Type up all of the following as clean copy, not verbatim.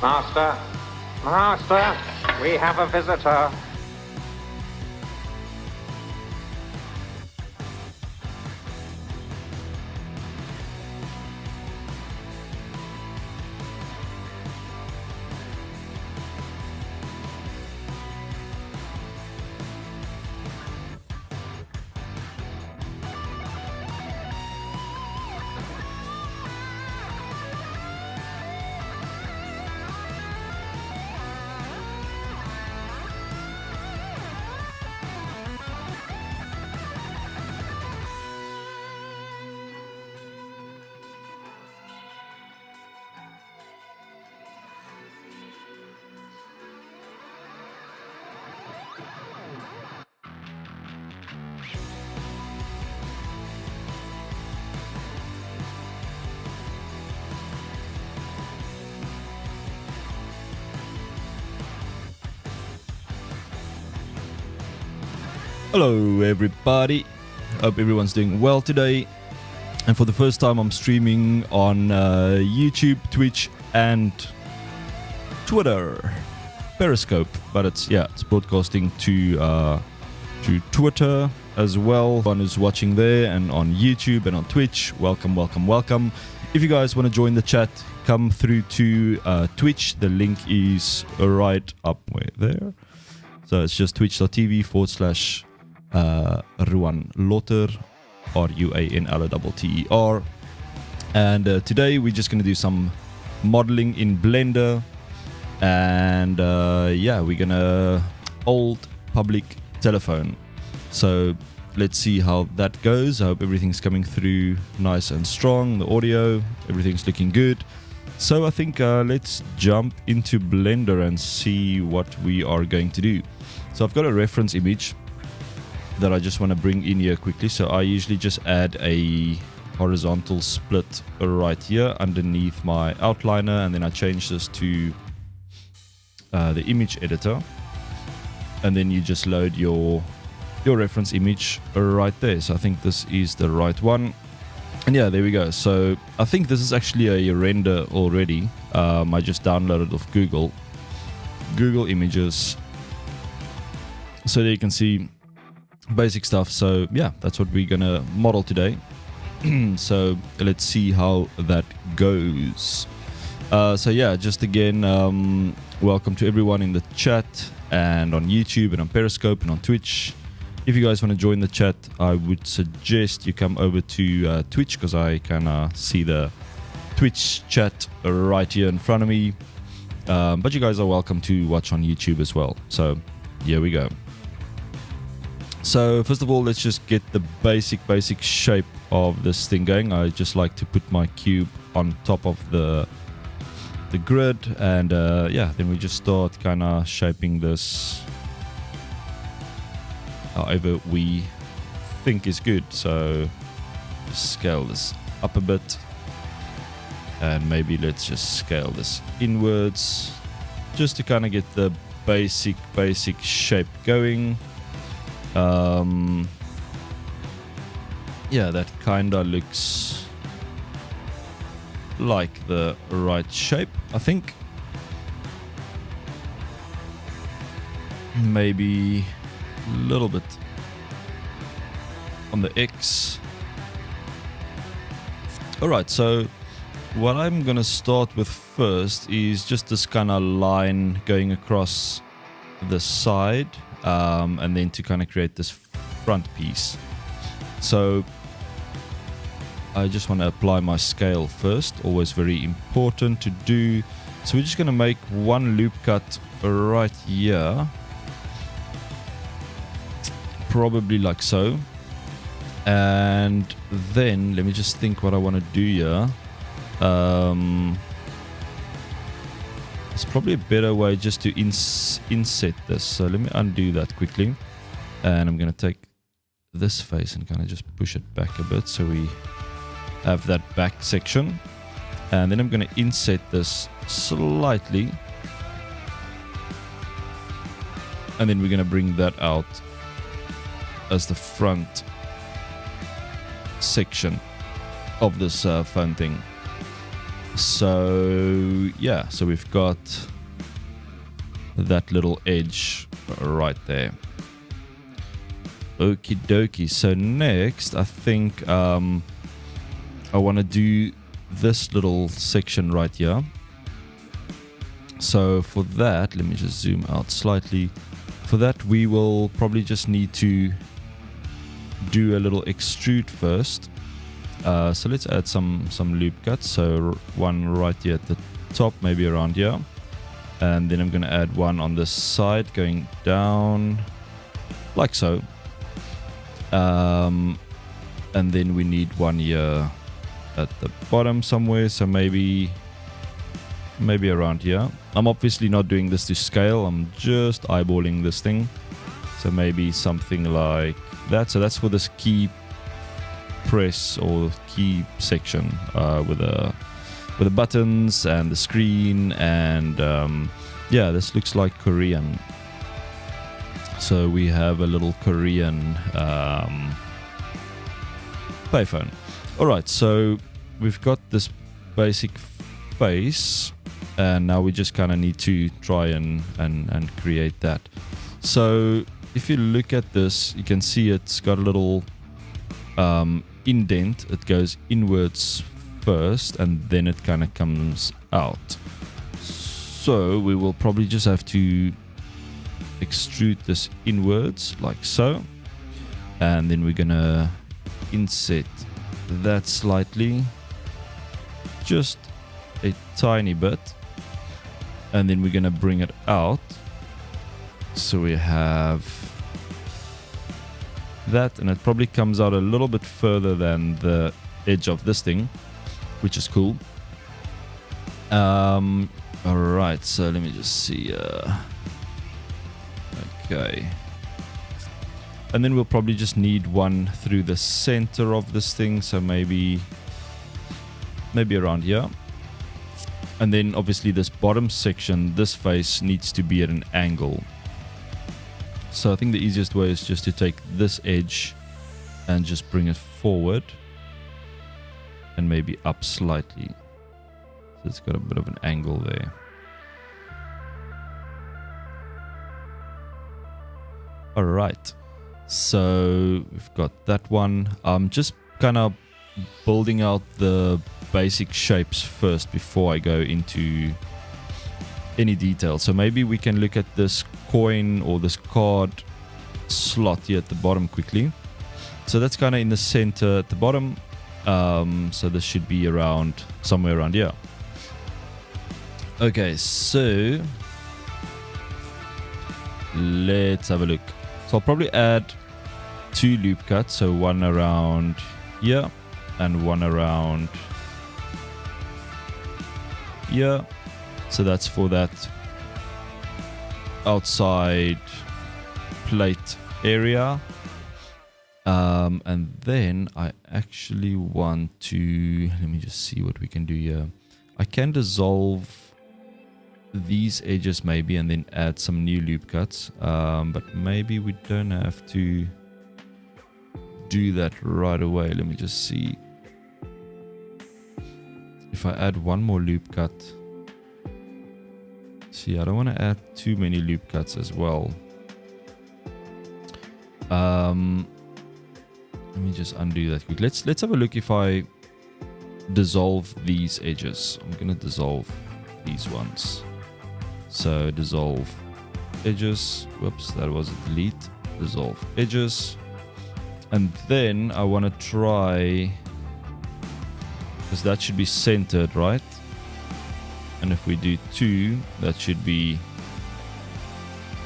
Master, Master, we have a visitor. Hello everybody, hope everyone's doing well today, and for the first time I'm streaming on YouTube, Twitch and Twitter, Periscope, but it's broadcasting to Twitter as well. One who's watching there and on YouTube and on Twitch, welcome. If you guys want to join the chat, come through to Twitch. The link is right up there, so it's just twitch.tv/ Ruan Lotter, RUANLOTTER. And today we're just going to do some modeling in Blender, and we're gonna old public telephone. So let's see how that goes. I hope everything's coming through nice and strong, the audio, everything's looking good. So I think let's jump into Blender and see what we are going to do. So I've got a reference image that I just want to bring in here quickly. So I usually just add a horizontal split right here underneath my outliner, and then I change this to the image editor, and then you just load your reference image right there. So I think this is the right one, and yeah, there we go. So I think this is actually a render already. I just downloaded off Google Images, so there you can see basic stuff. So yeah, that's what we're gonna model today. So let's see how that goes. So yeah, just again, welcome to everyone in the chat and on YouTube and on Periscope and on Twitch. If you guys want to join the chat, I would suggest you come over to Twitch, because I can see the Twitch chat right here in front of me. But you guys are welcome to watch on YouTube as well. So here we go. So first of all, let's just get the basic shape of this thing going. I just like to put my cube on top of the grid, and then we just start kind of shaping this however we think is good. So just scale this up a bit, and maybe let's just scale this inwards just to kind of get the basic shape going. That kinda looks like the right shape, I think. Maybe a little bit on the X. Alright, so what I'm gonna start with first is just this kind of line going across the side, and then to kind of create this front piece. So I just want to apply my scale first, always very important to do. So we're just going to make one loop cut right here, probably like so. And then let me just think what I want to do here. It's probably a better way just to inset this. So let me undo that quickly. And I'm going to take this face and kind of just push it back a bit so we have that back section. And then I'm going to inset this slightly. And then we're going to bring that out as the front section of this phone thing. So yeah, so we've got that little edge right there. Okie dokie. So next, I think I want to do this little section right here. So for that, let me just zoom out slightly. For that, we will probably just need to do a little extrude first. So let's add some loop cuts. So one right here at the top, maybe around here. And then I'm going to add one on this side going down like so. And then we need one here at the bottom somewhere. So maybe around here. I'm obviously not doing this to scale. I'm just eyeballing this thing. So maybe something like that. So that's for this key press or key section with the buttons and the screen, and yeah, this looks like Korean. So we have a little Korean payphone. Alright, so we've got this basic face, and now we just kind of need to try and create that. So if you look at this, you can see it's got a little indent. It goes inwards first and then it kind of comes out. So we will probably just have to extrude this inwards like so, and then we're gonna inset that slightly, just a tiny bit, and then we're gonna bring it out. So we have that, and it probably comes out a little bit further than the edge of this thing, which is cool. Alright, so let me just see. Okay. And then we'll probably just need one through the center of this thing, so maybe around here. And then obviously this bottom section, this face needs to be at an angle. So I think the easiest way is just to take this edge and just bring it forward and maybe up slightly. So it's got a bit of an angle there. Alright, so we've got that one. Just kind of building out the basic shapes first before I go into any detail. So maybe we can look at this coin or this card slot here at the bottom quickly. So that's kind of in the center at the bottom. So this should be around somewhere around here. Okay, so let's have a look. So I'll probably add 2 loop cuts, so one around here and one around here. So that's for that outside plate area. And then I actually want to, let me just see what we can do here. I can dissolve these edges maybe and then add some new loop cuts, but maybe we don't have to do that right away. Let me just see if I add one more loop cut. See, I don't want to add too many loop cuts as well. Let me just undo that quick. Let's have a look if I dissolve these edges. I'm gonna dissolve these ones. So dissolve edges. Whoops, that was a delete. Dissolve edges. And then I want to try, because that should be centered, right? And if we do 2, that should be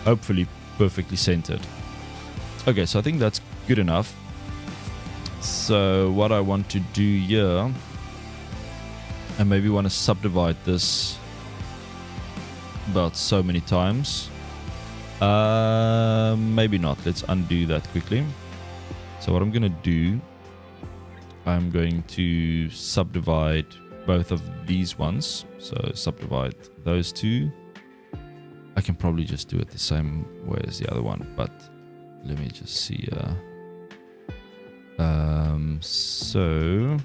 hopefully perfectly centered. Okay, so I think that's good enough. So what I want to do here, I maybe want to subdivide this about so many times. Maybe not. Let's undo that quickly. So what I'm going to do, I'm going to subdivide both of these ones. So subdivide those 2. I can probably just do it the same way as the other one, but let me just see. So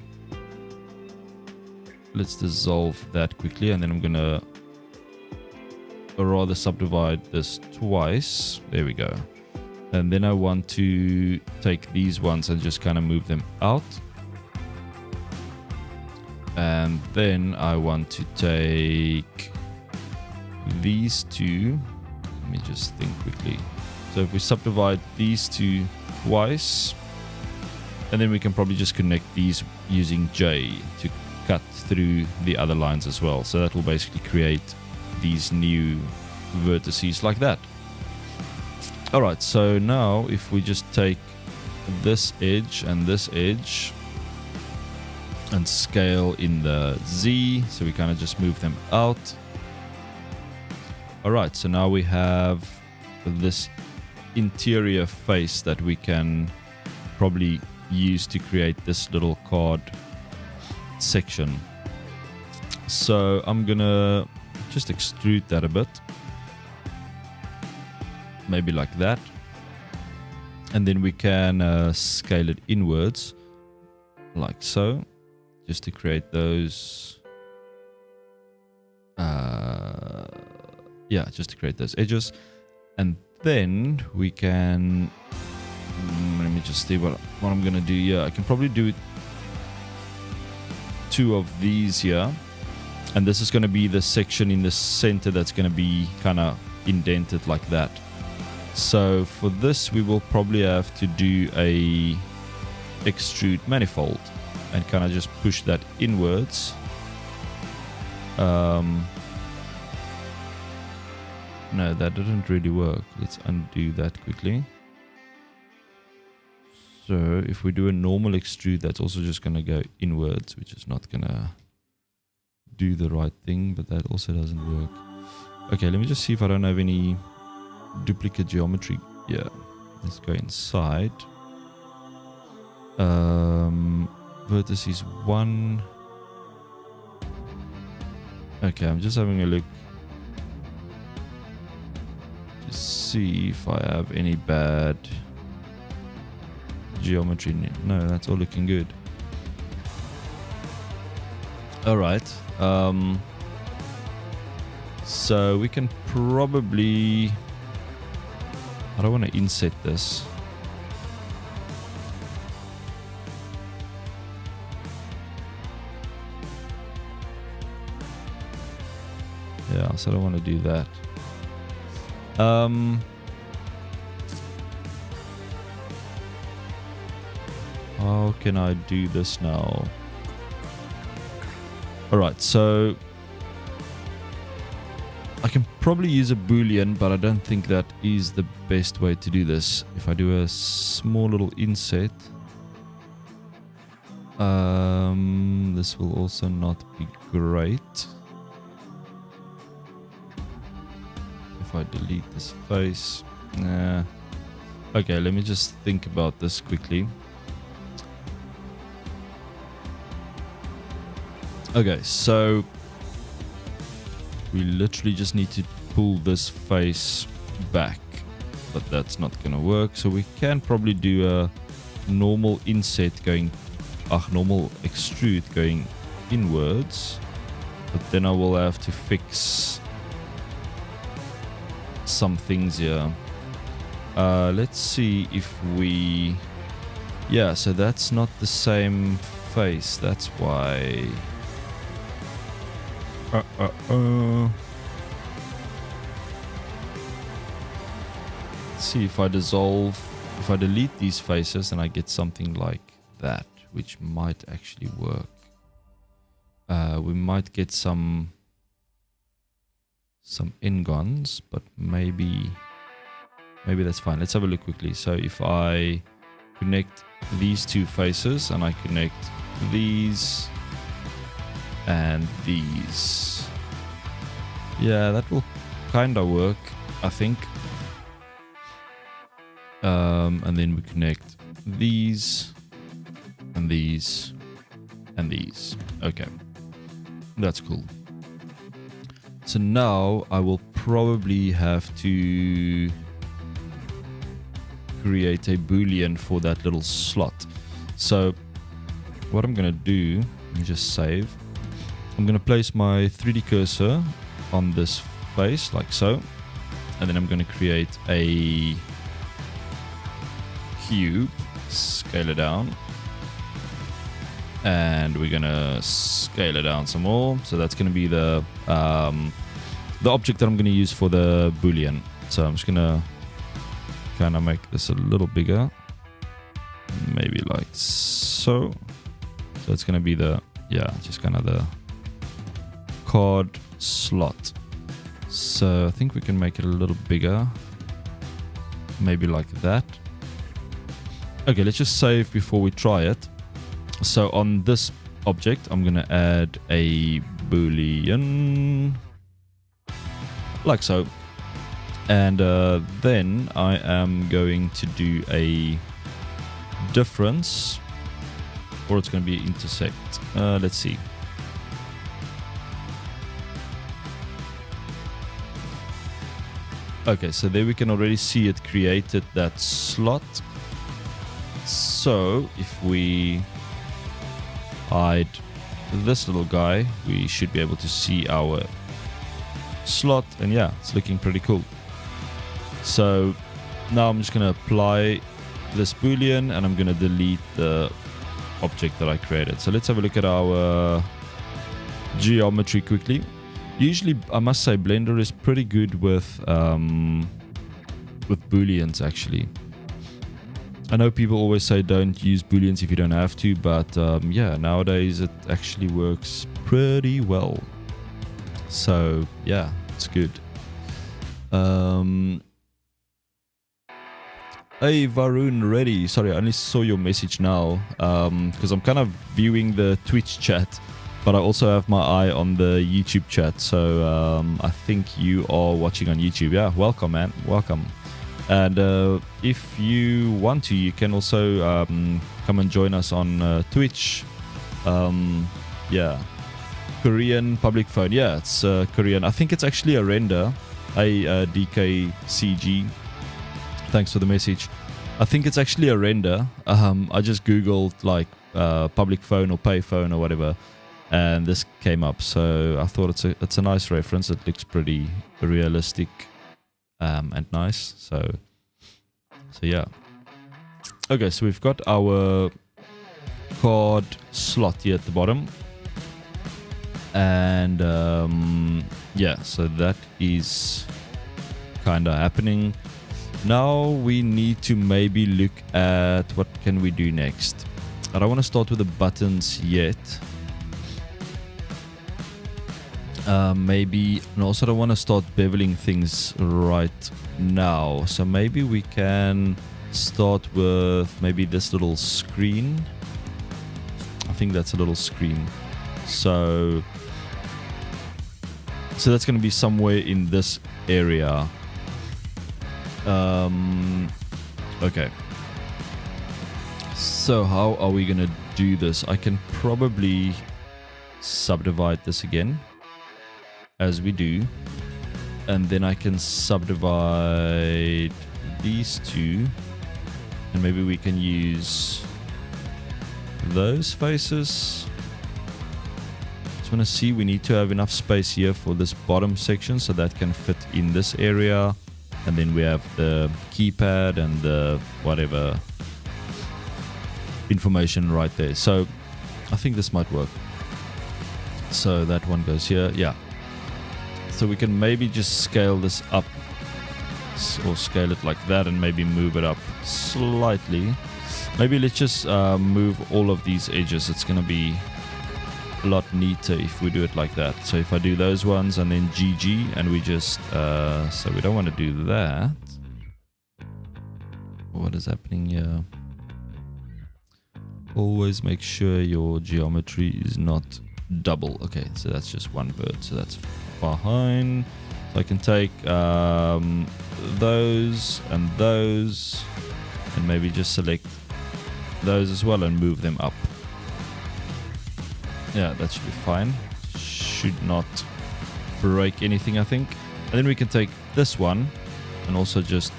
let's dissolve that quickly, and then I'm gonna rather subdivide this twice. There we go. And then I want to take these ones and just kind of move them out. And then I want to take these 2. Let me just think quickly. So if we subdivide these 2 twice, and then we can probably just connect these using J to cut through the other lines as well. So that will basically create these new vertices like that. Alright, so now if we just take this edge and scale in the Z, so we kind of just move them out. Alright, so now we have this interior face that we can probably use to create this little card section. So I'm gonna just extrude that a bit, maybe like that, and then we can scale it inwards like so, just to create those just to create those edges. And then we can let me just see what I'm gonna do here. I can probably do 2 of these here, and this is going to be the section in the center that's going to be kind of indented like that. So for this we will probably have to do a extrude manifold and kind of just push that inwards. No, that didn't really work. Let's undo that quickly. So if we do a normal extrude, that's also just going to go inwards, which is not going to do the right thing, but that also doesn't work. Okay, let me just see if I don't have any duplicate geometry. Yeah, let's go inside. Vertices 1. Okay, I'm just having a look to see if I have any bad geometry. No, that's all looking good. Alright, so we can probably, I don't want to inset this. Yeah, so I don't want to do that. How can I do this now? Alright, so I can probably use a boolean, but I don't think that is the best way to do this. If I do a small little inset, this will also not be great. If I delete this face, okay, let me just think about this quickly. Okay, so we literally just need to pull this face back, but that's not gonna work. So we can probably do a normal inset going, normal extrude going inwards, but then I will have to fix some things here. Let's see if we... Yeah, so that's not the same face. That's why... Let's see if I delete these faces and I get something like that, which might actually work. We might get some ingons, but maybe that's fine. Let's have a look quickly. So if I connect these two faces and I connect these and these, yeah, that will kind of work, I think. And then we connect these and these and these. Okay, that's cool. So now I will probably have to create a boolean for that little slot. So what I'm gonna do, let me just save. I'm gonna place my 3D cursor on this face like so, and then I'm gonna create a cube, scale it down, and we're gonna scale it down some more. So that's gonna be the object that I'm gonna use for the boolean. So I'm just gonna kind of make this a little bigger, maybe like so. So it's gonna be the, yeah, just kind of the card slot. So I think we can make it a little bigger, maybe like that. Okay, let's just save before we try it. So on this object, I'm gonna add a boolean like so, and then I am going to do a difference, or it's gonna be intersect. Let's see. Okay, so there we can already see it created that slot. So if we hide this little guy, we should be able to see our slot, and yeah, it's looking pretty cool. So now I'm just going to apply this boolean and I'm going to delete the object that I created. So let's have a look at our geometry quickly. Usually, I must say, Blender is pretty good with booleans actually. I know people always say don't use booleans if you don't have to, but yeah, nowadays it actually works pretty well. So yeah, it's good. Hey Varun, ready? Sorry, I only saw your message now because I'm kind of viewing the Twitch chat, but I also have my eye on the YouTube chat. So I think you are watching on YouTube. Yeah, welcome, man. Welcome. And if you want to, you can also come and join us on Twitch. Yeah, Korean public phone. Yeah, it's Korean. I think it's actually a render. DKCG. Thanks for the message. I think it's actually a render. I just googled like public phone or pay phone or whatever, and this came up. So I thought it's a nice reference. It looks pretty realistic. And nice, so yeah. Okay, so we've got our card slot here at the bottom, and yeah, so that is kind of happening. Now we need to maybe look at what can we do next. I don't want to start with the buttons yet. Maybe, and also don't want to start beveling things right now. So maybe we can start with maybe this little screen. I think that's a little screen. So that's going to be somewhere in this area. Okay. So how are we going to do this? I can probably subdivide this again, as we do, and then I can subdivide these two, and maybe we can use those faces. Just want to see, we need to have enough space here for this bottom section so that can fit in this area, And then we have the keypad and the whatever information right there. So I think this might work. So that one goes here. Yeah. So we can maybe just scale this up, or scale it like that, and maybe move it up slightly. Maybe let's just move all of these edges. It's going to be a lot neater if we do it like that. So if I do those ones and then GG, and we just so we don't want to do that. What is happening here? Always make sure your geometry is not double. Okay, so that's just one bird, so that's fine. So I can take those and those, and maybe just select those as well and move them up. Yeah, that should be fine. Should not break anything, I think. And then we can take this one and also just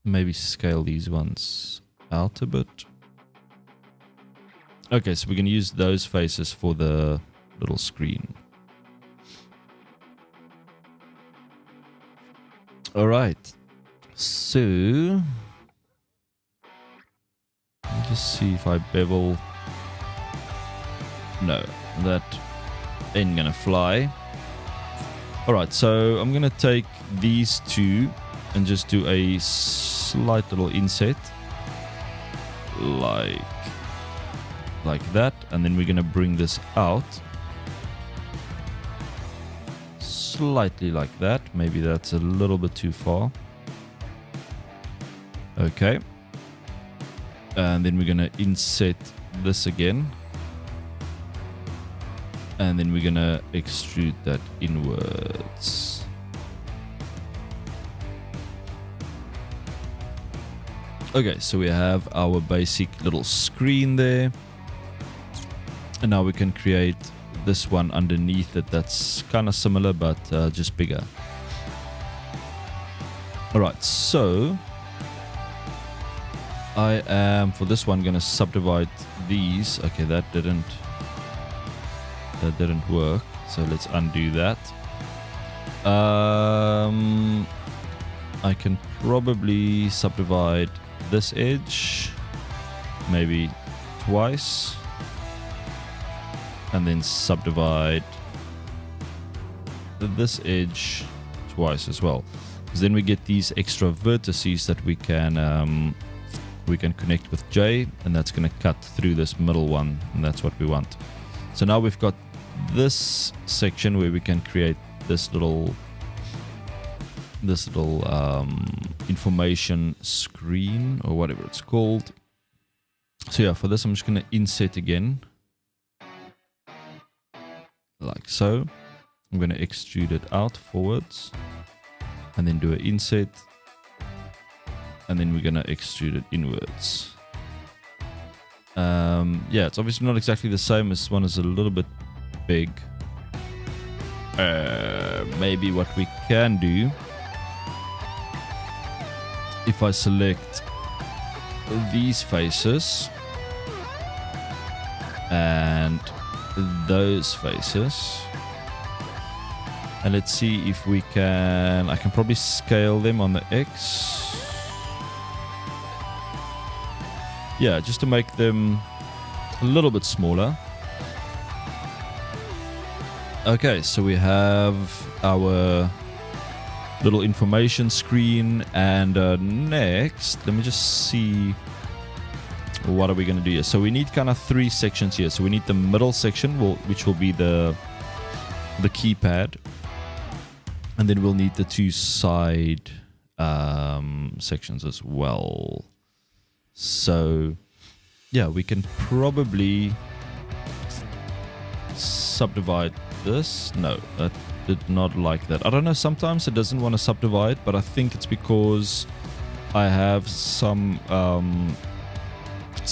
maybe scale these ones out a bit. Okay, so we can use those faces for the little screen. All right, so let me just see if I bevel. No, that ain't gonna fly. All right, so I'm gonna take these two and just do a slight little inset like that, and then we're gonna bring this out slightly like that. Maybe that's a little bit too far. Okay, and then we're gonna inset this again, and then we're gonna extrude that inwards. Okay, so we have our basic little screen there, and now we can create this one underneath it that's kind of similar, but just bigger. Alright, so I am for this one gonna subdivide these. Okay, that didn't work, so let's undo that. I can probably subdivide this edge maybe twice, and then subdivide this edge twice as well, because then we get these extra vertices that we can connect with J, and that's going to cut through this middle one, and that's what we want. So now we've got this section where we can create this little information screen or whatever it's called. So yeah, for this I'm just going to inset again like so. I'm going to extrude it out forwards and then do an inset, and then we're going to extrude it inwards. Yeah, it's obviously not exactly the same. This one is a little bit big. Maybe what we can do, if I select these faces and those faces, and let's see if we can, I can probably scale them on the X. Yeah, just to make them a little bit smaller. Okay, so we have our little information screen, and next, let me just see, what are we going to do here? So we need kind of three sections here. So we need the middle section, which will be the keypad, and then we'll need the two side sections as well. So yeah, we can probably subdivide this. No, that did not like that. I don't know, sometimes it doesn't want to subdivide, but I think it's because I have some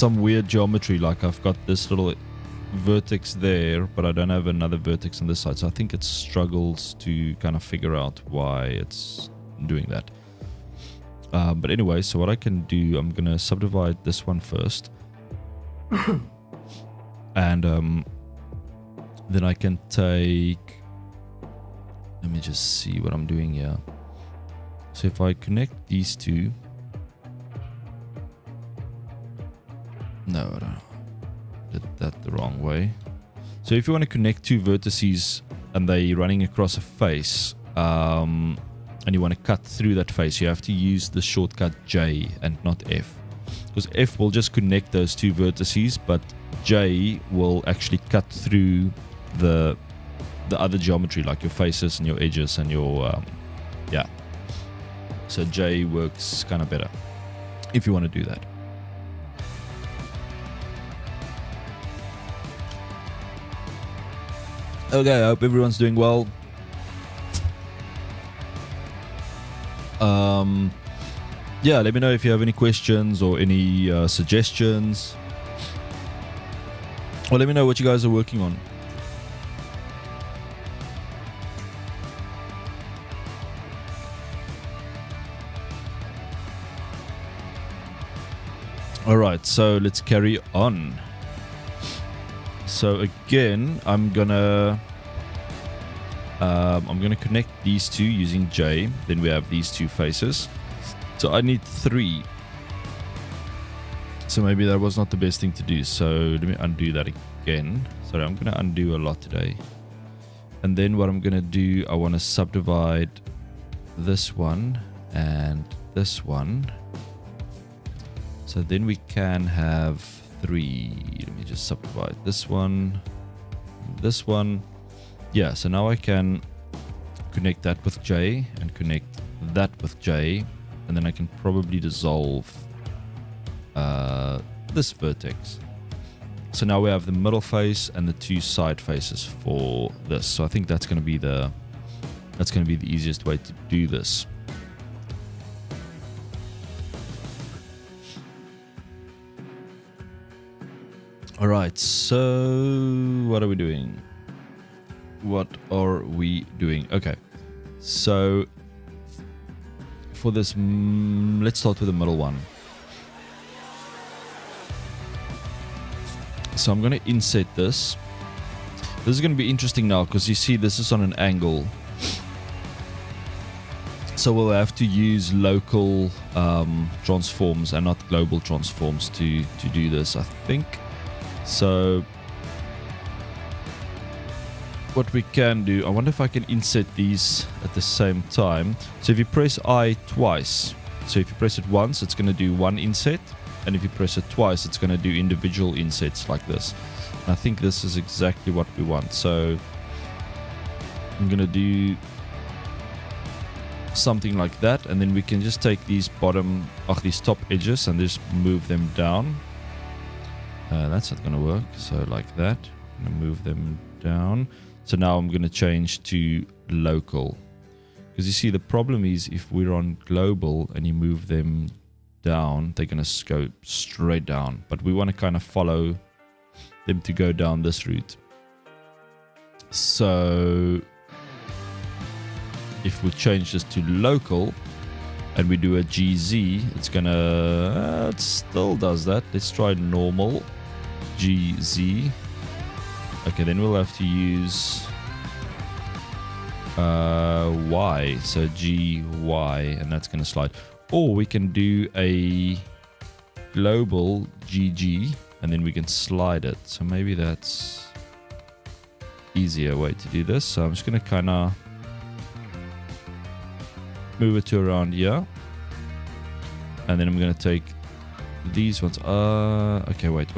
weird geometry, like I've got this little vertex there, but I don't have another vertex on this side, so I think it struggles to kind of figure out why it's doing that. But anyway, so what I can do, I'm gonna subdivide this one first. And then I can take, let me just see what I'm doing here. So if I connect these two, no, I don't, did that the wrong way. So if you want to connect two vertices and they're running across a face, and you want to cut through that face, you have to use the shortcut J and not F. Because F will just connect those two vertices, but J will actually cut through the other geometry, like your faces and your edges and your yeah. So J works kind of better if you want to do that. Okay, I hope everyone's doing well. Yeah, let me know if you have any questions or any suggestions, or let me know what you guys are working on. All right, so let's carry on. So again, I'm gonna connect these two using J. Then we have these two faces. So I need 3. So maybe that was not the best thing to do. So let me undo that again. Sorry, I'm gonna undo a lot today. And then what I'm gonna do, I want to subdivide this one and this one. So then we can have 3. Let me just subdivide this one, this one. Yeah, so now I can connect that with J and connect that with J, and then I can probably dissolve this vertex. So now we have the middle face and the 2 side faces for this. So I think that's going to be the easiest way to do this. All right, so what are we doing? Okay, so for this, let's start with the middle one. So I'm going to inset this. This is going to be interesting now because you see this is on an angle. So we'll have to use local transforms and not global transforms to do this, I think. So what we can do, I wonder if I can insert these at the same time. So if you press I twice, so if you press it once, it's going to do one inset, and if you press it twice, it's going to do individual insets like this. And I think this is exactly what we want. So I'm going to do something like that, and then we can just take these these top edges and just move them down. That's not going to work. So like that, I'm going to move them down. So now I'm going to change to local, because you see the problem is if we're on global and you move them down, they're going to go straight down, but we want to kind of follow them to go down this route. So if we change this to local and we do a GZ, it's gonna it still does that. Let's try normal GZ. Okay, then we'll have to use Y, so GY, and that's gonna slide. Or we can do a global GG and then we can slide it. So maybe that's easier way to do this. So I'm just gonna kind of move it to around here, and then I'm gonna take these ones. Okay, wait.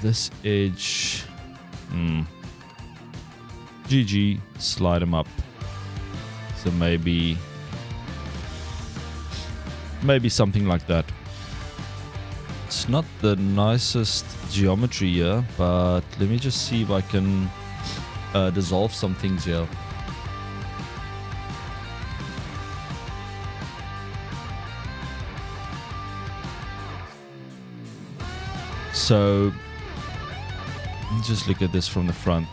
This edge, GG, slide them up. So maybe something like that. It's not the nicest geometry here, but let me just see if I can dissolve some things here. So let's just look at this from the front.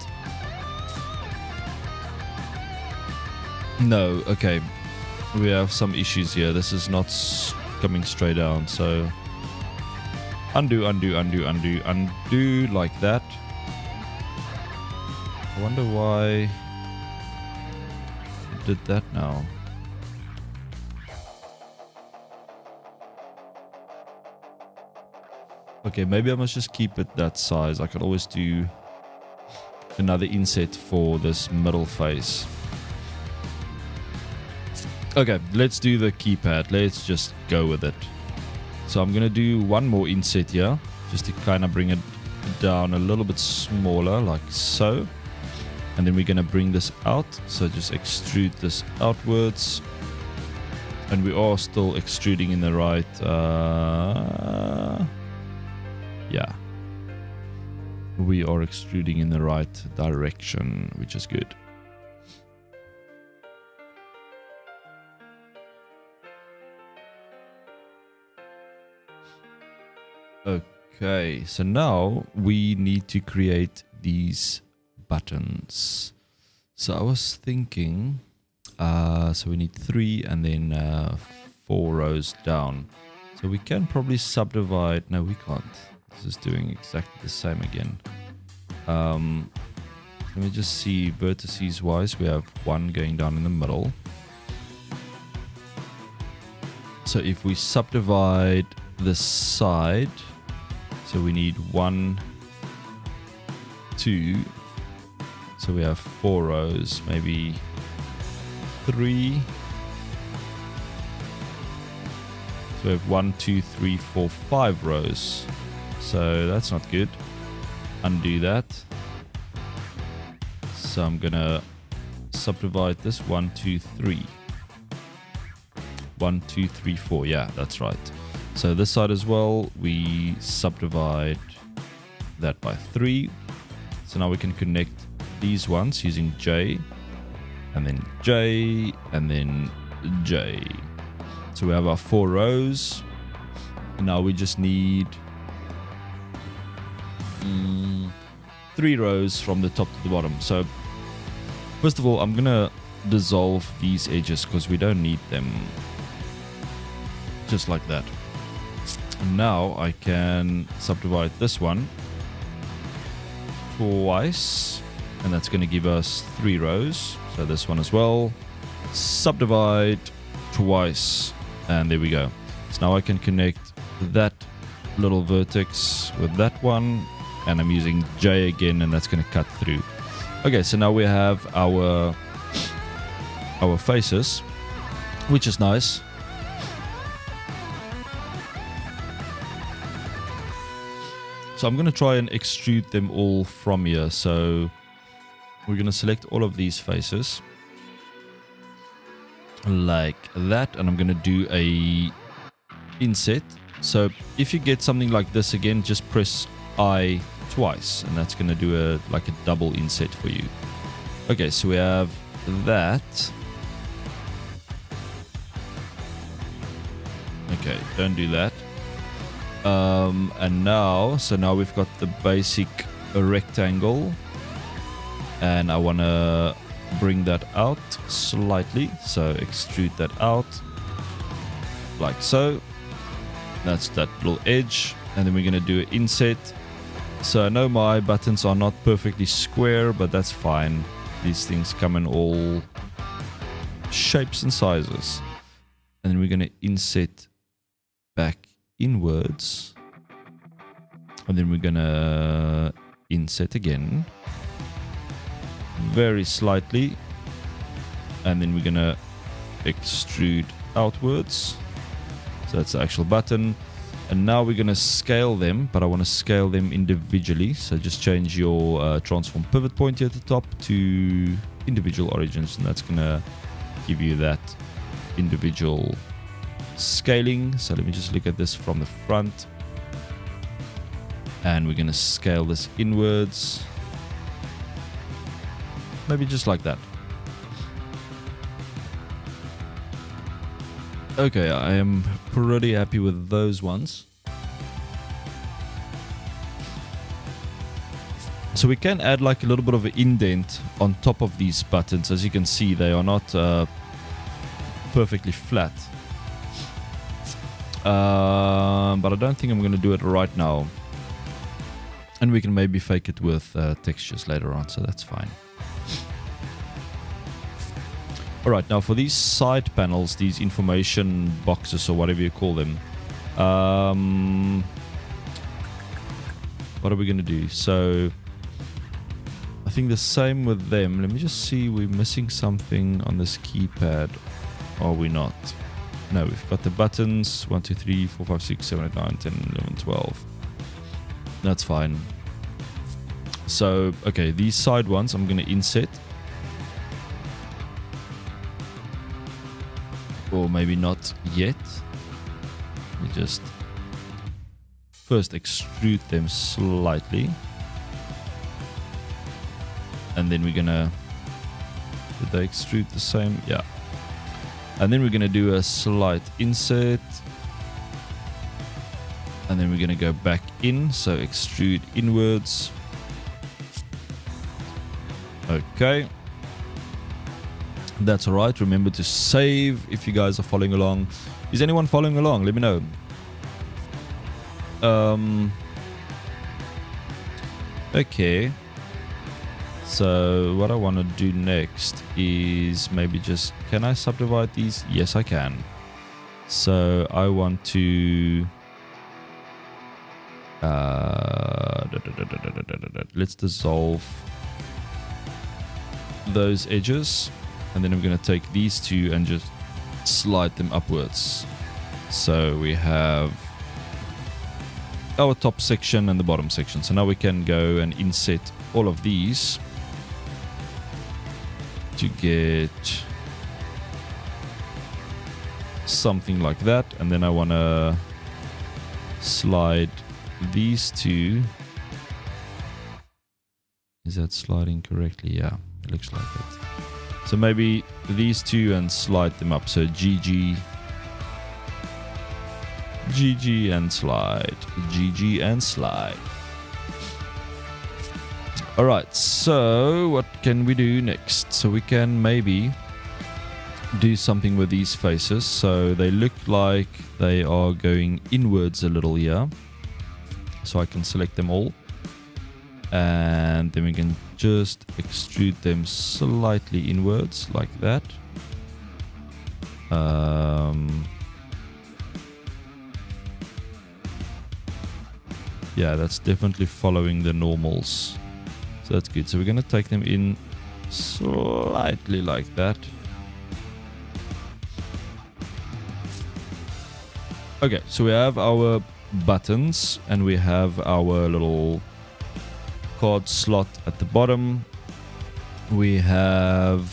No, okay, we have some issues here. This is not coming straight down, so Undo, undo, undo, undo, undo, like that. I wonder why it did that now. Okay, maybe I must just keep it that size. I could always do another inset for this middle face. Okay, let's do the keypad. Let's just go with it. So I'm going to do one more inset here, just to kind of bring it down a little bit smaller, like so. And then we're going to bring this out. So just extrude this outwards. And we are still extruding in the right... yeah. We are extruding in the right direction, which is good. Okay, so now we need to create these buttons. So I was thinking, so we need 3 and then 4 rows down. So we can probably subdivide. No, we can't. This is doing exactly the same again. Let me just see vertices wise. We have 1 going down in the middle. So if we subdivide this side, so we need 1, 2. So we have 4 rows, maybe 3. So we have 1, 2, 3, 4, 5 rows. So that's not good. Undo that. So I'm gonna subdivide this 1, 2, 3. 1, 2, 3, 4. Yeah, that's right. So this side as well, we subdivide that by 3. So now we can connect these ones using J, and then J, and then J. So we have our 4 rows. And now we just need 3 rows from the top to the bottom. So first of all, I'm gonna dissolve these edges because we don't need them. Just like that. And now I can subdivide this one twice, and that's going to give us 3 rows. So this one as well. Subdivide twice, and there we go. So now I can connect that little vertex with that one, and I'm using J again, and that's going to cut through. Okay, so now we have our faces, which is nice. So I'm going to try and extrude them all from here. So we're going to select all of these faces like that, and I'm going to do a inset. So if you get something like this again, just press I twice, and that's going to do like a double inset for you. Okay, so we have that. Okay, don't do that. And now we've got the basic rectangle, and I want to bring that out slightly. So extrude that out like so. That's that little edge, and then we're going to do an inset. So I know my buttons are not perfectly square, but that's fine. These things come in all shapes and sizes. And then we're going to inset back inwards, and then we're gonna inset again very slightly, and then we're gonna extrude outwards. So that's the actual button, and now we're gonna scale them, but I want to scale them individually. So just change your transform pivot point here at the top to individual origins, and that's gonna give you that individual scaling. So let me just look at this from the front, and we're going to scale this inwards, maybe just like that. Okay, I am pretty happy with those ones. So we can add like a little bit of an indent on top of these buttons. As you can see, they are not perfectly flat. But I don't think I'm going to do it right now. And we can maybe fake it with textures later on, so that's fine. Alright, now for these side panels, these information boxes or whatever you call them, what are we going to do? So I think the same with them. Let me just see, we're missing something on this keypad. Are we not? No, we've got the buttons 1, 2, 3, 4, 5, 6, 7, 8, 9, 10, 11, 12. That's fine. So, okay, these side ones I'm going to inset. Or maybe not yet. Let me just first extrude them slightly. And then we're going to... Did they extrude the same? Yeah. And then we're going to do a slight insert. And then we're going to go back in. So extrude inwards. Okay. That's alright. Remember to save if you guys are following along. Is anyone following along? Let me know. Okay. So what I want to do next is maybe just... Can I subdivide these? Yes, I can. So I want to... let's dissolve those edges. And then I'm going to take these two and just slide them upwards. So we have our top section and the bottom section. So now we can go and inset all of these to get something like that. And then I want to slide these two. Is that sliding correctly? Yeah, it looks like it. So maybe these two and slide them up. So GG, GG and slide, GG and slide. Alright, so what can we do next? So we can maybe do something with these faces. So they look like they are going inwards a little here. So I can select them all. And then we can just extrude them slightly inwards like that. Yeah, that's definitely following the normals. So that's good. So we're going to take them in slightly like that. Okay, so we have our buttons and we have our little card slot at the bottom. We have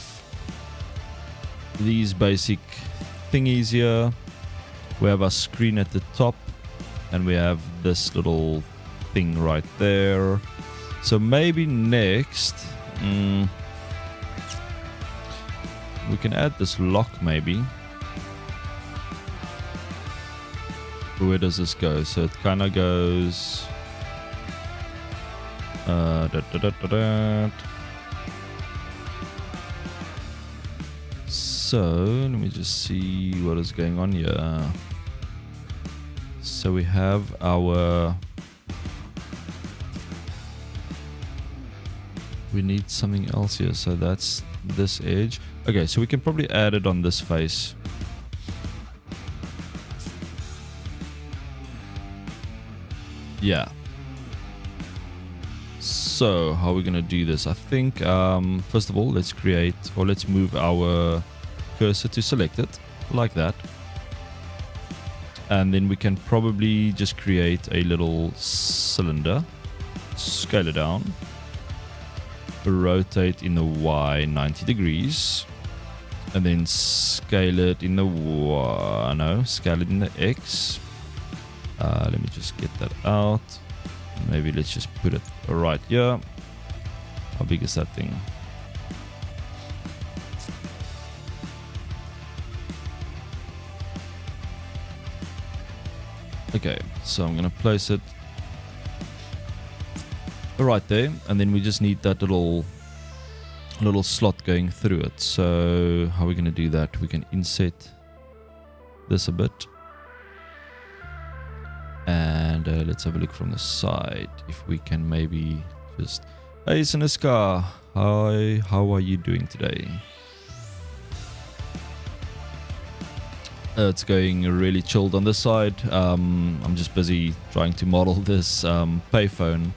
these basic thingies here. We have our screen at the top and we have this little thing right there. So maybe next we can add this lock maybe. Where does this go? So it kind of goes So let me just see what is going on here. So we have our... We need something else here. So that's this edge. Okay, so we can probably add it on this face. Yeah. So how are we gonna do this? I think first of all let's create, or let's move our cursor to selected like that, and then we can probably just create a little cylinder, scale it down, rotate in the Y 90 degrees, and then scale it in the Y, no, scale it in the X. Let me just get that out. Maybe let's just put it right here. How big is that thing? Okay, so I'm gonna place it right there, and then we just need that little slot going through it. So how are we gonna do that? We can inset this a bit. let's have a look from the side. If we can maybe just... Hey, Siniska. Hi, how are you doing today? It's going really chilled on this side. I'm just busy trying to model this payphone.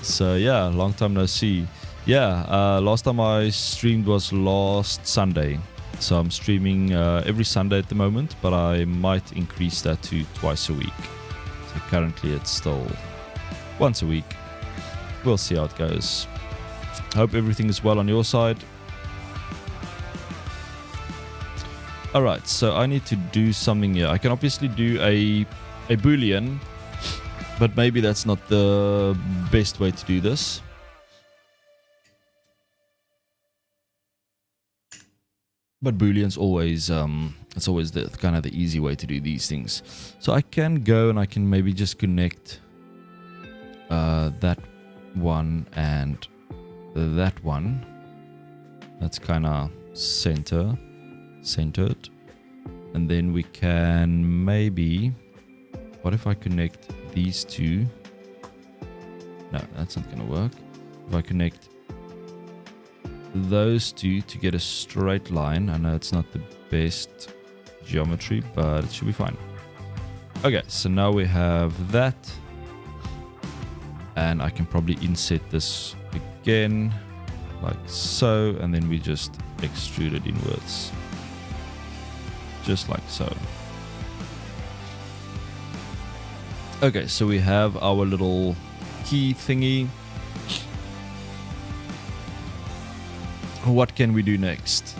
So yeah, long time no see. Yeah, last time I streamed was last Sunday. So I'm streaming every Sunday at the moment, but I might increase that to twice a week. So currently it's still once a week. We'll see how it goes. Hope everything is well on your side. Alright, so I need to do something here. I can obviously do a boolean, but maybe that's not the best way to do this. But boolean's always it's always the kind of the easy way to do these things. So I can go and I can maybe just connect that one and that one. That's kind of centered. And then we can maybe... What if I connect these two? No, that's not going to work. If I connect those two to get a straight line. I know it's not the best geometry, but it should be fine. Okay, so now we have that. And I can probably inset this again, like so, and then we just extrude it inwards. Just like so. Okay, so we have our little key thingy. What can we do next?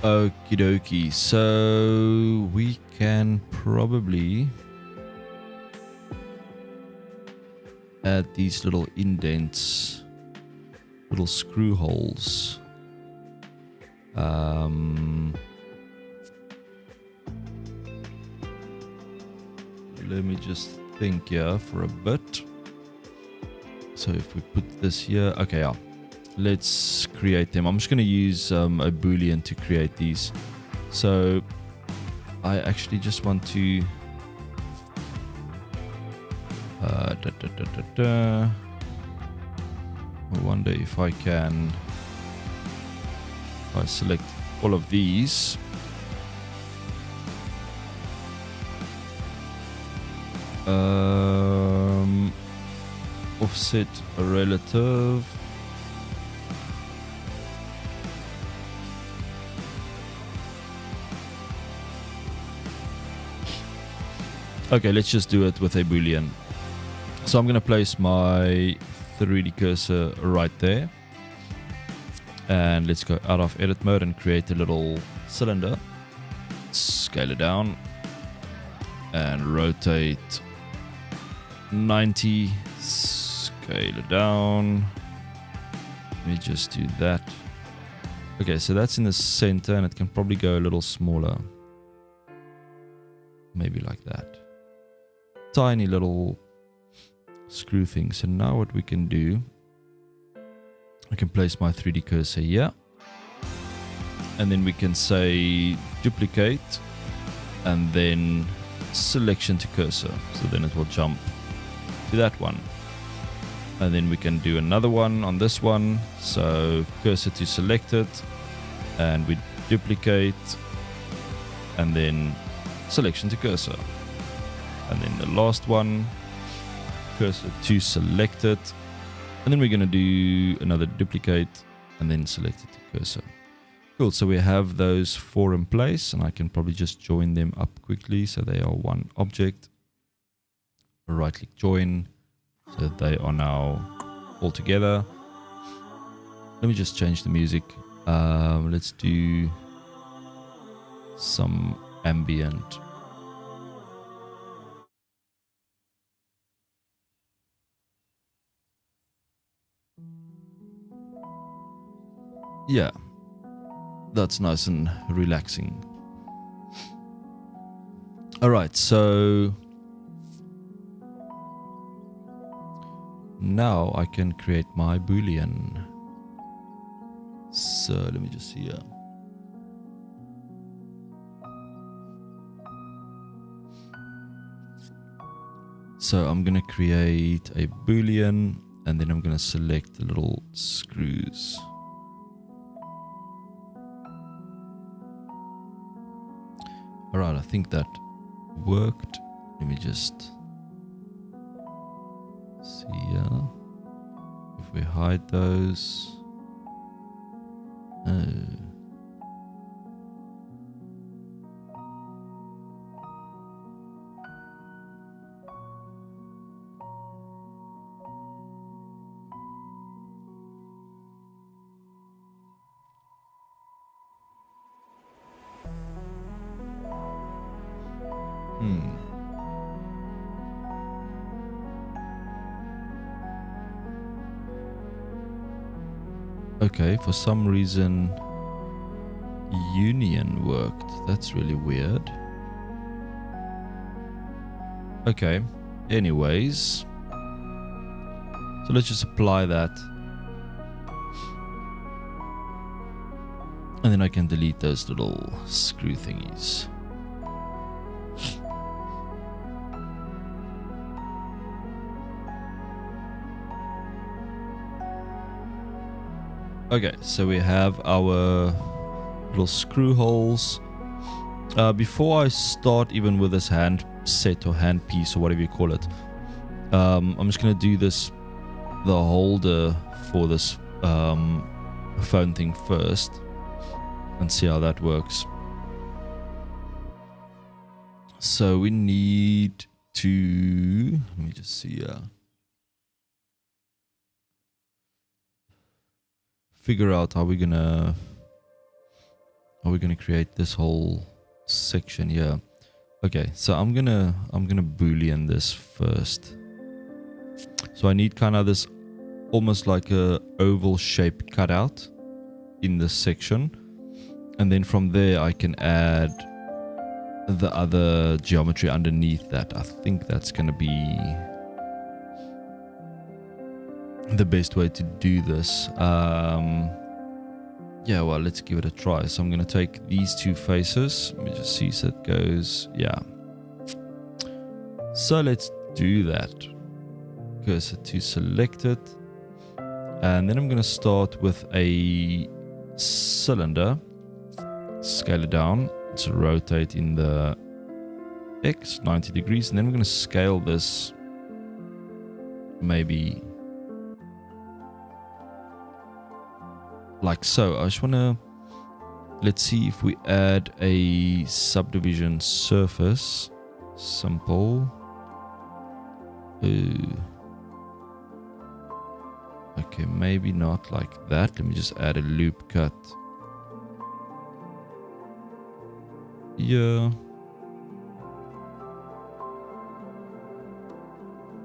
Okie dokie, so we can probably add these little indents, little screw holes. Let me just think here for a bit. So if we put this here, okay, yeah. Let's create them. I'm just going to use a boolean to create these. So I actually just want to I wonder if I can, if I select all of these, offset a relative. Okay, let's just do it with a boolean. So I'm going to place my 3D cursor right there. And let's go out of edit mode and create a little cylinder. Scale it down. And rotate 90. Scale it down. Let me just do that. Okay, so that's in the center and it can probably go a little smaller. Maybe like that. Tiny little screw thing. So now what we can do, I can place my 3D cursor here, and then we can say duplicate and then selection to cursor, so then it will jump to that one. And then we can do another one on this one, so cursor to selected, and we duplicate and then selection to cursor. And then the last one, cursor to selected. And then we're going to do another duplicate and then select it to cursor. Cool, so we have those 4 in place, and I can probably just join them up quickly so they are one object. Right click join, so they are now all together. Let me just change the music. Let's do some ambient. Yeah, that's nice and relaxing. All right, so now I can create my boolean. So let me just see here. So I'm going to create a boolean, and then I'm going to select the little screws. Alright, I think that worked. Let me just see here. If we hide those. Okay, for some reason union worked. That's really weird. Okay, anyways. So let's just apply that. And then I can delete those little screw thingies. Okay, so we have our little screw holes. Before I start even with this hand set or hand piece or whatever you call it, I'm just going to do this, the holder for this phone thing first, and see how that works. So we need to, let me just see figure out how we're gonna create this whole section here. Okay, so I'm gonna boolean this first. So I need kind of this almost like a oval shape cutout in this section, and then from there I can add the other geometry underneath that. I think that's gonna be the best way to do this. Yeah, well, let's give it a try. So I'm going to take these two faces. Let me just see so it goes. Yeah. So let's do that. Cursor to select it. And then I'm going to start with a cylinder. Scale it down. So rotate in the X 90 degrees. And then we're going to scale this maybe like so. I just want to, let's see if we add a subdivision surface. Simple. Okay, maybe not like that. Let me just add a loop cut. Yeah.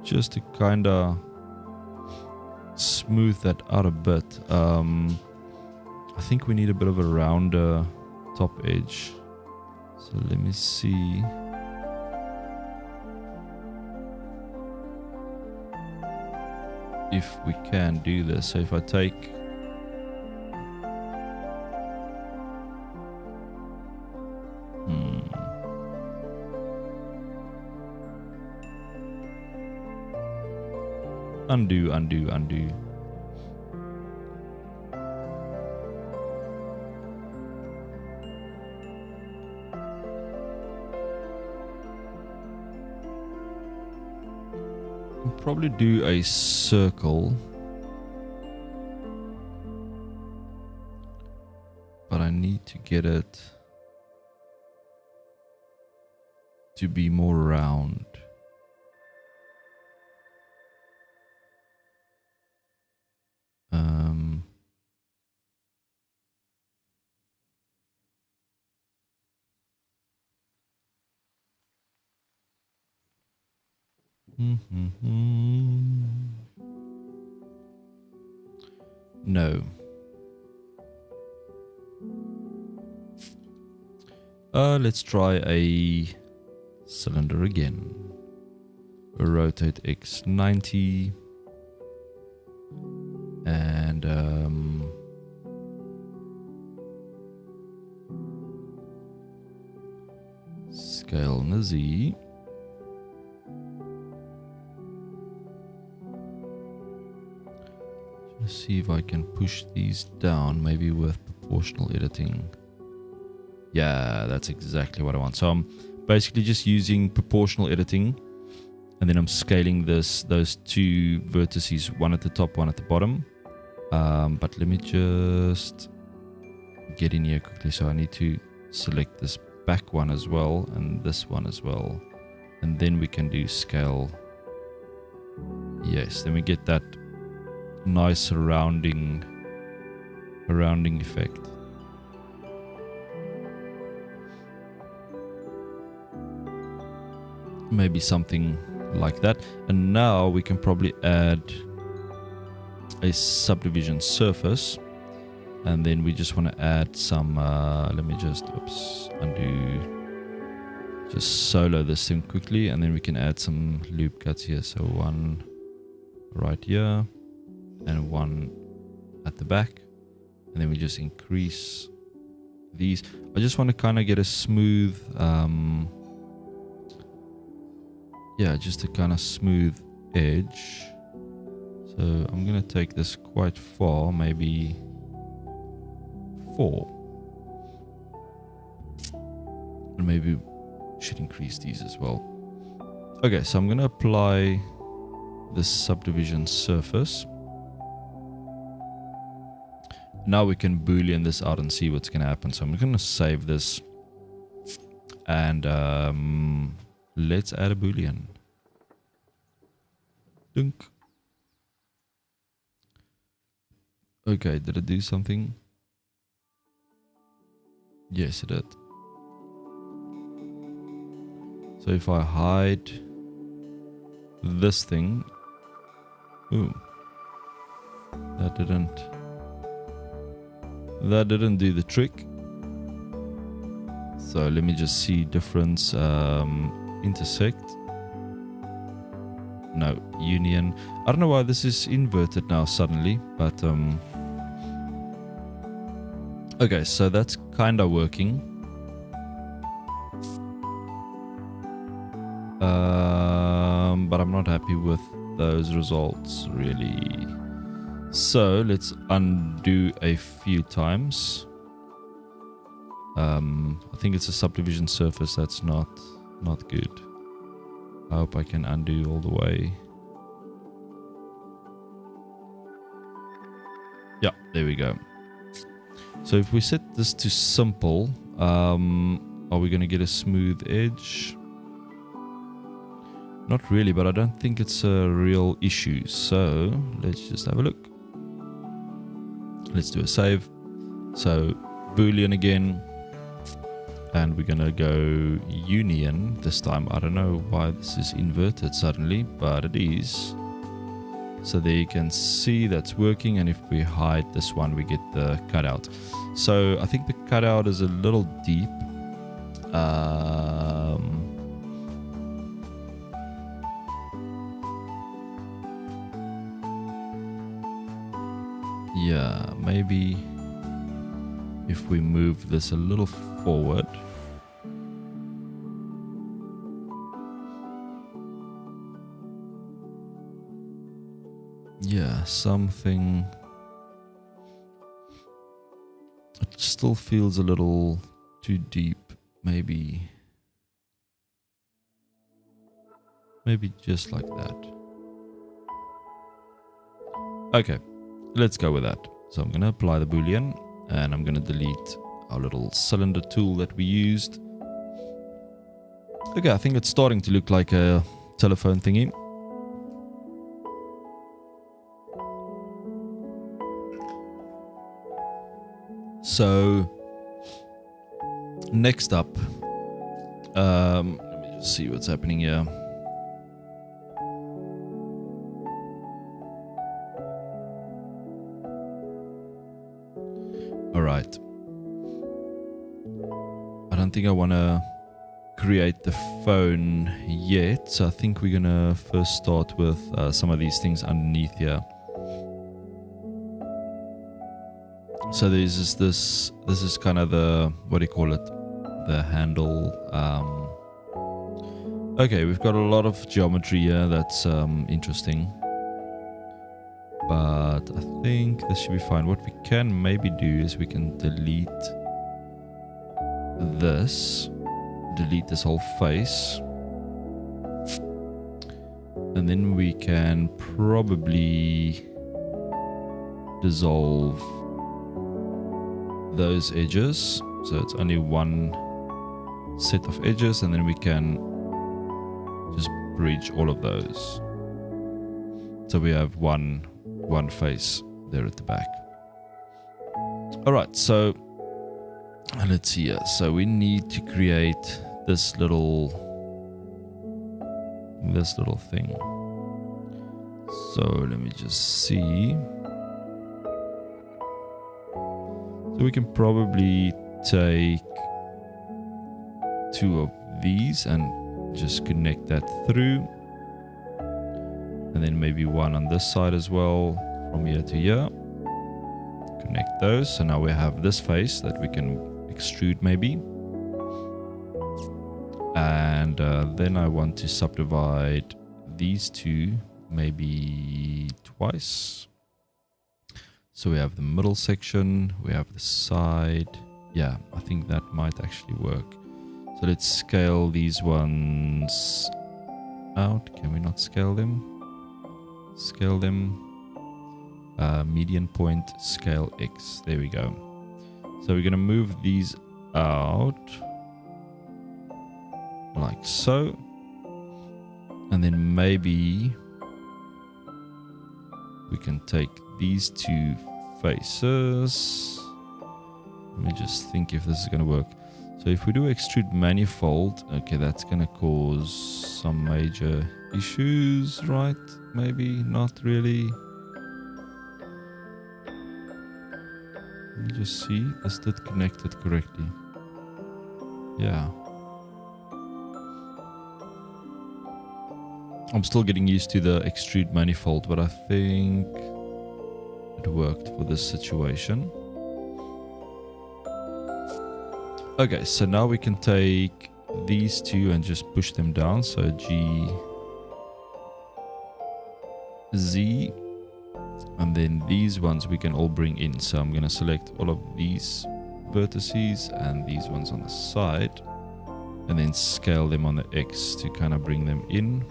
Just to kind of smooth that out a bit. I think we need a bit of a rounder top edge. So let me see. If we can do this. So if I take undo. Probably do a circle, but I need to get it to be more round. No. Let's try a cylinder again. Rotate X 90. And scale on the Z. Let's see if I can push these down, maybe with proportional editing. Yeah, that's exactly what I want. So I'm basically just using proportional editing, and then I'm scaling those two vertices, one at the top, one at the bottom. But let me just get in here quickly. So I need to select this back one as well, and this one as well, and then we can do scale. Yes, then we get that nice surrounding effect. Maybe something like that. And now we can probably add a subdivision surface, and then we just want to add some let me just just solo this thing quickly, and then we can add some loop cuts here. So one right here and one at the back, and then we just increase these. I just want to kind of get a smooth just a kind of smooth edge. So I'm gonna take this quite far, maybe 4, and maybe should increase these as well. Okay, so I'm gonna apply this subdivision surface. Now we can boolean this out and see what's gonna happen. So I'm gonna save this, and let's add a boolean. Dunk. Okay, did it do something? Yes, it did. So if I hide this thing, ooh, that didn't do the trick. So let me just see difference. Intersect. No, union. I don't know why this is inverted now suddenly, but okay, so that's kind of working. But I'm not happy with those results really. So let's undo a few times. I think it's a subdivision surface that's not good. I hope I can undo all the way. Yeah, there we go. So if we set this to simple, are we going to get a smooth edge? Not really, but I don't think it's a real issue. So let's just have a look. Let's do a save. So boolean again. And we're gonna go union this time. I don't know why this is inverted suddenly, but it is. So there you can see that's working, and if we hide this one, we get the cutout. So I think the cutout is a little deep. Yeah, maybe if we move this a little forward. Yeah, something. It still feels a little too deep. Maybe just like that. Okay, let's go with that. So I'm going to apply the boolean, and I'm going to delete our little cylinder tool that we used. Okay, I think it's starting to look like a telephone thingy. So next up, let me just see what's happening here. All right. I don't think I want to create the phone yet, so I think we're gonna first start with some of these things underneath here. So this is kind of the, what do you call it, the handle. Okay, we've got a lot of geometry here that's interesting, but I think this should be fine. What we can maybe do is we can delete this whole face, and then we can probably dissolve those edges, so it's only one set of edges, and then we can just bridge all of those, so we have one face there at the back. All right, so let's see here. So we need to create this little thing. So let me just see. So we can probably take two of these and just connect that through, and then maybe one on this side as well, from here to here. Connect those, so now we have this face that we can extrude maybe. And then I want to subdivide these two maybe twice. So we have the middle section, we have the side. Yeah, I think that might actually work. So let's scale these ones out. Can we not scale them? Scale them. Median point, scale X. There we go. So we're going to move these out like so. And then maybe we can take these two faces. Let me just think if this is going to work. So if we do extrude manifold, okay, that's going to cause some major issues, right? Maybe not really. Let me just see. Is that connected correctly? Yeah. I'm still getting used to the extrude manifold, but I think it worked for this situation. Okay, so now we can take these two and just push them down. So G, Z, and then these ones we can all bring in. So I'm going to select all of these vertices and these ones on the side, and then scale them on the X to kind of bring them in.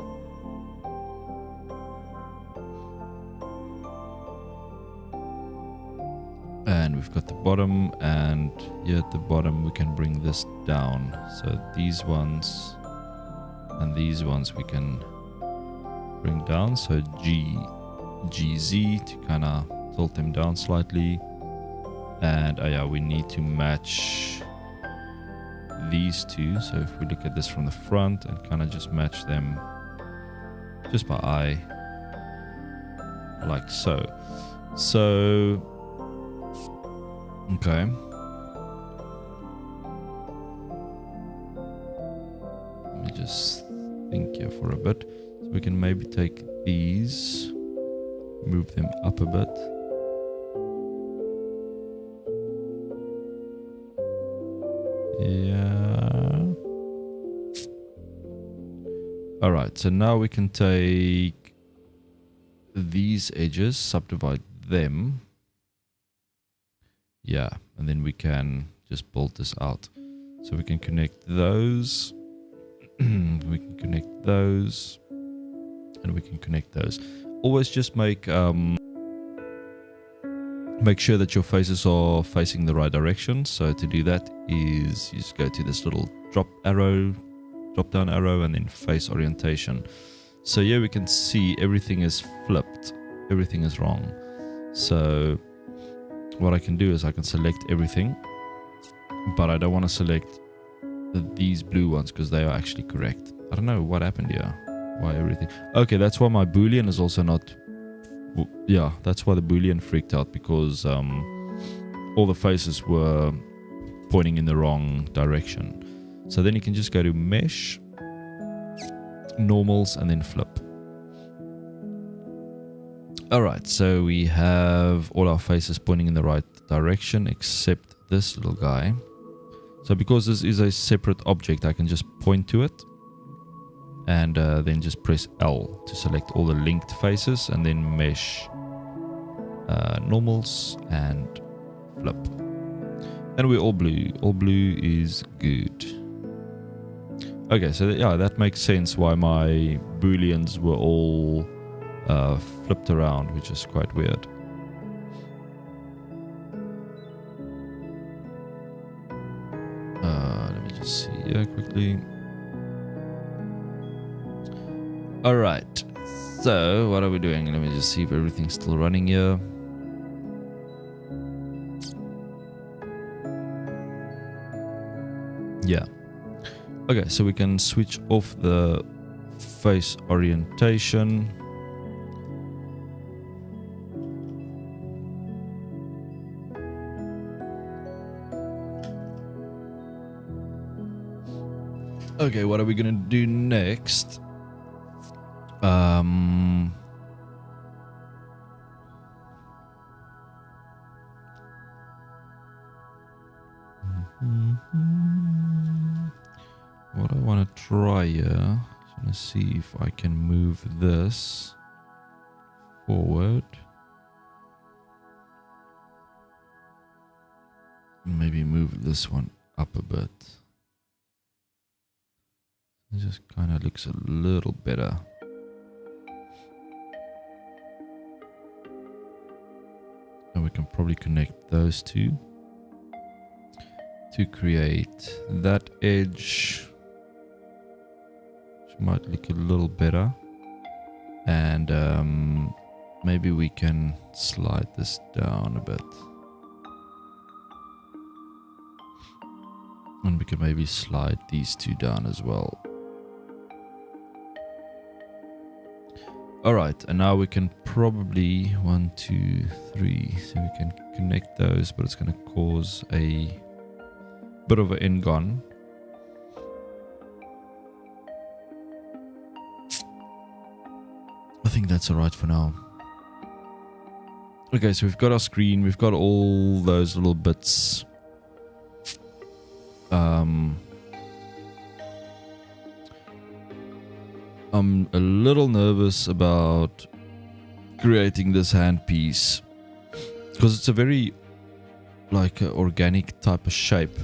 And we've got the bottom, and here at the bottom we can bring this down. So these ones and these ones we can bring down. So GZ to kind of tilt them down slightly. And yeah, we need to match these two. So if we look at this from the front and kind of just match them just by eye, like so. So okay. Let me just think here for a bit. So we can maybe take these, move them up a bit. Yeah. All right. So now we can take these edges, subdivide them. Yeah, and then we can just build this out. So we can connect those, we can connect those, and we can connect those. Always just make sure that your faces are facing the right direction. So to do that is you just go to this little drop down arrow, and then face orientation. So here we can see everything is flipped, everything is wrong. So what I can do is I can select everything, but I don't want to select these blue ones because they are actually correct. I don't know what happened here. Why everything... Okay, that's why my Boolean is also not... Yeah, that's why the Boolean freaked out, because all the faces were pointing in the wrong direction. So then you can just go to Mesh, Normals, and then Flip. Alright, so we have all our faces pointing in the right direction except this little guy. So because this is a separate object, I can just point to it and then just press L to select all the linked faces and then mesh normals and flip. And we're all blue. All blue is good. Okay, so yeah, that makes sense why my booleans were all flipped around, which is quite weird. Let me just see here quickly. Alright, so what are we doing? Let me just see if everything's still running here. Yeah. Okay, so we can switch off the face orientation. Okay, what are we gonna do next? What I want to try here, I want to see if I can move this forward. Maybe move this one up a bit. It just kind of looks a little better. And we can probably connect those two to create that edge, which might look a little better. And maybe we can slide this down a bit. And we can maybe slide these two down as well. Alright, and now we can probably 1, 2, 3, so we can connect those, but it's going to cause a bit of an n-gon. I think that's alright for now. Okay, so we've got our screen, we've got all those little bits. I'm a little nervous about creating this handpiece because it's a very like organic type of shape.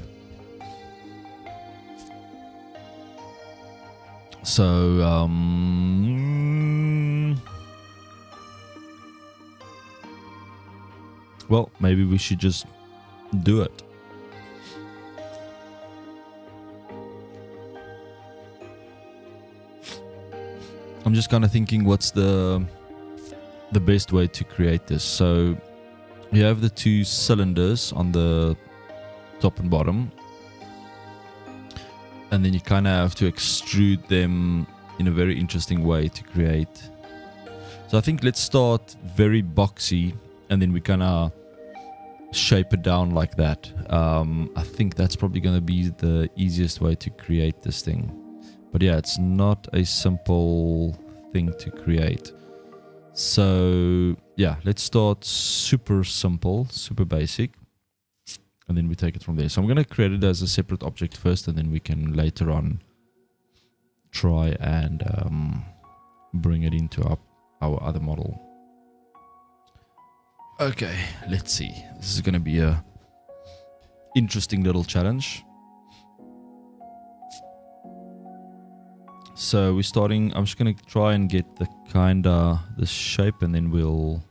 So well, maybe we should just do it. I'm just kind of thinking what's the best way to create this. So you have the two cylinders on the top and bottom, and then you kind of have to extrude them in a very interesting way to create. So I think let's start very boxy and then we kind of shape it down like that. I think that's probably going to be the easiest way to create this thing. But yeah, it's not a simple thing to create. So yeah, let's start super simple, super basic, and then we take it from there. So I'm going to create it as a separate object first, and then we can later on try and bring it into our other model. Okay, let's see. This is going to be a interesting little challenge. So we're starting, I'm just going to try and get the this shape, and then we'll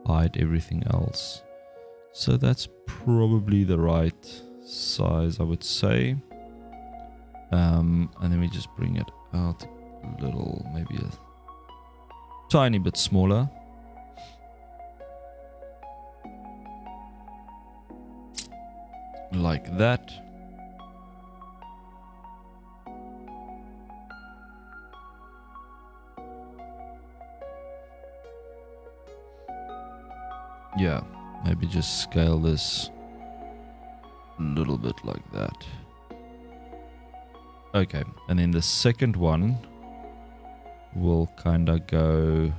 hide everything else. So that's probably the right size, I would say. And then we just bring it out a little, maybe a tiny bit smaller. Like that. Yeah, maybe just scale this a little bit like that. Okay, and then the second one will kind of go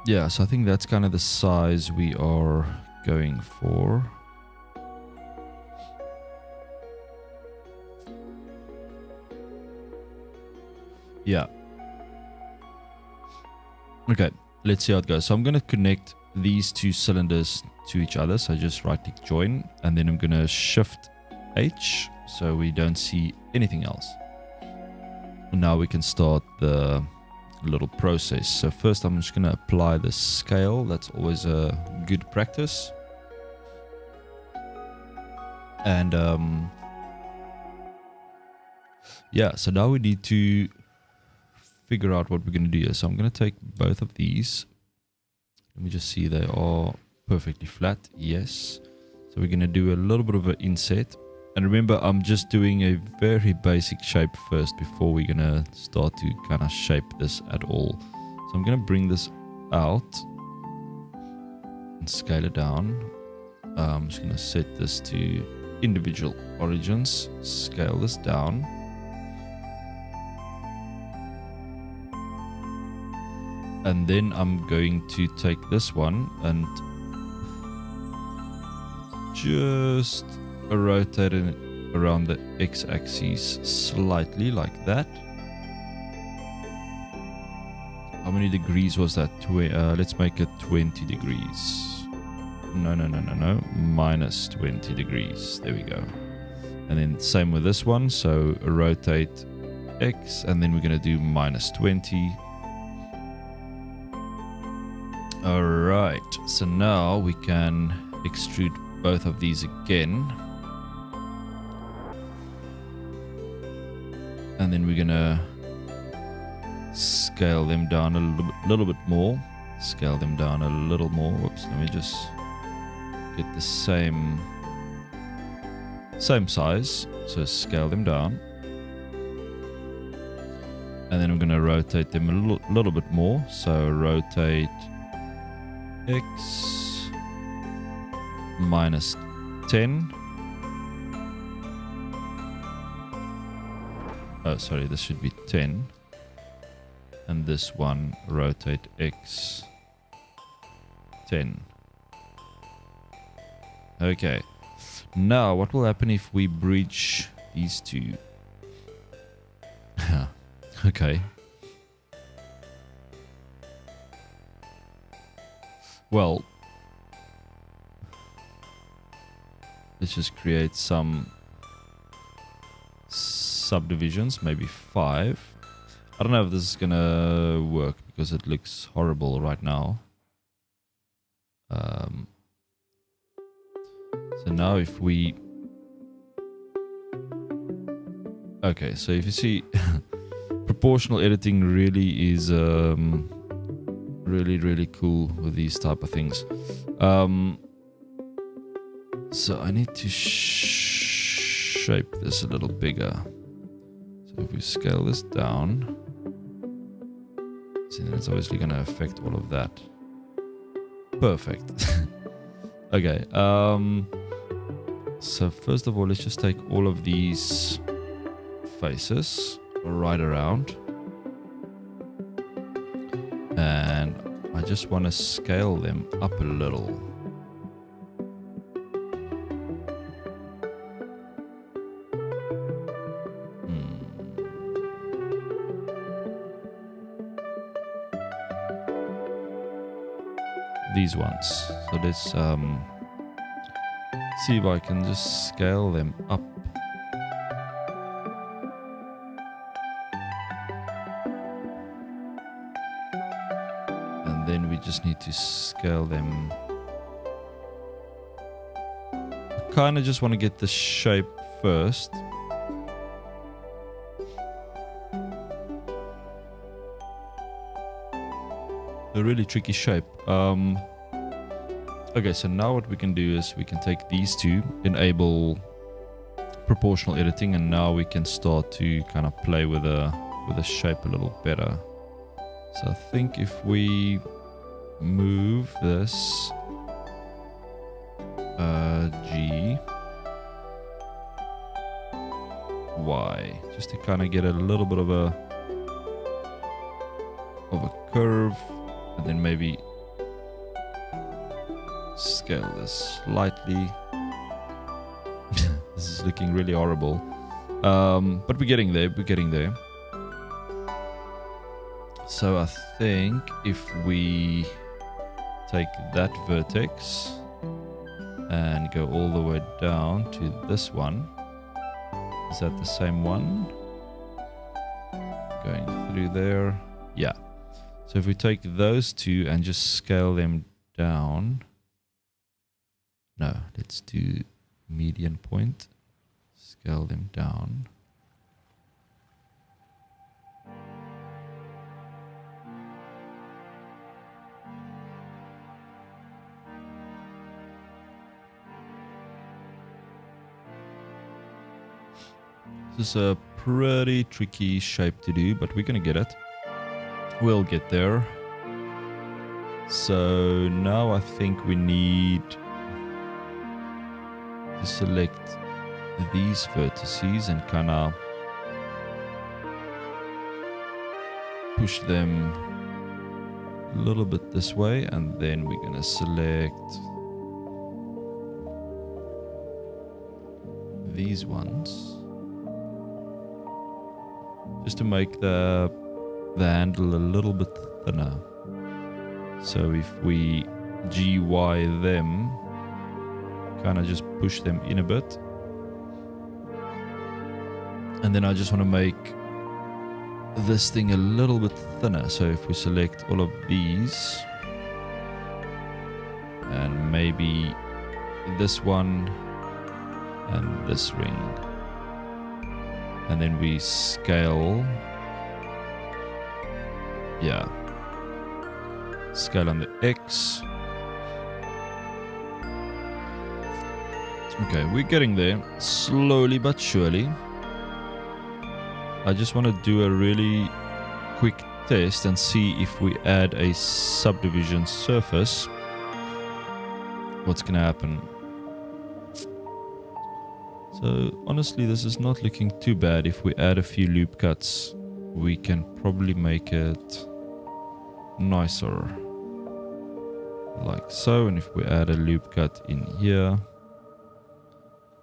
Yeah, so I think that's kind of the size we are going for. Yeah. Okay, let's see how it goes. So I'm going to connect these two cylinders to each other. So I just right click join, and then I'm going to shift H so we don't see anything else. And now we can start the little process. So first I'm just going to apply the scale. That's always a good practice. And yeah, so now we need to figure out what we're going to do here. So I'm going to take both of these. Let me just see, they are perfectly flat. Yes. So we're going to do a little bit of an inset. And remember, I'm just doing a very basic shape first before we're going to start to kind of shape this at all. So I'm going to bring this out and scale it down. I'm just going to set this to individual origins, scale this down. And then I'm going to take this one and just rotate it around the x-axis slightly like that. How many degrees was that? Let's make it 20 degrees. No. Minus 20 degrees. There we go. And then same with this one. So rotate x, and then we're going to do minus 20. Alright, so now we can extrude both of these again. And then we're gonna scale them down a little bit more. Scale them down a little more. Whoops, let me just get the same size. So scale them down. And then I'm gonna rotate them a little bit more. So rotate x minus 10. Oh, sorry, this should be 10. And this one, rotate x 10. Okay. Now, what will happen if we bridge these two? Okay. Well, let's just create some subdivisions, maybe 5. I don't know if this is gonna work because it looks horrible right now. So now if we... Okay, so if you see, proportional editing really is really cool with these type of things. So I need to shape this a little bigger. So if we scale this down, so then it's obviously going to affect all of that. Perfect. Okay. So first of all, let's just take all of these faces right around. And I just want to scale them up a little. These ones. So let's see if I can just scale them up. And then we just need to scale them. I kind of just want to get the shape first. A really tricky shape. Okay, so now what we can do is we can take these two, enable proportional editing, and now we can start to kind of play with the shape a little better. So I think if we move this G, Y, just to kind of get a little bit of a curve, and then maybe scale this slightly. This is looking really horrible. But we're getting there. We're getting there. So I think if we take that vertex and go all the way down to this one. Is that the same one? Going through there. Yeah. So if we take those two and just scale them down. No, let's do median point. Scale them down. This is a pretty tricky shape to do, but we're going to get it. We'll get there. So now I think we need to select these vertices and kind of push them a little bit this way, and then we're going to select these ones just to make the handle a little bit thinner. So if we GY them, kind of just push them in a bit. And then I just want to make this thing a little bit thinner. So if we select all of these and maybe this one and this ring, and then we scale, yeah, scale on the X. Okay, we're getting there, slowly but surely. I just want to do a really quick test and see if we add a subdivision surface, what's going to happen. So honestly, this is not looking too bad. If we add a few loop cuts, we can probably make it nicer, like so. And if we add a loop cut in here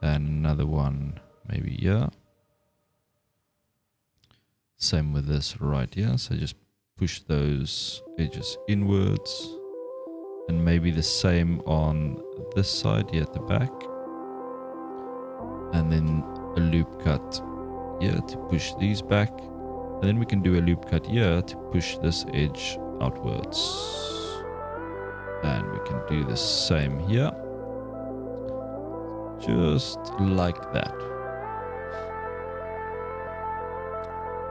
and another one maybe here, same with this right here. So just push those edges inwards, and maybe the same on this side here at the back, and then a loop cut here to push these back, and then we can do a loop cut here to push this edge outwards, and we can do the same here, just like that.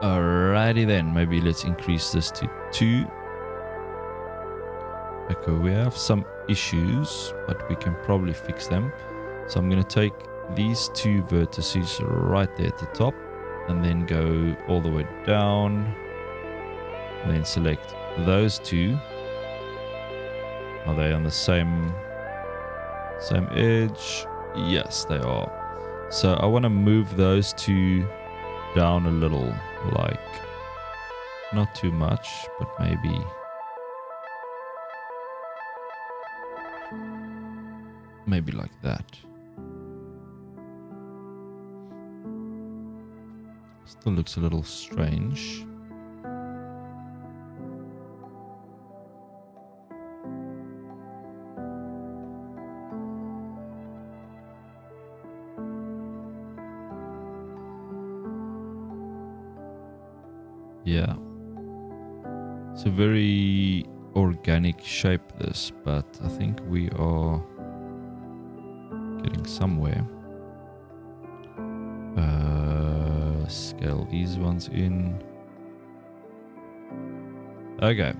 Alrighty then, maybe let's increase this to 2. Okay, we have some issues, but we can probably fix them. So I'm going to take these 2 vertices right there at the top, and then go all the way down, and then select those 2. Are they on the same edge? Yes, they are. So I want to move those 2 down a little, like not too much, but maybe like that. Still looks a little strange. Yeah, it's a very organic shape this, but I think we are getting somewhere. Scale these ones in. Okay.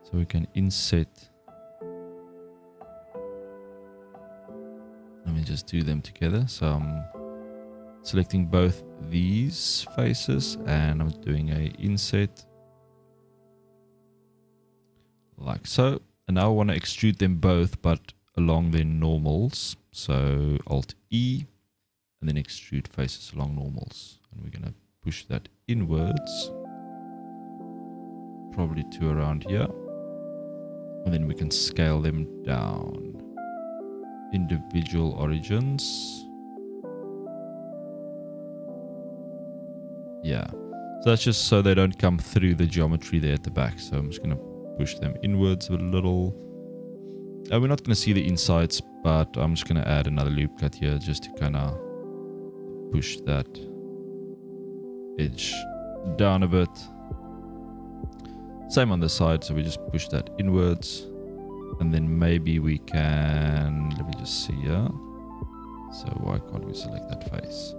So we can inset. Let me just do them together. So I'm selecting both these faces and I'm doing a inset like so. And now I want to extrude them both, but along their normals. So Alt E, and then extrude faces along normals. And we're going to push that inwards. Probably to around here. And then we can scale them down. Individual origins. Yeah. So that's just so they don't come through the geometry there at the back. So I'm just going to push them inwards a little. We're not going to see the insides, but I'm just going to add another loop cut here just to kind of push that edge down a bit. Same on this side, so we just push that inwards. And then maybe we can, let me just see here. So why can't we select that face?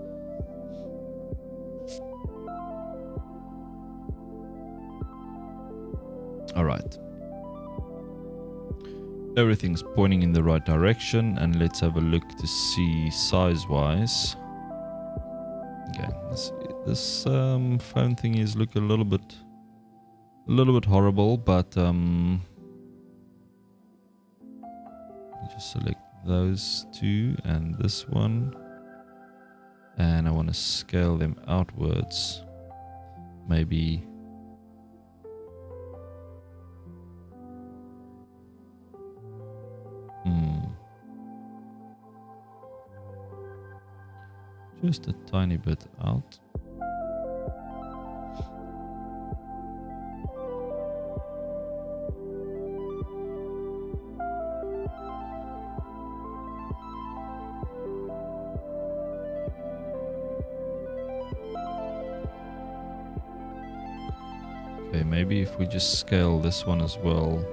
All right. Everything's pointing in the right direction, and let's have a look to see size-wise. Okay, this phone thing is look a little bit horrible, but just select those two and this one, and I want to scale them outwards. Maybe just a tiny bit out. Okay, maybe if we just scale this one as well.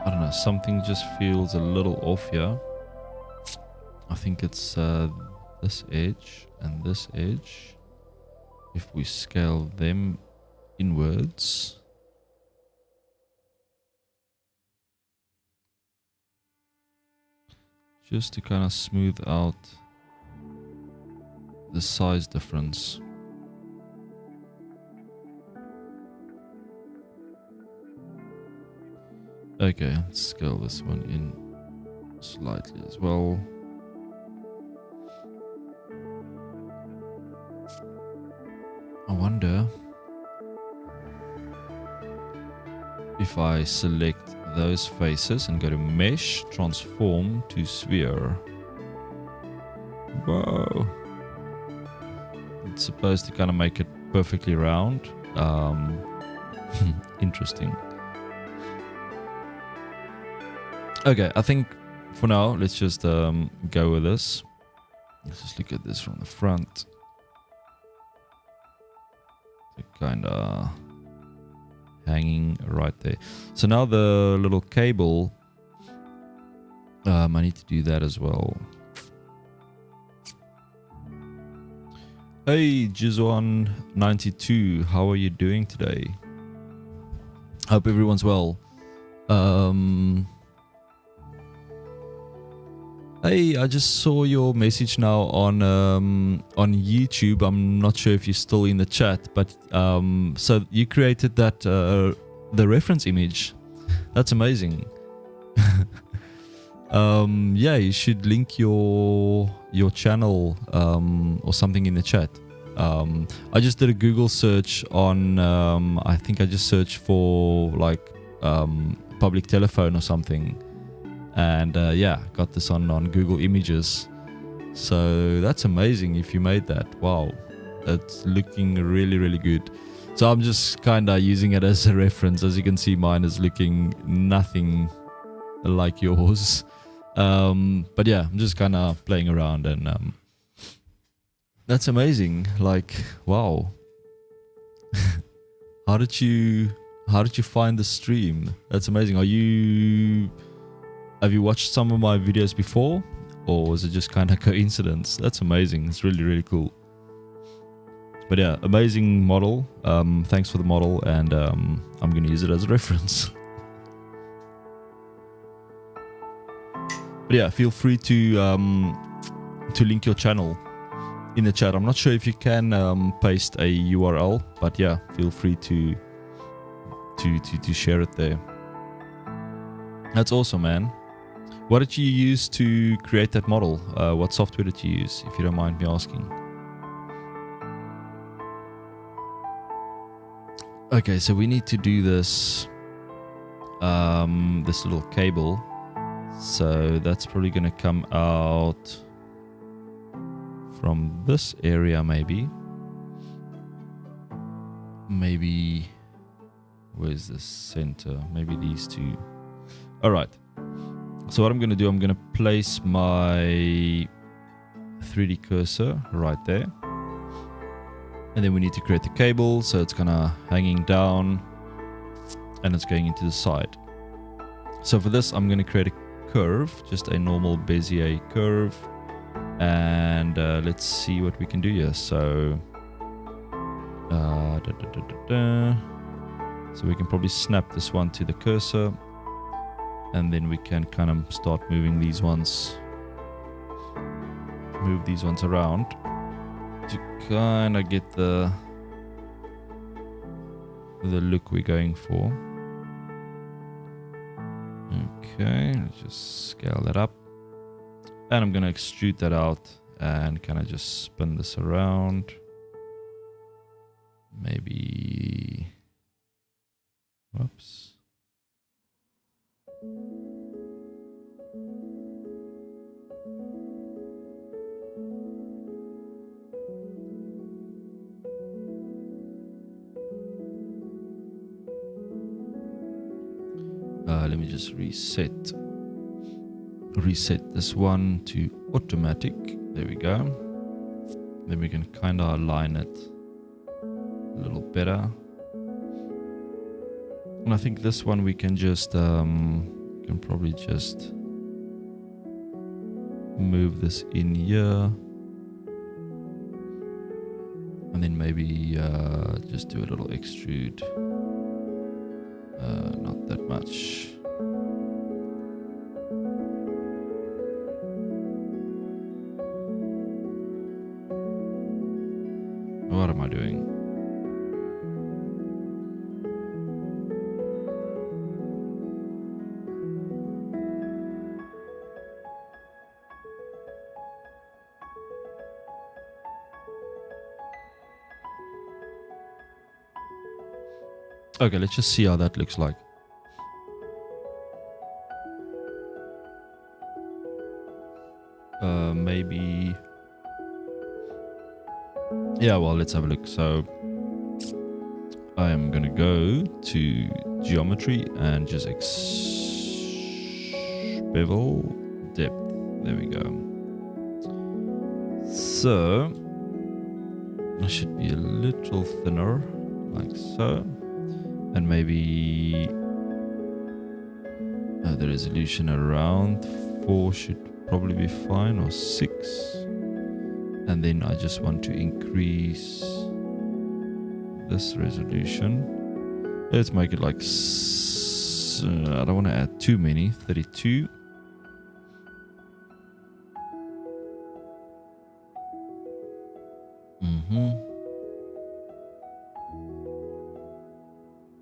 I don't know, something just feels a little off here. I think it's this edge and this edge. If we scale them inwards. Just to kind of smooth out the size difference. Okay, let's scale this one in slightly as well. I wonder if I select those faces and go to mesh, transform to sphere. Whoa. It's supposed to kind of make it perfectly round. Interesting. Okay, I think for now, let's just go with this. Let's just look at this from the front. Kind of hanging right there. So now the little cable, I need to do that as well. Hey, Jizwan92, how are you doing today? Hope everyone's well. Hey, I just saw your message now on YouTube. I'm not sure if you're still in the chat, but so you created that the reference image. That's amazing. Yeah, you should link your channel or something in the chat. I just did a Google search on I think I just searched for like public telephone or something. And yeah, got this on Google Images. So that's amazing if you made that. Wow, it's looking really, really good. So I'm just kind of using it as a reference. As you can see, mine is looking nothing like yours. But yeah, I'm just kind of playing around, and that's amazing. Like, wow. How did you find the stream? That's amazing. Have you watched some of my videos before, or was it just kind of coincidence? That's amazing. It's really, really cool. But yeah, amazing model. Thanks for the model, and I'm going to use it as a reference. But yeah, feel free to link your channel in the chat. I'm not sure if you can paste a URL, but yeah, feel free to share it there. That's awesome, man. What did you use to create that model? What software did you use, if you don't mind me asking? Okay, so we need to do this this little cable. So that's probably going to come out from this area, maybe. Where's the center? Maybe these two. All right. So what I'm going to do, I'm going to place my 3D cursor right there. And then we need to create the cable. So it's kind of hanging down and it's going into the side. So for this, I'm going to create a curve, just a normal Bezier curve. And let's see what we can do here. So, so we can probably snap this one to the cursor. And then we can kind of start moving these ones. Move these ones around to kind of get the look we're going for. Okay, let's just scale that up. And I'm going to extrude that out and kind of just spin this around. Maybe... Whoops. Let me just reset this one to automatic. There we go. Then we can kind of align it a little better. And I think this one we can just can probably just move this in here, and then maybe just do a little extrude. Not that much. What am I doing? Okay, let's just see how that looks like. Maybe... Yeah, well, let's have a look. So I am going to go to geometry and just bevel depth. There we go. So it should be a little thinner, like so. And maybe the resolution around 4 should probably be fine, or 6. And then I just want to increase this resolution. Let's make it like, I don't want to add too many, 32.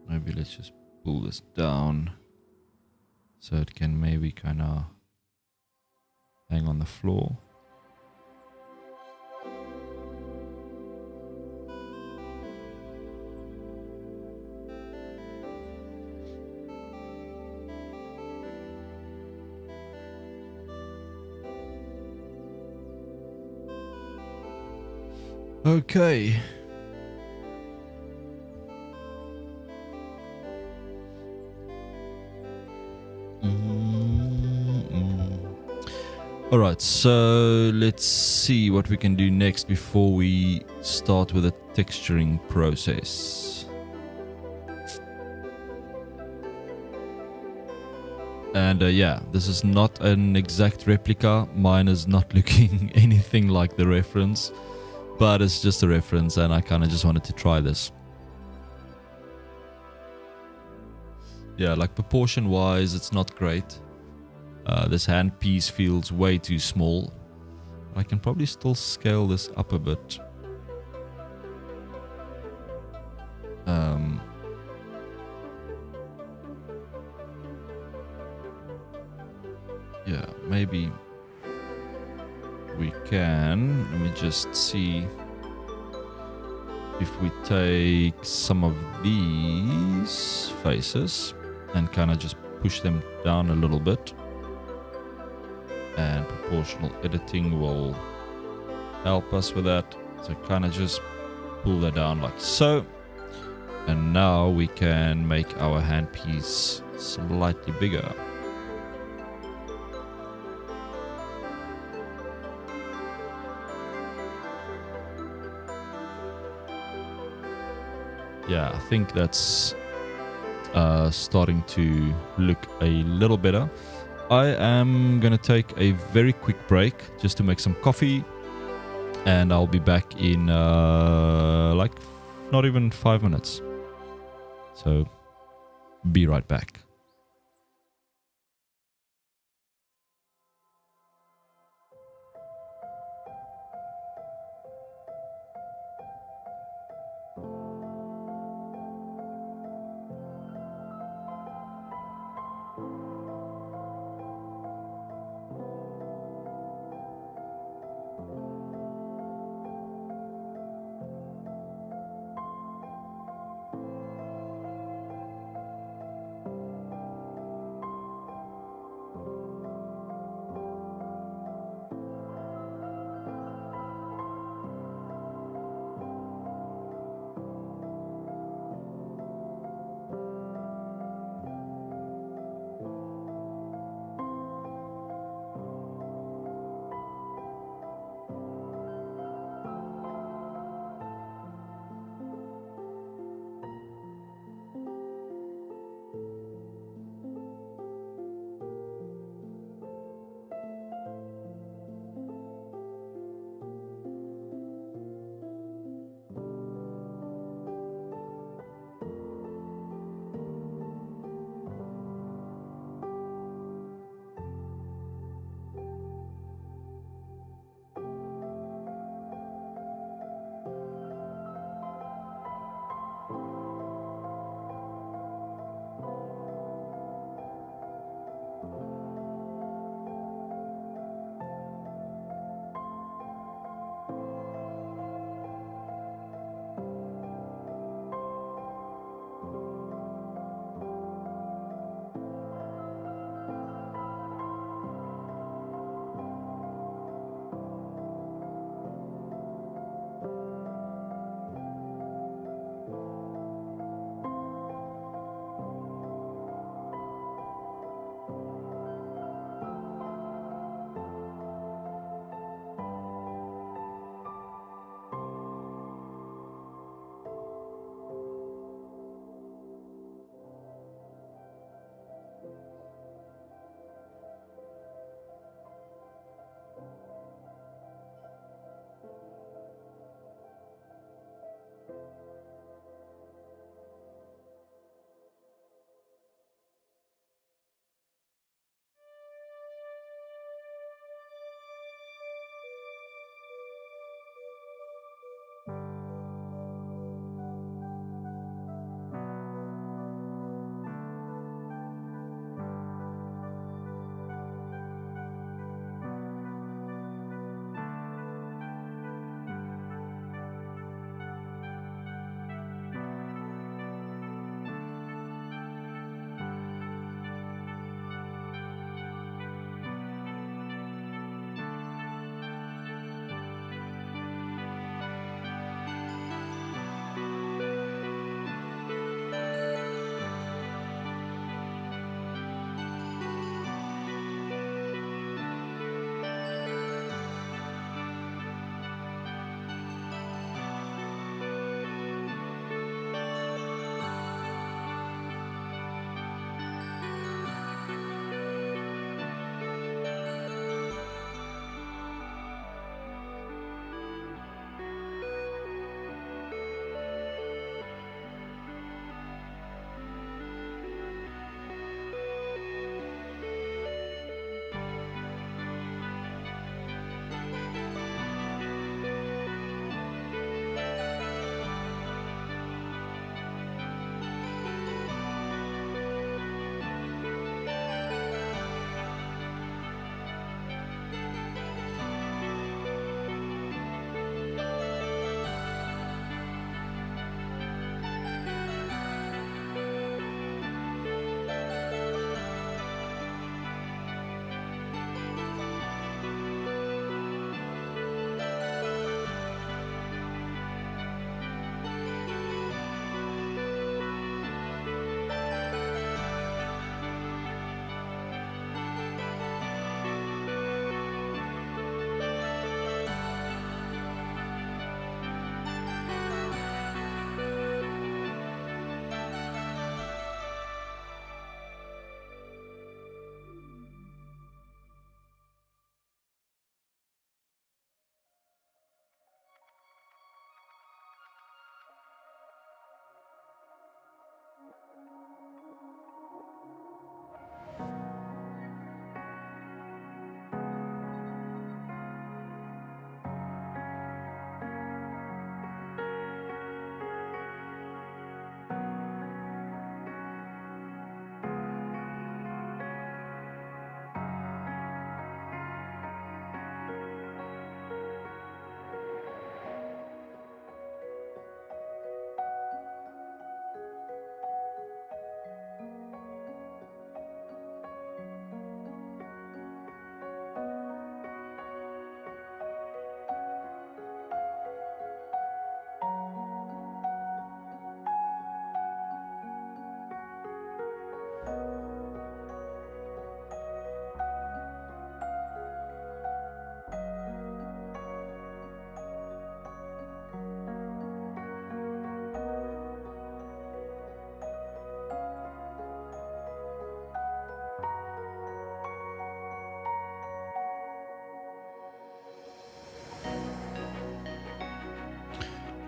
Maybe let's just pull this down so it can maybe kind of hang on the floor. Okay. Alright, so let's see what we can do next before we start with the texturing process. And yeah, this is not an exact replica. Mine is not looking anything like the reference, but it's just a reference and I kind of just wanted to try this. Yeah, like proportion wise, it's not great. This handpiece feels way too small. I can probably still scale this up a bit. Yeah, maybe we can. Let me just see if we take some of these faces and kind of just push them down a little bit. And proportional editing will help us with that. So kind of just pull that down like so. And now we can make our handpiece slightly bigger. Yeah, I think that's starting to look a little better. I am gonna take a very quick break just to make some coffee, and I'll be back in like not even 5 minutes. So be right back.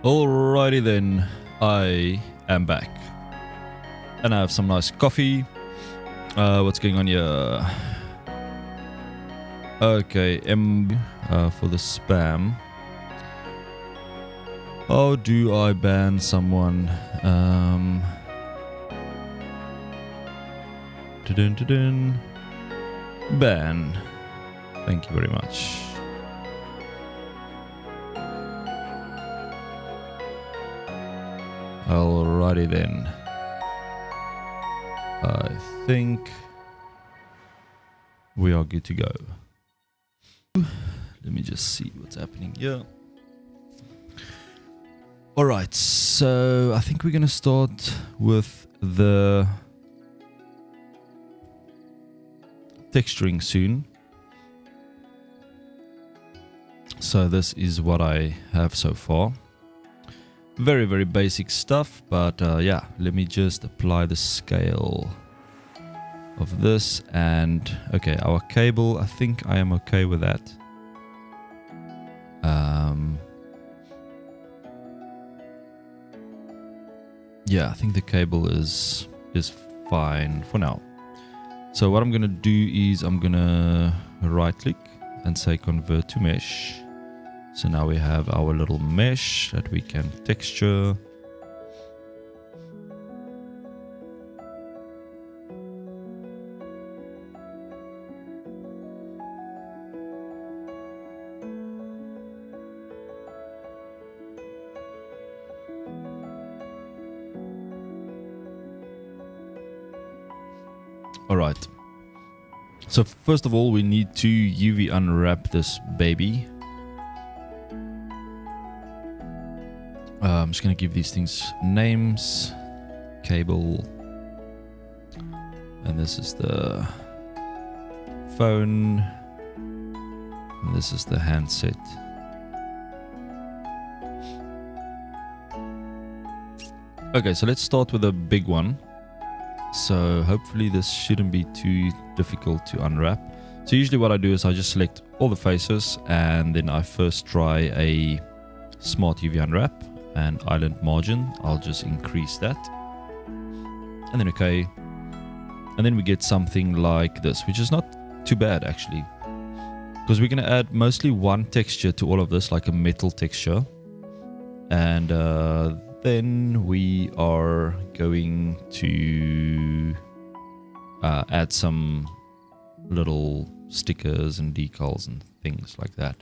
Alrighty then, I am back. And I have some nice coffee. What's going on here? Okay, for the spam. How do I ban someone? Ban. Thank you very much. Alrighty then. I think we are good to go. Let me just see what's happening here. Alright, so I think we're going to start with the texturing soon. So this is what I have so far. Very, very basic stuff, but yeah, let me just apply the scale of this. And okay, our cable, I think I am okay with that. Yeah, I think the cable is fine for now. So what I'm gonna do is I'm gonna right click and say convert to mesh. So now we have our little mesh that we can texture. All right. So first of all, we need to UV unwrap this baby. I'm just going to give these things names. Cable. And this is the phone. And this is the handset. Okay, so let's start with a big one. So hopefully this shouldn't be too difficult to unwrap. So usually what I do is I just select all the faces and then I first try a smart UV unwrap and island margin. I'll just increase that. And then okay. And then we get something like this, which is not too bad actually. Because we're going to add mostly one texture to all of this, like a metal texture. And then we are going to add some little stickers and decals and things like that.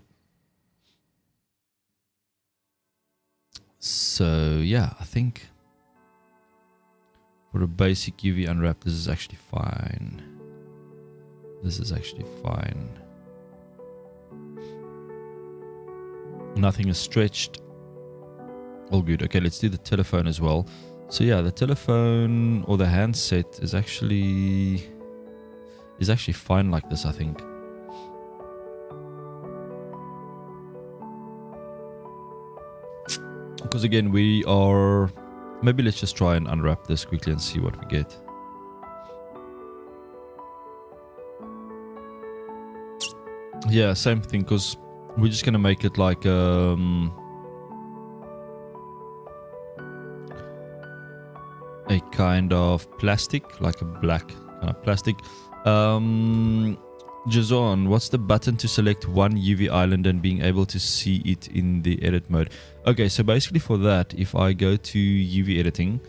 So yeah, I think for a basic UV unwrap, this is actually fine. This is actually fine. Nothing is stretched. All good. Okay, let's do the telephone as well. So yeah, the telephone or the handset is actually fine like this, I think. Because again, we are... Maybe let's just try and unwrap this quickly and see what we get. Yeah, same thing, because we're just going to make it like a kind of plastic, like a black kind of plastic. Jason, what's the button to select one UV island and being able to see it in the edit mode? Okay, so basically for that, if I go to UV editing,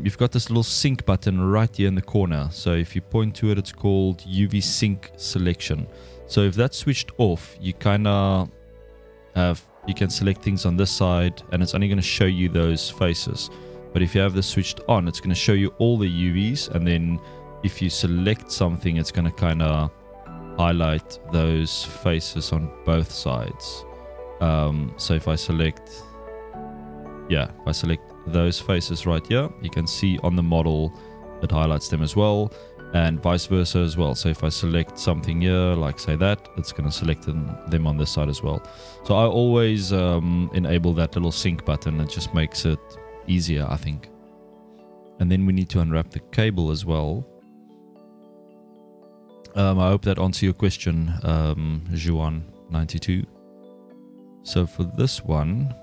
you've got this little sync button right here in the corner. So if you point to it, it's called UV sync selection. So if that's switched off, you kind of you can select things on this side and it's only going to show you those faces. But if you have this switched on, it's going to show you all the UVs, and then if you select something, it's going to kind of highlight those faces on both sides. So if I select those faces right here, you can see on the model it highlights them as well, and vice versa as well. So if I select something here, like say that, it's going to select them on this side as well. So I always enable that little sync button. It just makes it easier, I think. And then we need to unwrap the cable as well. I hope that answers your question, Juan92. So for this one,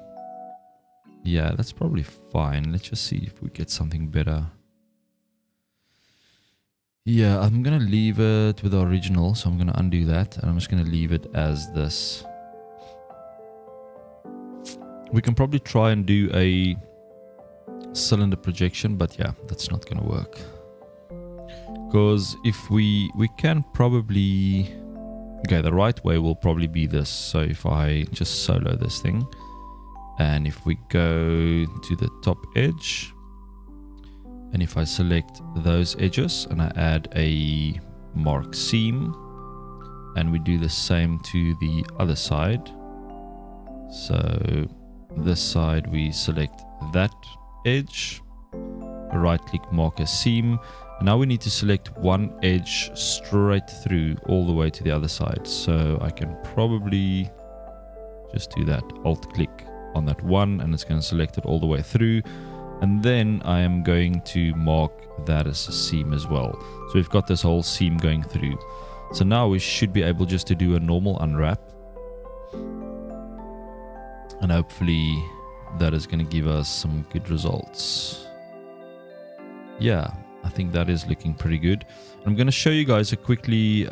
Yeah, that's probably fine. Let's just see if we get something better. Yeah, I'm going to leave it with the original. So I'm going to undo that. And I'm just going to leave it as this. We can probably try and do a cylinder projection. But yeah, that's not going to work. Because if we can probably... Okay, the right way will probably be this. So if I just solo this thing. And if we go to the top edge. And if I select those edges and I add a mark seam. And we do the same to the other side. So this side we select that edge. Right click, mark a seam. And now we need to select one edge straight through all the way to the other side. So I can probably just do that. Alt click on that one and it's going to select it all the way through. And then I am going to mark that as a seam as well. So we've got this whole seam going through. So now we should be able just to do a normal unwrap. And hopefully that is going to give us some good results. Yeah, I think that is looking pretty good. I'm going to show you guys a quickly...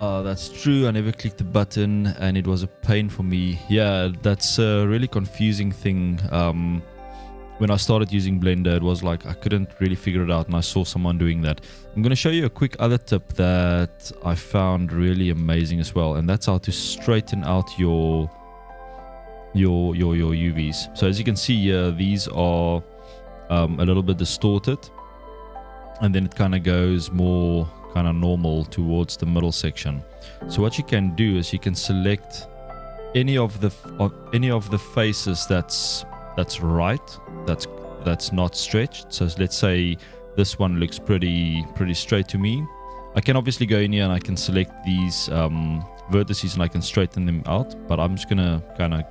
that's true. I never clicked the button and it was a pain for me. Yeah, that's a really confusing thing. When I started using Blender, it was like I couldn't really figure it out and I saw someone doing that. I'm going to show you a quick other tip that I found really amazing as well. And that's how to straighten out your UVs. So as you can see here, these are a little bit distorted. And then it kind of goes more kind of normal towards the middle section. So what you can do is you can select any of the faces that's right, that's not stretched. So let's say this one looks pretty straight to me. I can obviously go in here and I can select these vertices and I can straighten them out, but I'm just gonna kind of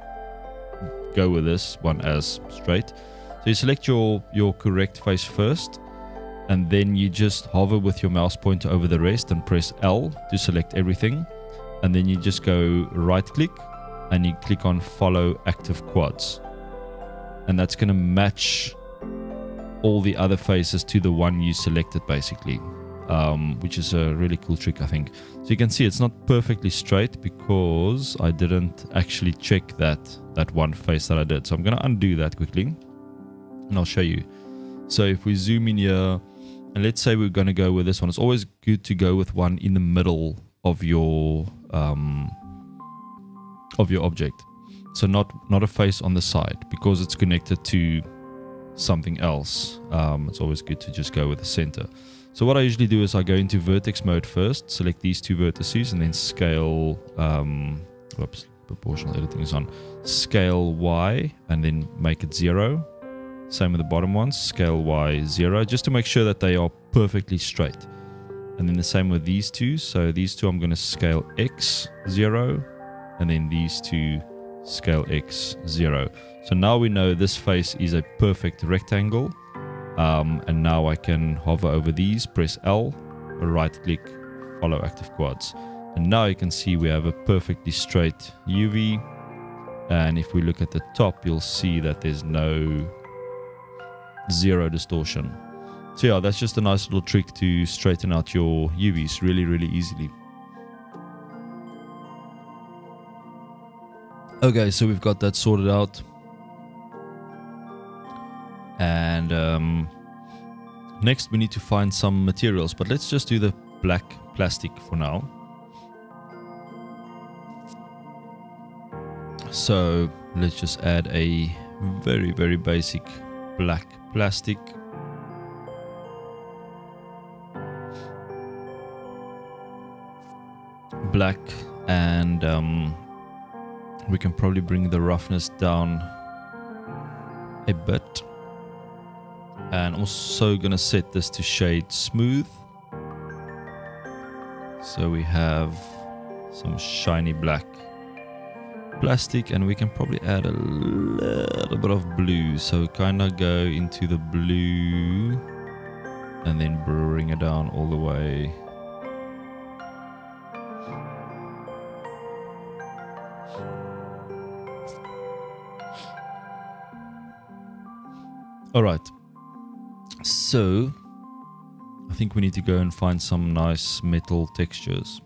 go with this one as straight. So you select your correct face first. And then you just hover with your mouse pointer over the rest and press L to select everything. And then you just go right click and you click on follow active quads. And that's going to match all the other faces to the one you selected basically. Which is a really cool trick, I think. So you can see it's not perfectly straight because I didn't actually check that one face that I did. So I'm going to undo that quickly and I'll show you. So if we zoom in here, and let's say we're going to go with this one. It's always good to go with one in the middle of your object. So not a face on the side because it's connected to something else. It's always good to just go with the center. So what I usually do is I go into vertex mode first, select these two vertices, and then scale. Proportional editing is on. Scale Y, and then make it 0. Same with the bottom ones, scale Y 0, just to make sure that they are perfectly straight. And then the same with these two. So these two I'm going to scale X 0, and then these two scale X 0. So now we know this face is a perfect rectangle. And now I can hover over these, press L, right click, follow active quads. And now you can see we have a perfectly straight UV. And if we look at the top, you'll see that there's zero distortion. So yeah, that's just a nice little trick to straighten out your UVs really easily. Okay, so we've got that sorted out. And next we need to find some materials, but let's just do the black plastic for now. So let's just add a very basic black plastic. Black, and we can probably bring the roughness down a bit. And also gonna set this to shade smooth. So we have some shiny black plastic, and we can probably add a little bit of blue. So kind of go into the blue and then bring it down all the way. All right. So I think we need to go and find some nice metal textures.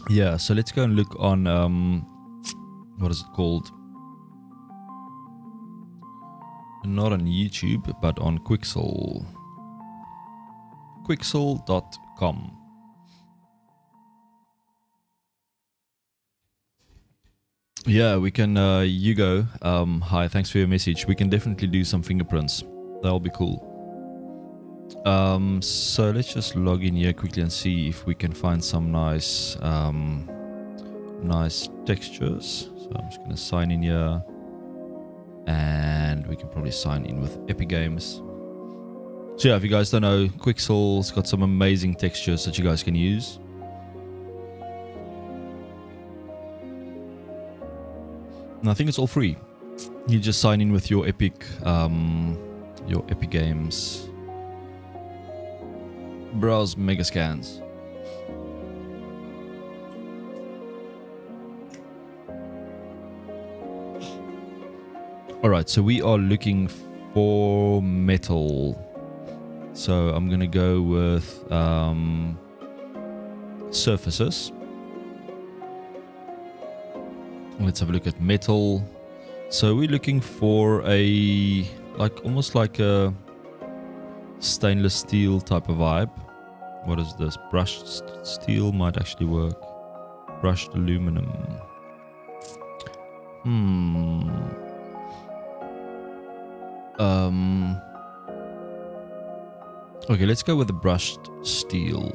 Yeah, so let's go and look on what is it called? Not on YouTube, but on Quixel. Quixel.com. Yeah, we can, Hugo, hi, thanks for your message. We can definitely do some fingerprints. That'll be cool. So let's just log in here quickly and see if we can find some nice, nice textures. So I'm just going to sign in here. And we can probably sign in with Epic Games. So yeah, if you guys don't know, Quixel's got some amazing textures that you guys can use. And I think it's all free. You just sign in with your Epic Games. Browse Megascans. Alright, so we are looking for metal. So I'm gonna go with surfaces. Let's have a look at metal. So we're looking for a almost like a stainless steel type of vibe. What is this? Brushed steel might actually work. Brushed aluminum. Okay, let's go with the brushed steel.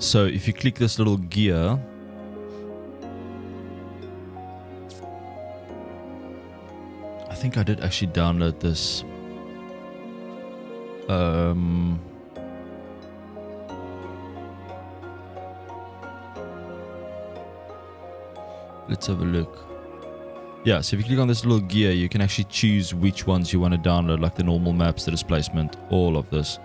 So if you click this little gear, I think I did actually download this. Let's have a look. Yeah, so if you click on this little gear, you can actually choose which ones you want to download, like the normal maps, the displacement, all of this.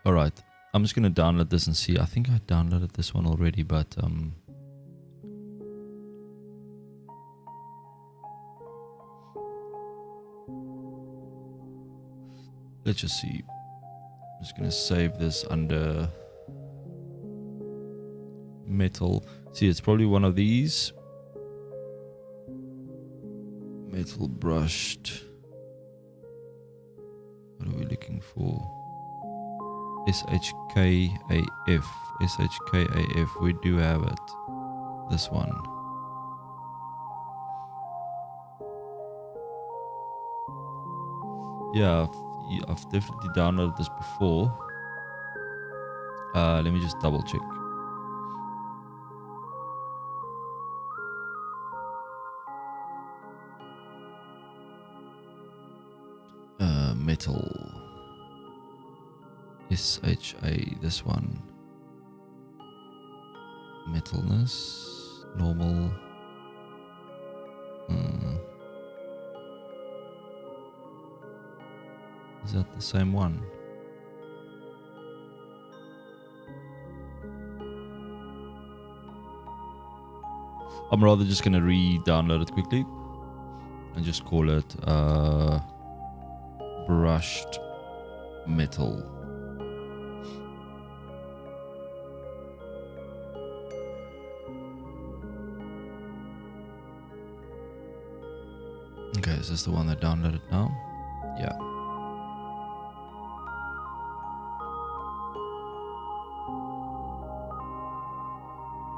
Alright, I'm just going to download this and see. I think I downloaded this one already, but let's just see. I'm just going to save this under metal. See, it's probably one of these. Metal brushed. What are we looking for? SHKAF. SHKAF. We do have it. This one. Yeah, I've definitely downloaded this before. Let me just double check. Metal. SHA, this one. Metalness. Normal. Is that the same one? I'm rather just going to re-download it quickly and just call it brushed metal. Okay, is this the one that downloaded now? Yeah.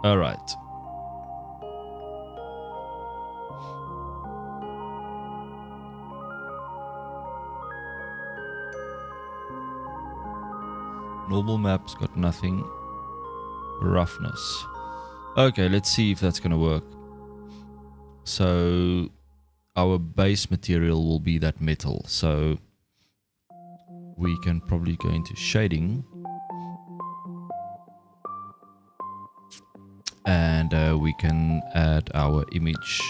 All right. Normal map's got nothing. Roughness. Okay, let's see if that's going to work. So our base material will be that metal. So we can probably go into shading. and we can add our image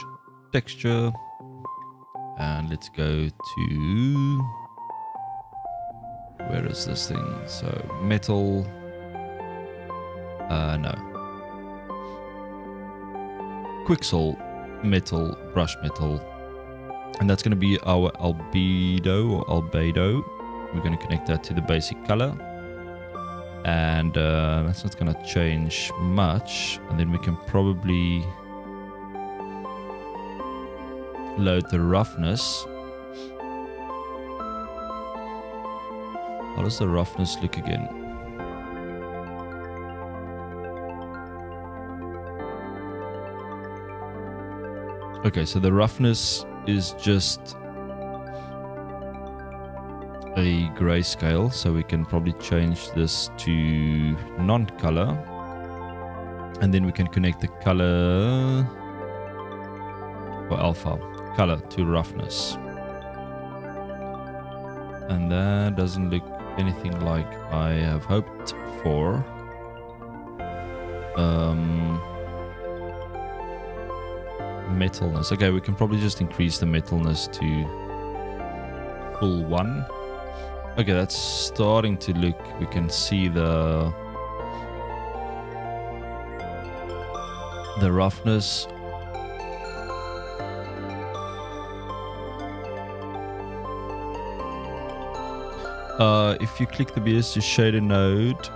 texture, and let's go to, where is this thing? So metal, no, Quixel metal, brush metal, and that's going to be our albedo. We're going to connect that to the basic color, and that's not going to change much. And then we can probably load the roughness. How does the roughness look again? Okay, so the roughness is just a grayscale, so we can probably change this to non-color, and then we can connect the color or alpha color to roughness, and that doesn't look anything like I have hoped for. Metalness. Okay, we can probably just increase the metalness to full 1. Okay, that's starting to look, we can see the roughness. If you click the BS shader node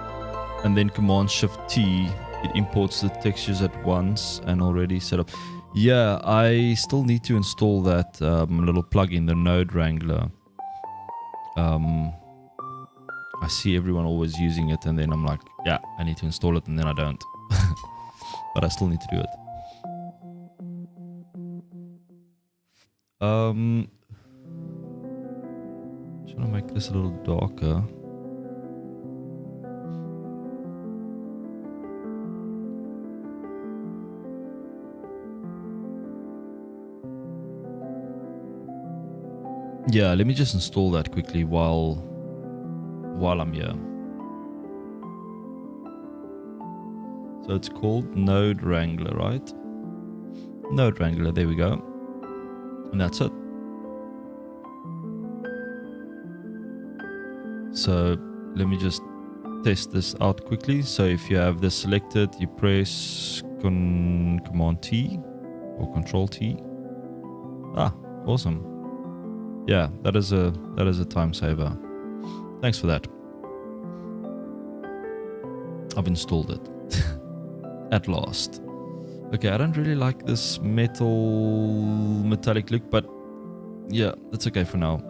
and then Command Shift T, it imports the textures at once and already set up. Yeah, I still need to install that little plugin, the Node Wrangler. I see everyone always using it, and then I'm like, yeah, I need to install it, and then I don't. But I still need to do it. Trying to make this a little darker. Yeah, let me just install that quickly while I'm here. So it's called Node Wrangler, right? Node Wrangler, there we go. And that's it. So let me just test this out quickly. So if you have this selected, you press Command T or Control T. Ah, awesome. Yeah, that is a time saver. Thanks for that. I've installed it. At last. Okay, I don't really like this metallic look, but yeah, that's okay for now.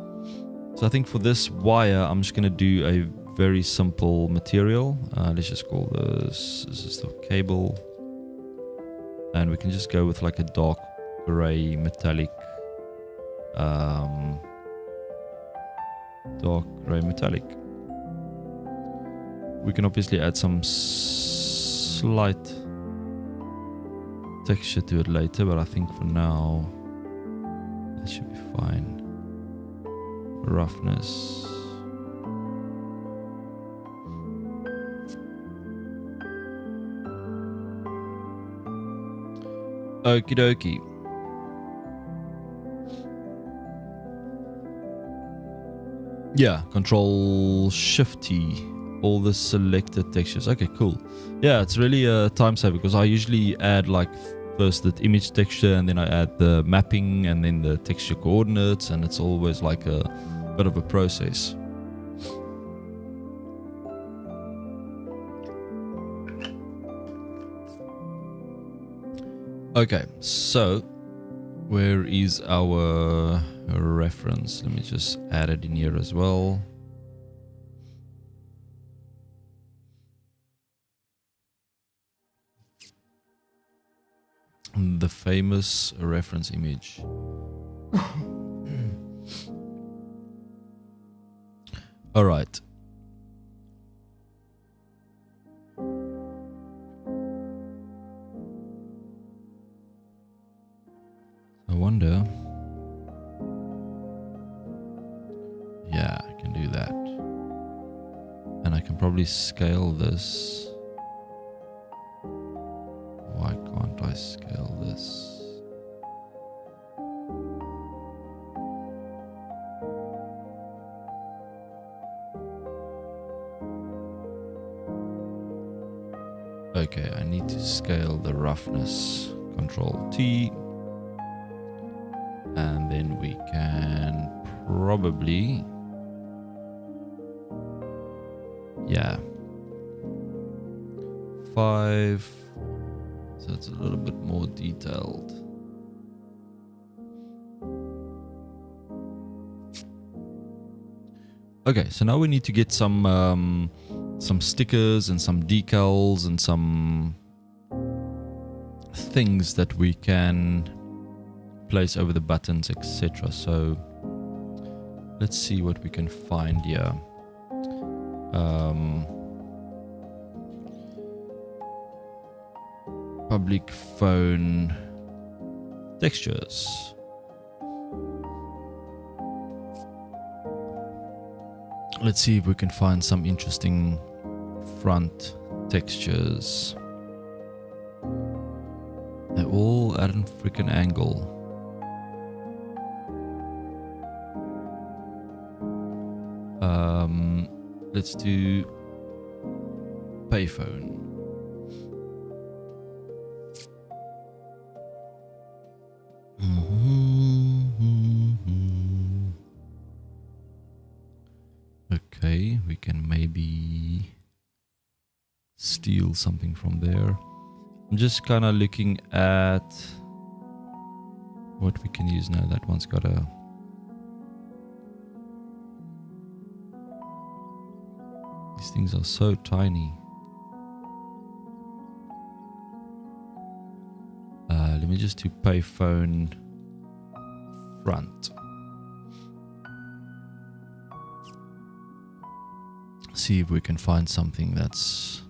So I think for this wire, I'm just gonna do a very simple material. Let's just call this is the cable, and we can just go with like a dark gray metallic. Dark gray metallic. We can obviously add some slight texture to it later, but I think for now that should be fine. Roughness. Okie dokie. Yeah, Control Shift T, all the selected textures. Okay, cool. Yeah, it's really a time saver because I usually add like first the image texture, and then I add the mapping, and then the texture coordinates, and it's always like a bit of a process. Okay, so where is our reference? Let me just add it in here as well. The famous reference image. All right. I wonder. Yeah, I can do that. And I can probably scale this. Why can't Okay, I need to scale the roughness. Control T. And then we can probably... Yeah. 5. So it's a little bit more detailed. Okay, so now we need to get some stickers and some decals and some things that we can place over the buttons, etc. So let's see what we can find here. Public phone textures. Let's see if we can find some interesting front textures. They're all at a freaking angle. Let's do payphone. Okay, we can maybe steal something from there. I'm just kind of looking at what we can use now. That one's got a... These things are so tiny. Let me just do payphone front. See if we can find something that's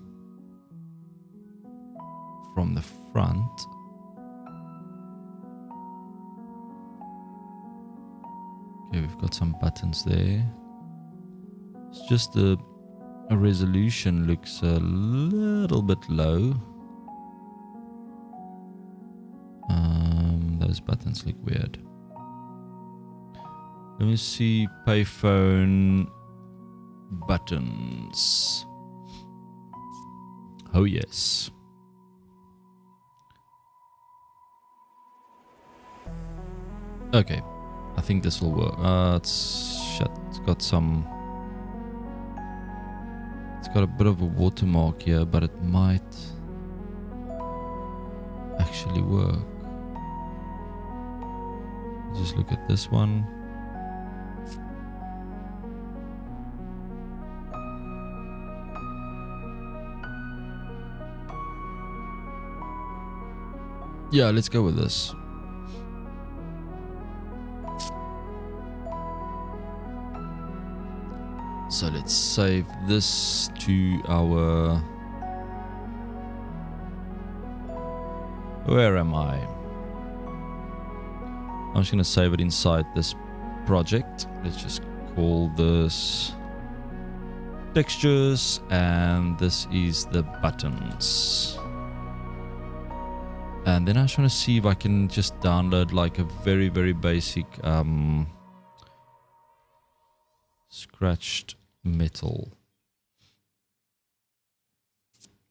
from the front. Okay, we've got some buttons there. It's just a resolution looks a little bit low. Those buttons look weird. Let me see payphone buttons. Oh yes. Okay, I think this will work. It's shut. It's got some... It's got a bit of a watermark here, but it might actually work. Just look at this one. Yeah, let's go with this. So let's save this to our... Where am I? I'm just going to save it inside this project. Let's just call this textures, and this is the buttons. And then I just want to see if I can just download like a very, very basic scratched metal.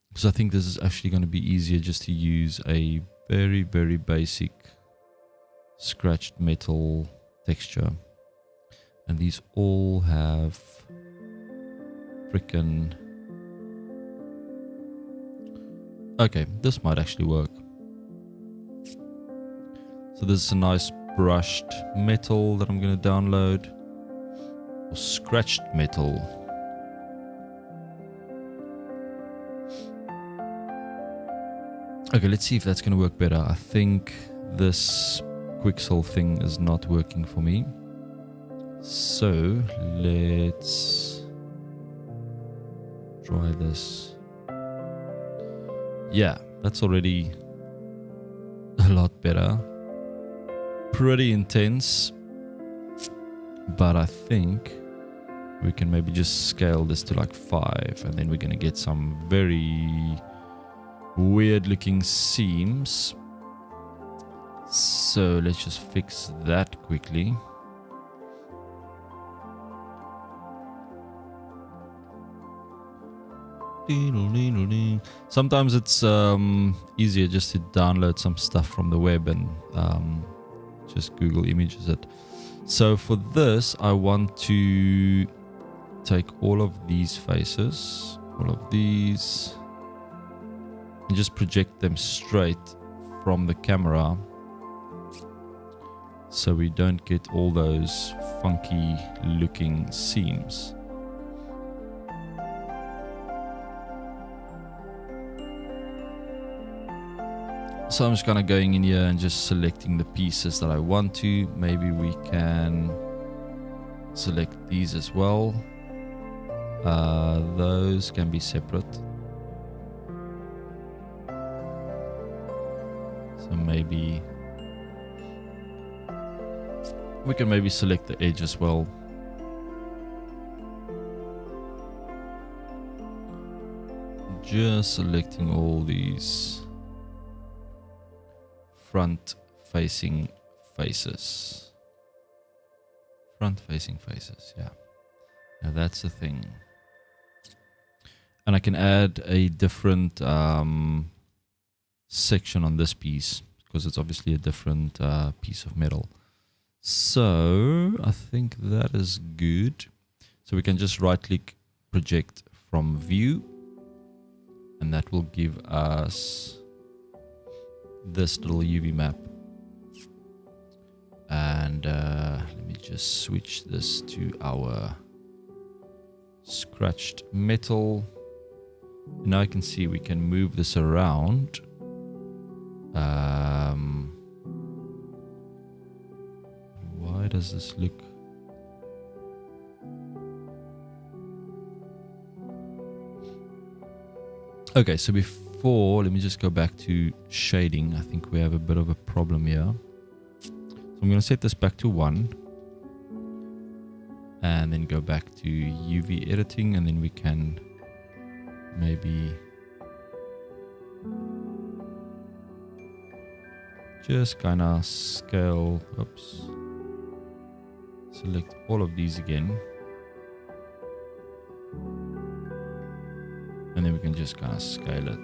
Because I think this is actually going to be easier just to use a very, very basic scratched metal texture. And these all have frickin'... Okay, this might actually work. So this is a nice brushed metal that I'm going to download. Or scratched metal. Okay, let's see if that's going to work better. I think this Quixel thing is not working for me. So let's try this. Yeah, that's already a lot better. Pretty intense, but I think we can maybe just scale this to like 5, and then we're going to get some very weird looking seams. So let's just fix that quickly. Sometimes it's easier just to download some stuff from the web and just Google images it. So for this, I want to take all of these faces, all of these, and just project them straight from the camera so we don't get all those funky looking seams. So I'm just kind of going in here and just selecting the pieces that I want to. Maybe we can select these as well. Those can be separate. So maybe we can maybe select the edge as well. Just selecting all these front facing faces. Front facing faces, yeah. Now that's the thing. And I can add a different section on this piece because it's obviously a different piece of metal. So I think that is good. So we can just right click, project from view, and that will give us this little UV map. And let me just switch this to our scratched metal. Now I can see we can move this around. Why does this look? Okay, so before, let me just go back to shading. I think we have a bit of a problem here. So I'm going to set this back to 1. And then go back to UV editing, and then we can maybe just kind of scale, oops, select all of these again, and then we can just kind of scale it.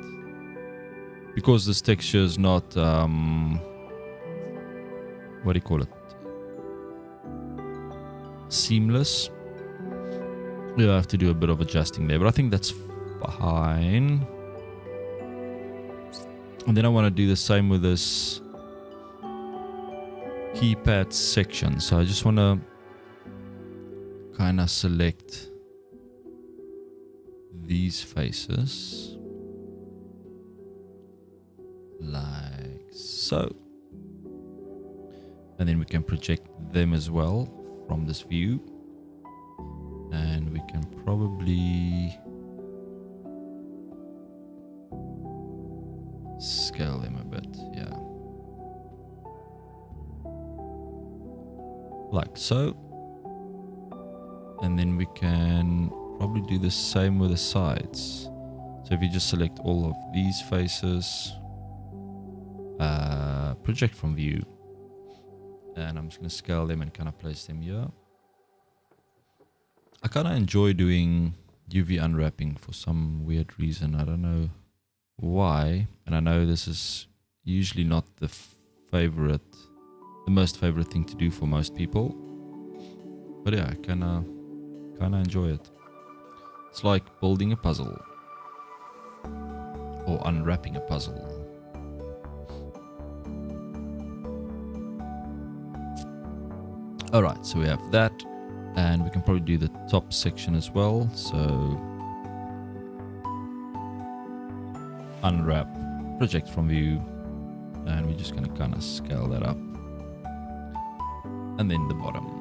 Because this texture is not, what do you call it? Seamless. We'll have to do a bit of adjusting there, but I think that's fine. And then I want to do the same with this keypad section. So I just want to kind of select these faces like so, and then we can project them as well from this view, and we can probably scale them a bit, yeah, like so. And then we can probably do the same with the sides. So if you just select all of these faces, project from view, and I'm just going to scale them and kind of place them here. I kind of enjoy doing UV unwrapping for some weird reason. I don't know why. And I know this is usually not the most favorite thing to do for most people. But yeah, I kind of enjoy it. It's like building a puzzle or unwrapping a puzzle. Alright, so we have that, and we can probably do the top section as well. So unwrap, project from view, and we're just going to kind of scale that up. And then the bottom.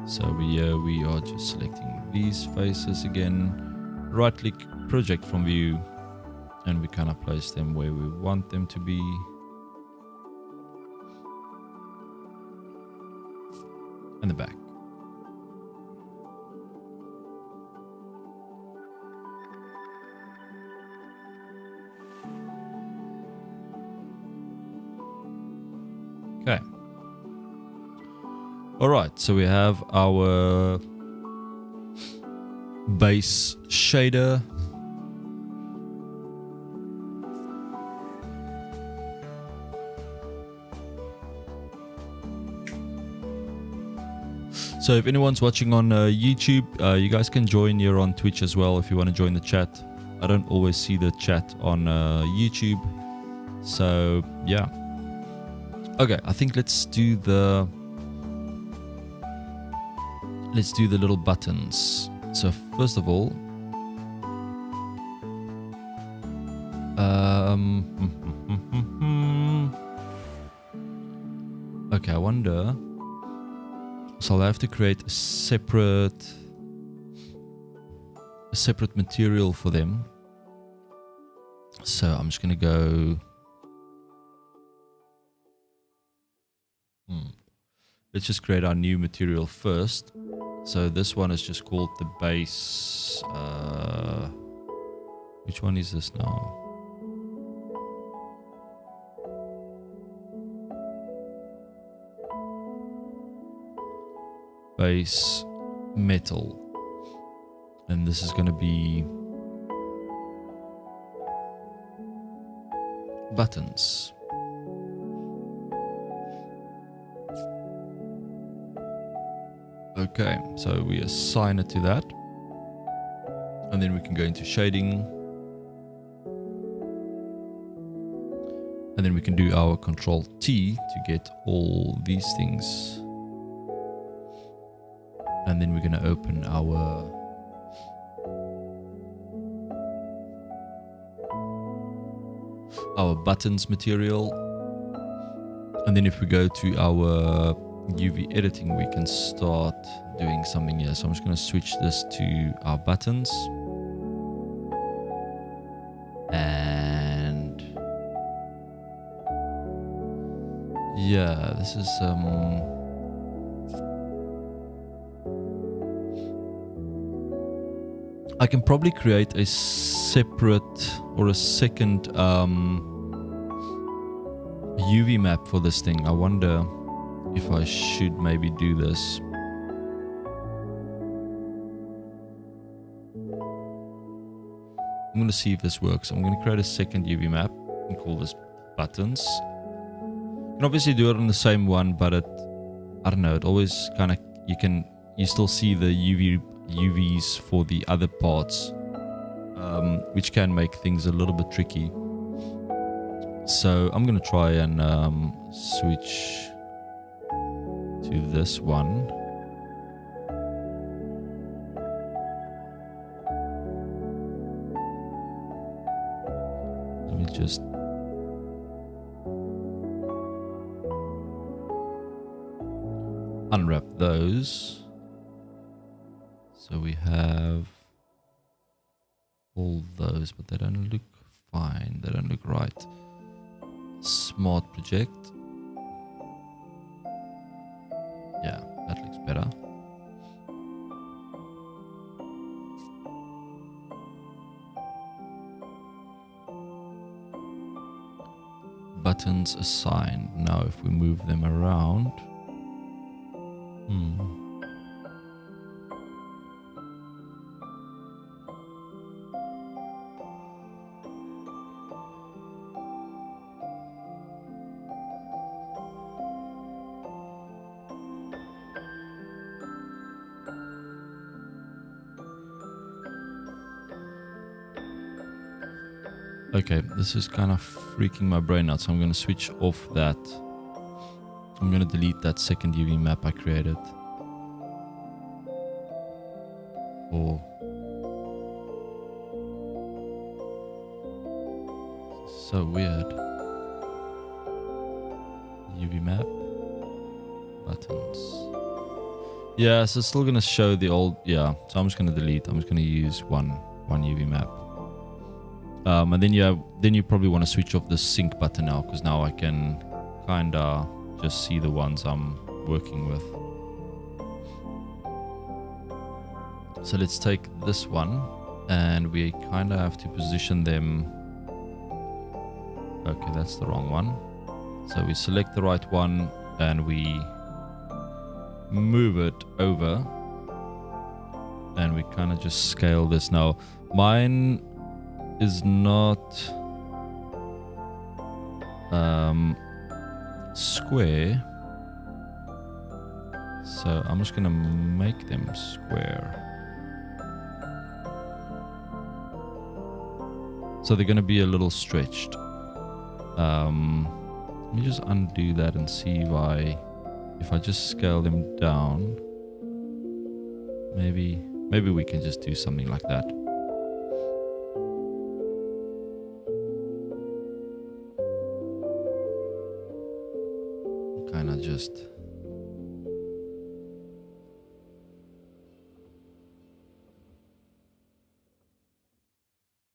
So here we are just selecting these faces again, right click, project from view, and we kind of place them where we want them to be. And the back. Okay. All right, so we have our base shader. So if anyone's watching on YouTube, you guys can join here on Twitch as well if you want to join the chat. I don't always see the chat on YouTube. So yeah. Okay, I think let's do the little buttons. So first of all, okay, I wonder. So I'll have to create a separate material for them. So I'm just gonna go. Let's just create our new material first. So this one is just called the base. Which one is this now? Base metal. And this is going to be buttons. Okay, so we assign it to that. And then we can go into shading. And then we can do our Control T to get all these things. And then we're going to open our buttons material. And then if we go to our UV editing, we can start doing something here. So I'm just going to switch this to our buttons. And yeah, this is I can probably create a separate or a second UV map for this thing. I wonder if I should maybe do this. I'm going to see if this works. I'm going to create a second UV map and call this buttons. You can obviously do it on the same one, but I don't know, it always kind of, you still see the UVs for the other parts, which can make things a little bit tricky. So I'm going to try and switch to this one. Let me just unwrap those. So we have all those, but they don't look fine. They don't look right. Smart project. Yeah, that looks better. Buttons assigned. Now if we move them around. Okay, this is kind of freaking my brain out, so I'm going to switch off that. I'm going to delete that second UV map I created. Oh. So weird. UV map. Buttons. Yeah, so it's still going to show the old... Yeah, so I'm just going to delete. I'm just going to use one UV map. And then you probably want to switch off the sync button now, because now I can kind of just see the ones I'm working with. So let's take this one, and we kind of have to position them. Okay, that's the wrong one. So we select the right one and we move it over. And we kind of just scale this now. Mine is not square. So I'm just going to make them square. So they're going to be a little stretched. Let me just undo that and see if I just scale them down, maybe we can just do something like that. Kind of just...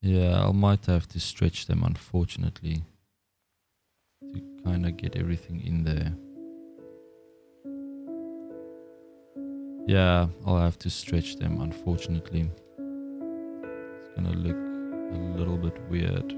Yeah, I might have to stretch them, unfortunately, to kind of get everything in there. Yeah, I'll have to stretch them, unfortunately. It's gonna look a little bit weird.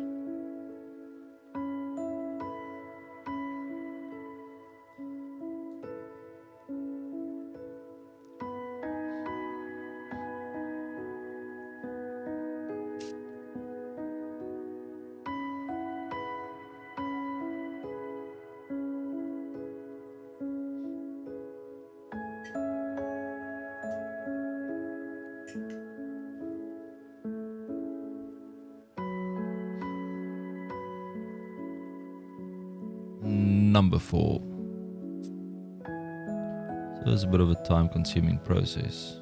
Number 4. So it's a bit of a time-consuming process.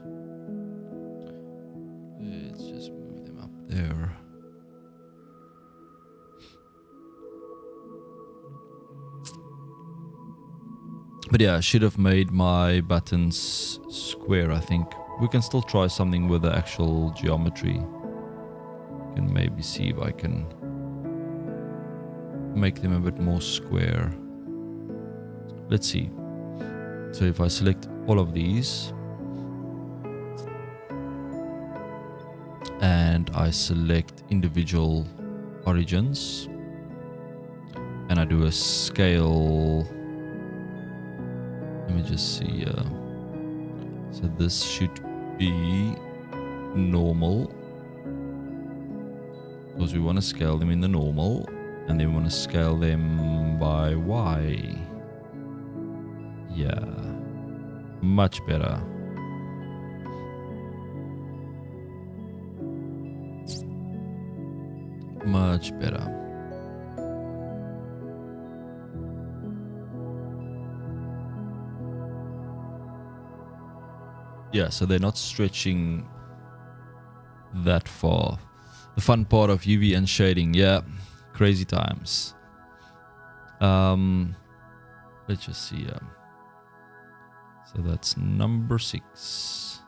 Let's just move them up there. But yeah, I should have made my buttons square, I think. We can still try something with the actual geometry. Can maybe see if I can make them a bit more square. Let's see. So if I select all of these and I select individual origins and I do a scale, let me just see. So this should be normal because we want to scale them in the normal. And then we want to scale them by Y. Yeah. Much better. Much better. Yeah, so they're not stretching that far. The fun part of UV and shading, yeah. Crazy times. Let's just see. So that's number 6.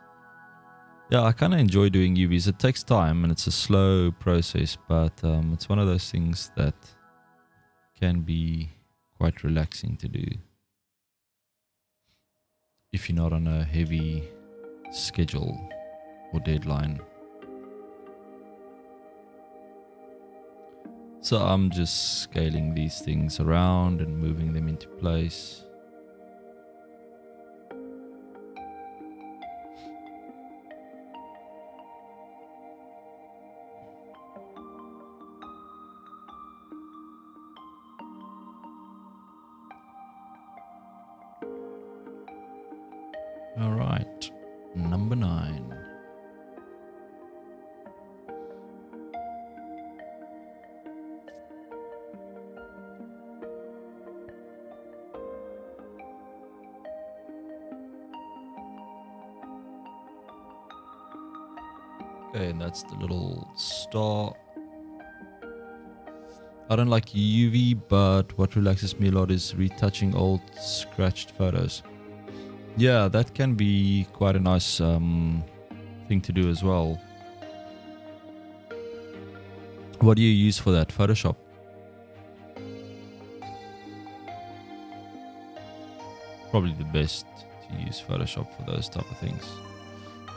Yeah, I kind of enjoy doing UVs. It takes time and it's a slow process, but it's one of those things that can be quite relaxing to do if you're not on a heavy schedule or deadline. So I'm just scaling these things around and moving them into place. All right, number 9. Okay, and that's the little star. I don't like UV, but what relaxes me a lot is retouching old scratched photos. Yeah, that can be quite a nice thing to do as well. What do you use for that? Photoshop? Probably the best to use Photoshop for those type of things.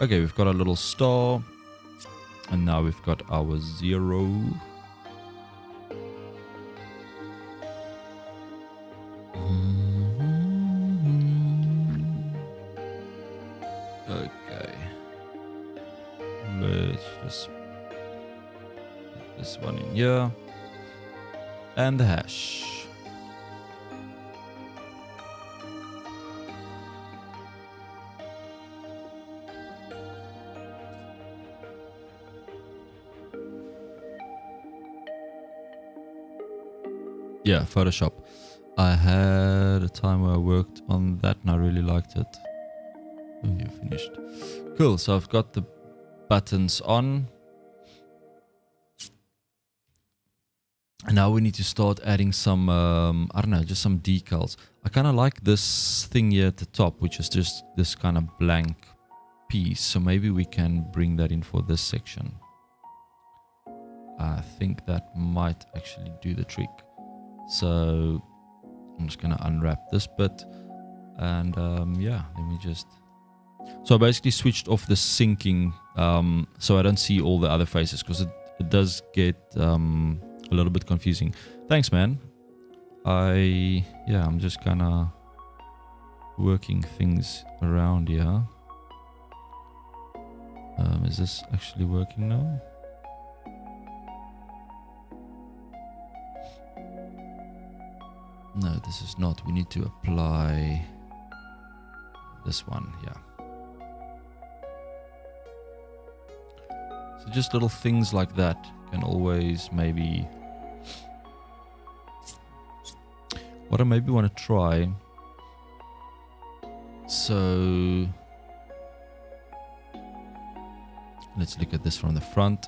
Okay, we've got a little star. And now we've got our 0. Okay. here. And the hash. Yeah, Photoshop. I had a time where I worked on that and I really liked it. Oh, you finished. Cool, so I've got the buttons on. And now we need to start adding some, I don't know, just some decals. I kind of like this thing here at the top, which is just this kind of blank piece. So maybe we can bring that in for this section. I think that might actually do the trick. So I'm just going to unwrap this bit. And yeah, let me just... So I basically switched off the syncing so I don't see all the other faces, because it does get a little bit confusing. Thanks, man. I'm just kind of working things around here. Is this actually working now? No, this is not. We need to apply this one, yeah. So just little things like that can always maybe... What I maybe want to try... So... Let's look at this from the front.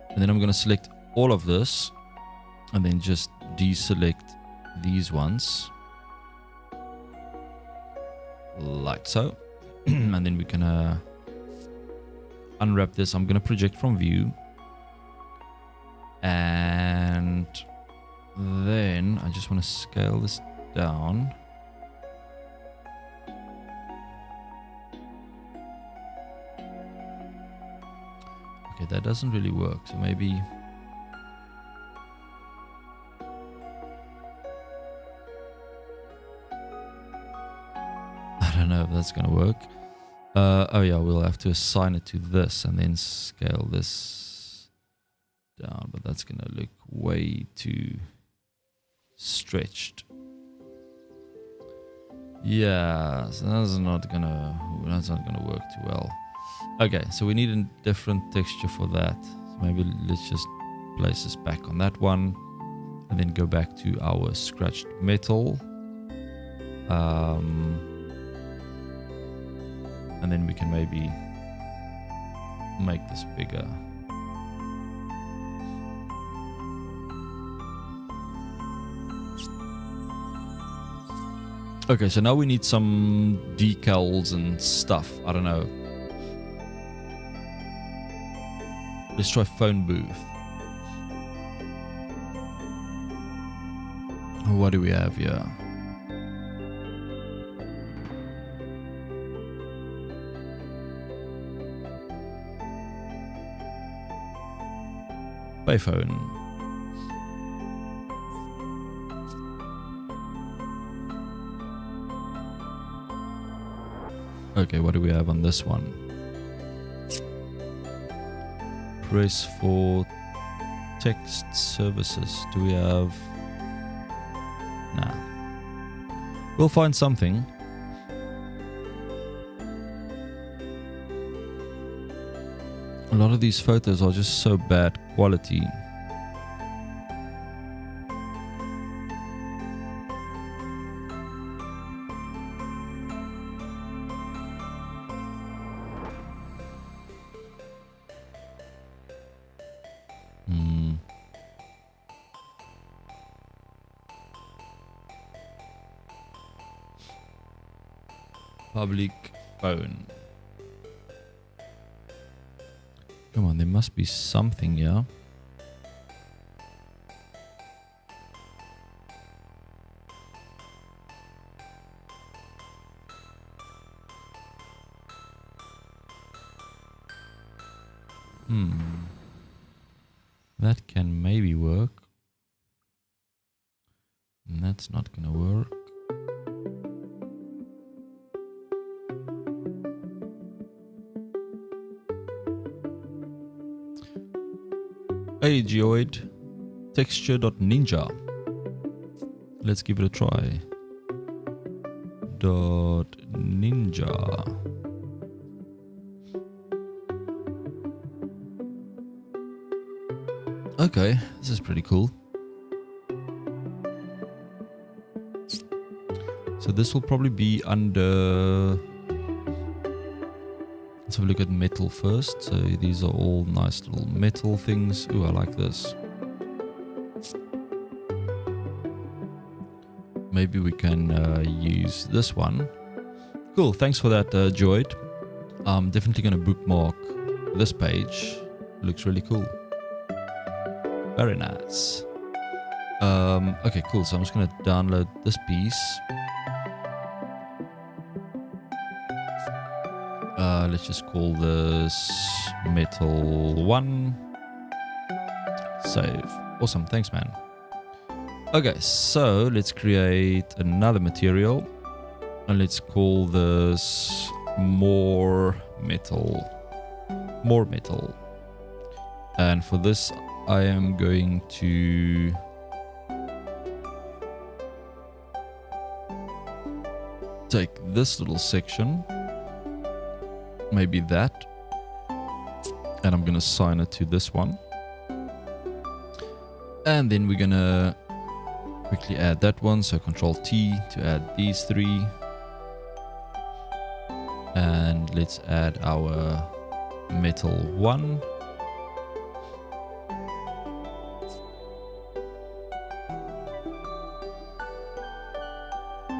And then I'm going to select all of this. And then just deselect these ones. Like so. And then we can unwrap this. I'm going to project from view. And then I just want to scale this down. Okay, that doesn't really work. So maybe... I don't know if that's going to work. Oh yeah, we'll have to assign it to this and then scale this down. But that's going to look way too stretched. Yeah, so that's not gonna work too well. Okay, so we need a different texture for that. So maybe let's just place this back on that one, and then go back to our scratched metal. And then we can maybe make this bigger. Okay, so now we need some decals and stuff. I don't know. Let's try phone booth. What do we have here? Payphone. Okay, what do we have on this one? Press for text services. Do we have... Nah. We'll find something. A lot of these photos are just so bad quality. Public phone. Come on, there must be something here. That can maybe work. And that's not gonna work. Hey, Geoid. texture.ninja. Let's give it a try. .ninja. Okay, this is pretty cool. So this will probably be under... Let's have a look at metal first. So these are all nice little metal things. Ooh, I like this. Maybe we can use this one. Cool, thanks for that, Joyd. I'm definitely going to bookmark this page. Looks really cool. Very nice. Okay, cool. So I'm just going to download this piece. Let's just call this Metal 1. Save. Awesome. Thanks, man. Okay, so let's create another material. And let's call this More Metal. More Metal. And for this, I am going to take this little section, maybe that, and I'm going to assign it to this one. And then we're going to quickly add that one, so Control T to add these three. And let's add our Metal 1.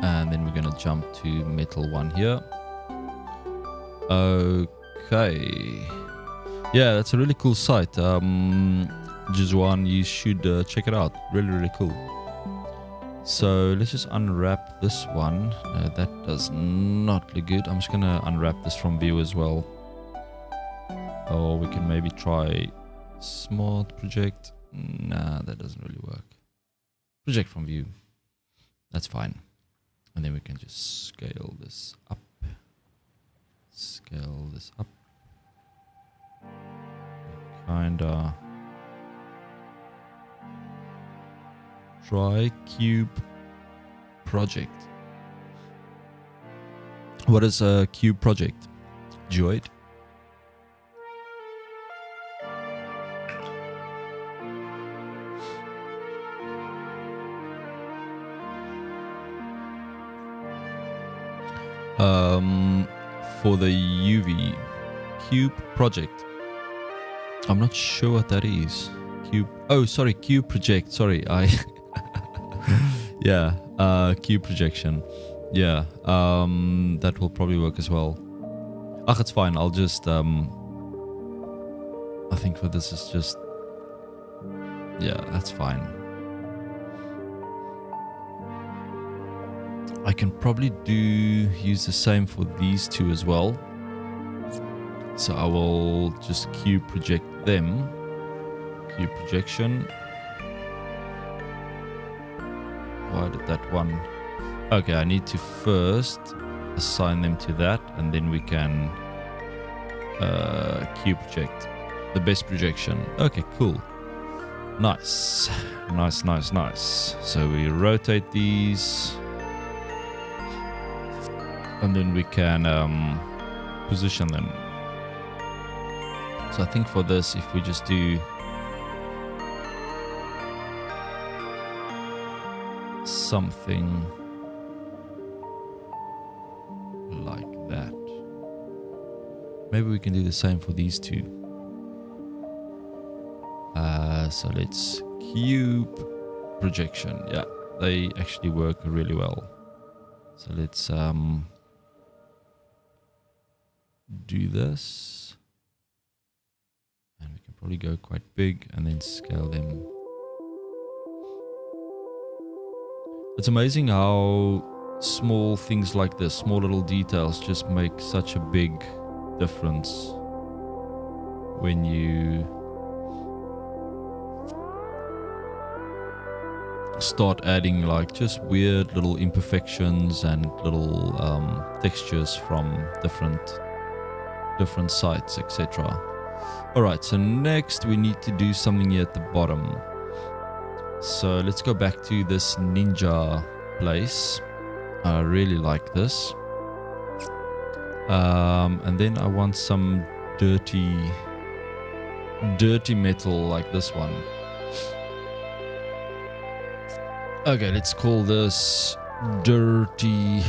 And then we're going to jump to Metal 1 here. Okay. Yeah, that's a really cool site. Jizwan, you should check it out. Really, really cool. So let's just unwrap this one. No, that does not look good. I'm just going to unwrap this from view as well. Or we can maybe try Smart Project. Nah, that doesn't really work. Project from view. That's fine. And then we can just scale this up. Scale this up. Kinda. Try Cube Project. What is a Cube Project, Joyd? For the UV Cube Project, I'm not sure what that is. Cube. Oh, sorry, Cube Project. Sorry, yeah, Cube Projection. Yeah, that will probably work as well. Ach, it's fine. I'll just I think for this is just, yeah, that's fine. I can probably use the same for these two as well. So I will just cube project them. Cube projection. Why did that one? Okay, I need to first assign them to that, and then we can cube project. The best projection. Okay, cool. Nice. Nice, nice, nice. So we rotate these. And then we can position them. So I think for this, if we just do something like that. Maybe we can do the same for these two. So let's cube projection. Yeah, they actually work really well. So let's do this, and we can probably go quite big and then scale them. It's amazing how small things like this, small little details, just make such a big difference when you start adding like just weird little imperfections and little textures from different sites, etc. Alright, so next we need to do something here at the bottom. So let's go back to this ninja place. I really like this. And then I want some dirty metal like this one. Okay, let's call this dirty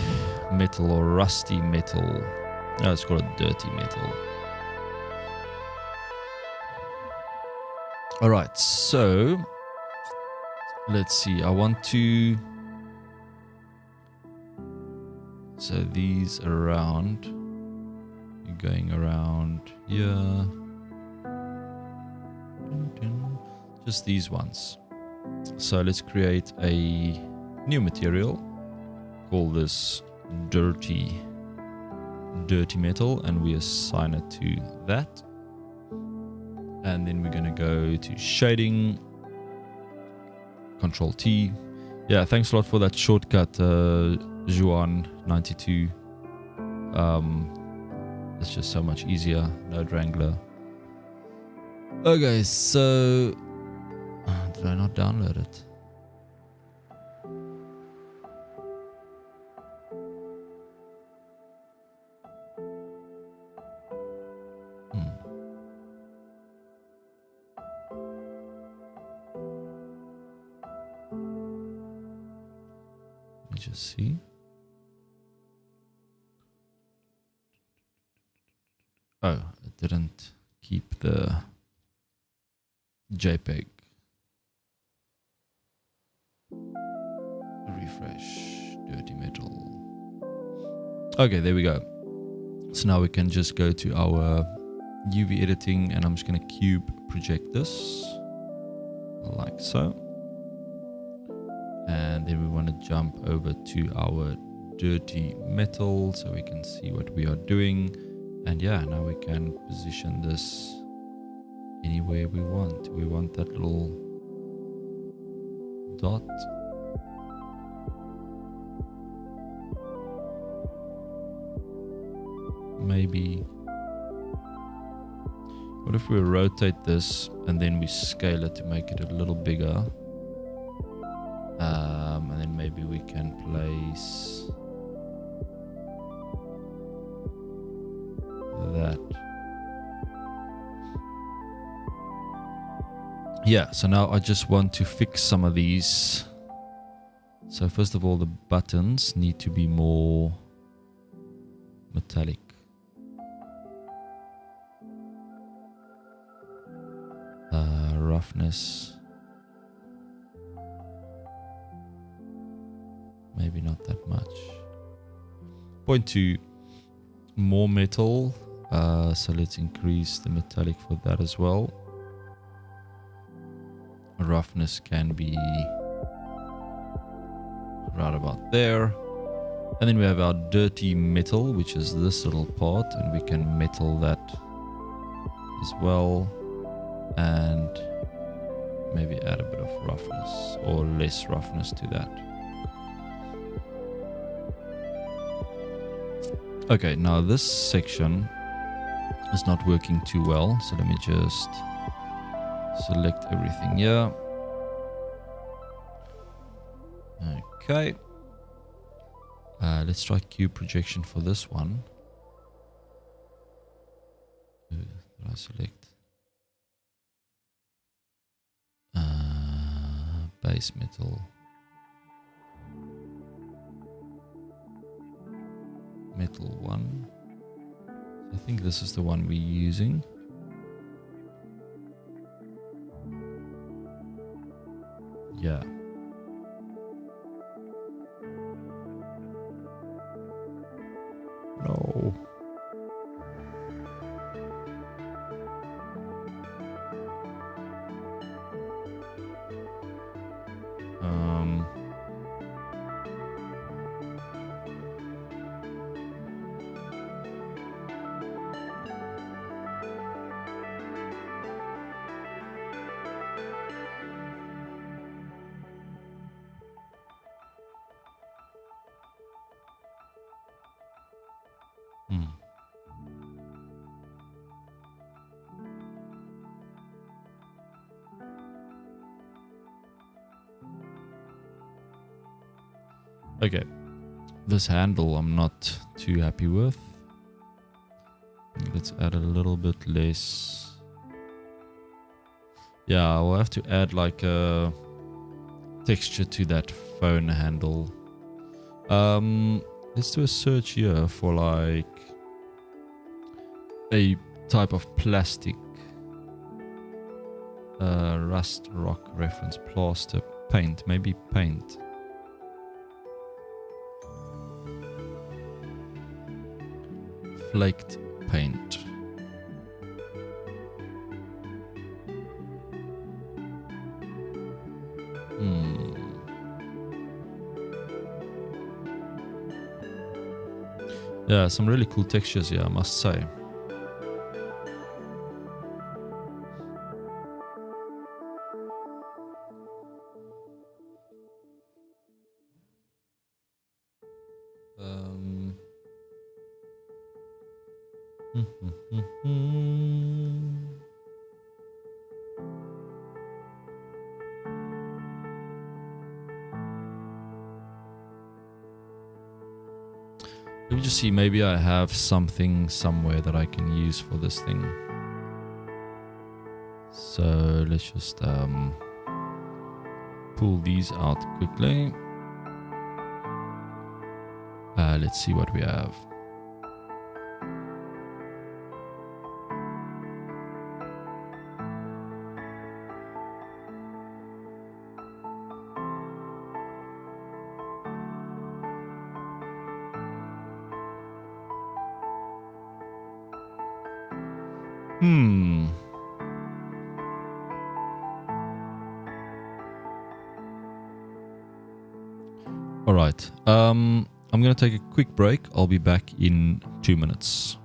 metal or rusty metal. No, let's call it dirty metal. All right, so let's see. I want to. So these around. You're going around here. Just these ones. So let's create a new material. Call this dirty metal, and we assign it to that. And then we're going to go to shading, Control T. Yeah, thanks a lot for that shortcut, Juan92. It's just so much easier. No Wrangler. Okay, so did I not download it? Let me just see. Oh, it didn't keep the JPEG. Refresh, dirty metal. Okay, there we go. So now we can just go to our UV editing, and I'm just going to cube project this like so. And then we want to jump over to our dirty metal so we can see what we are doing. And yeah, now we can position this anywhere we want. We want that little dot. Maybe. What if we rotate this and then we scale it to make it a little bigger? And then maybe we can place that. Yeah, so now I just want to fix some of these. So first of all, the buttons need to be more metallic. Roughness. Maybe not that much. Point 2, more metal. So let's increase the metallic for that as well. Roughness can be right about there. And then we have our dirty metal, which is this little part, and we can metal that as well. And maybe add a bit of roughness or less roughness to that. Okay, now this section is not working too well, so let me just select everything here. Okay. Let's try cube projection for this one. Did I select? Base metal. Metal 1. I think this is the one we're using. Yeah. No. Okay, this handle I'm not too happy with. Let's add a little bit less. Yeah, we'll have to add like a texture to that phone handle. Let's do a search here for like a type of plastic. Rust, rock, reference, plaster, paint, maybe paint. Flaked paint. Yeah, some really cool textures here, I must say. Let me just see, maybe I have something somewhere that I can use for this thing. So let's just pull these out quickly. Let's see what we have. All right. I'm going to take a quick break. I'll be back in 2 minutes.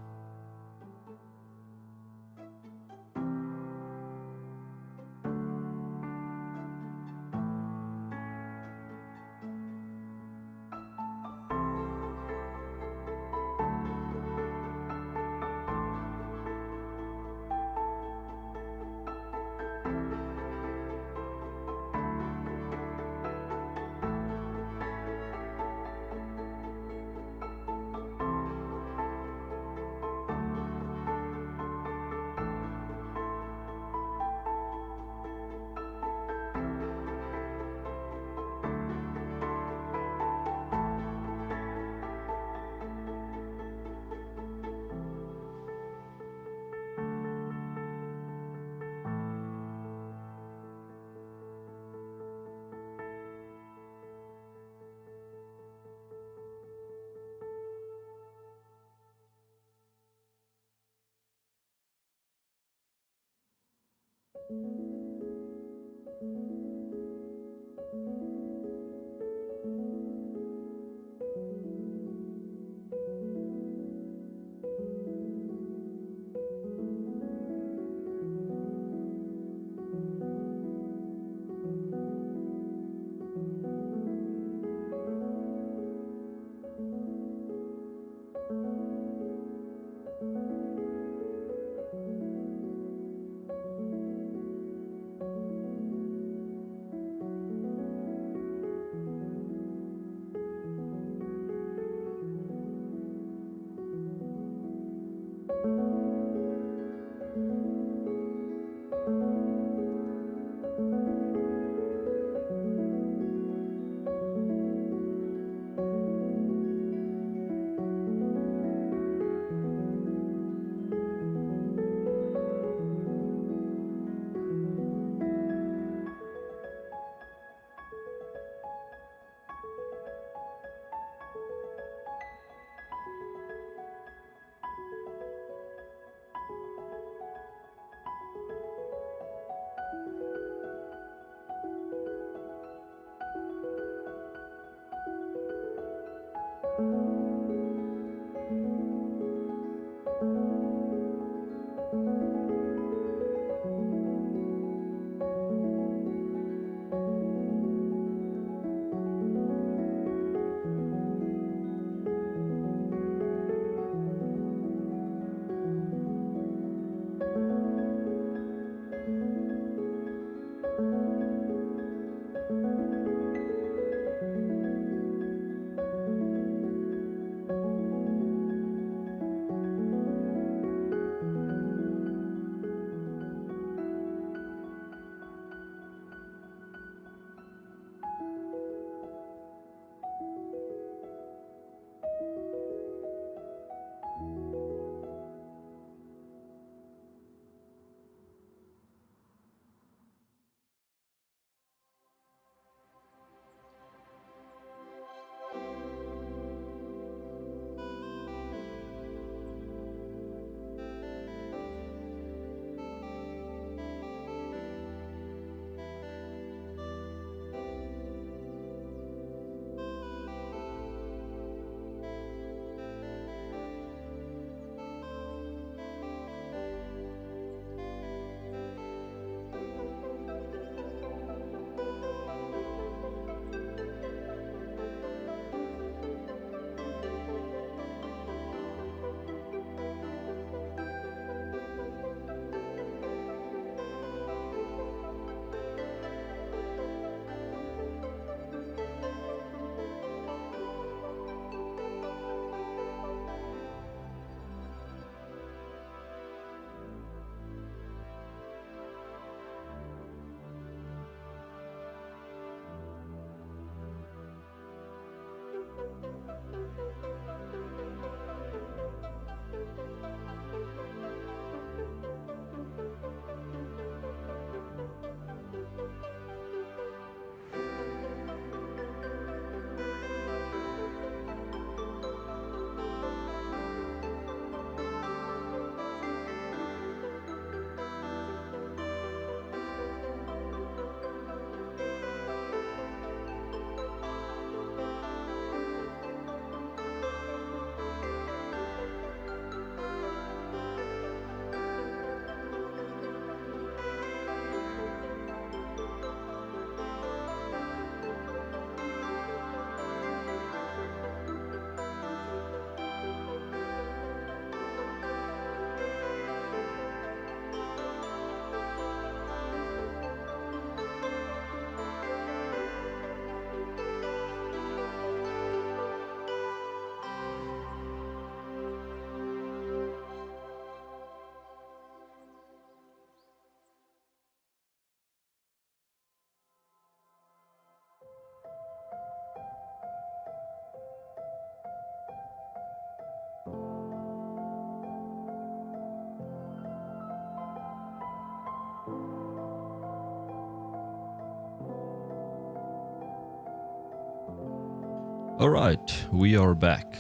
All right, we are back.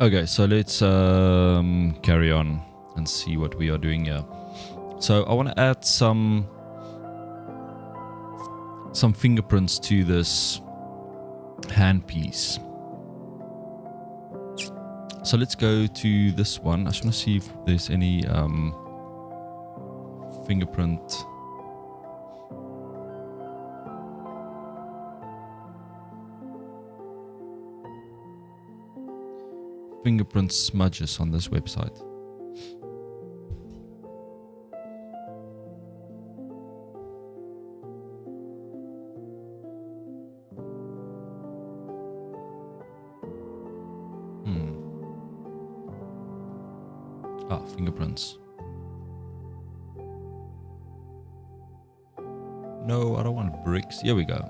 Okay, so let's carry on and see what we are doing here. So I want to add some fingerprints to this handpiece. So let's go to this one. I just want to see if there's any fingerprint. Fingerprint smudges on this website. Fingerprints. No, I don't want bricks. Here we go.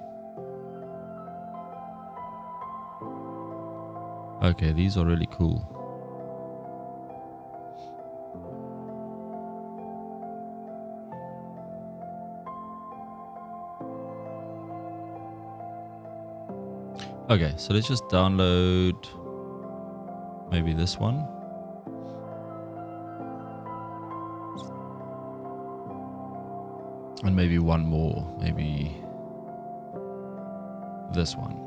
Okay, these are really cool. Okay, so let's just download maybe this one. And maybe one more, maybe this one.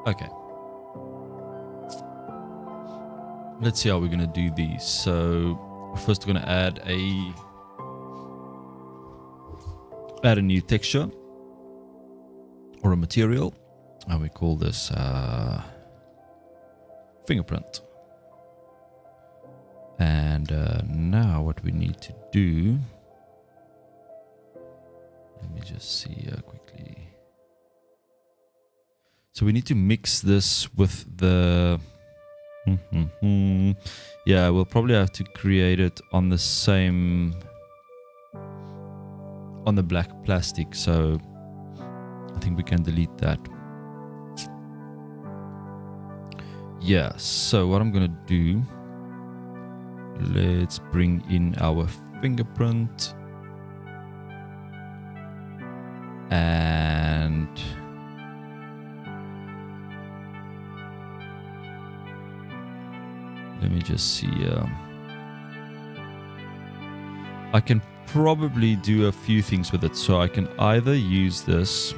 Okay. Let's see how we're going to do these. So first we're going to add a new texture or a material, and we call this fingerprint. And now what we need to do, let me just see quickly. So we need to mix this with the, yeah, we'll probably have to create it on the same, on the black plastic. So I think we can delete that. Yeah, so what I'm going to do, let's bring in our fingerprint and let me just see. I can probably do a few things with it. So I can either use this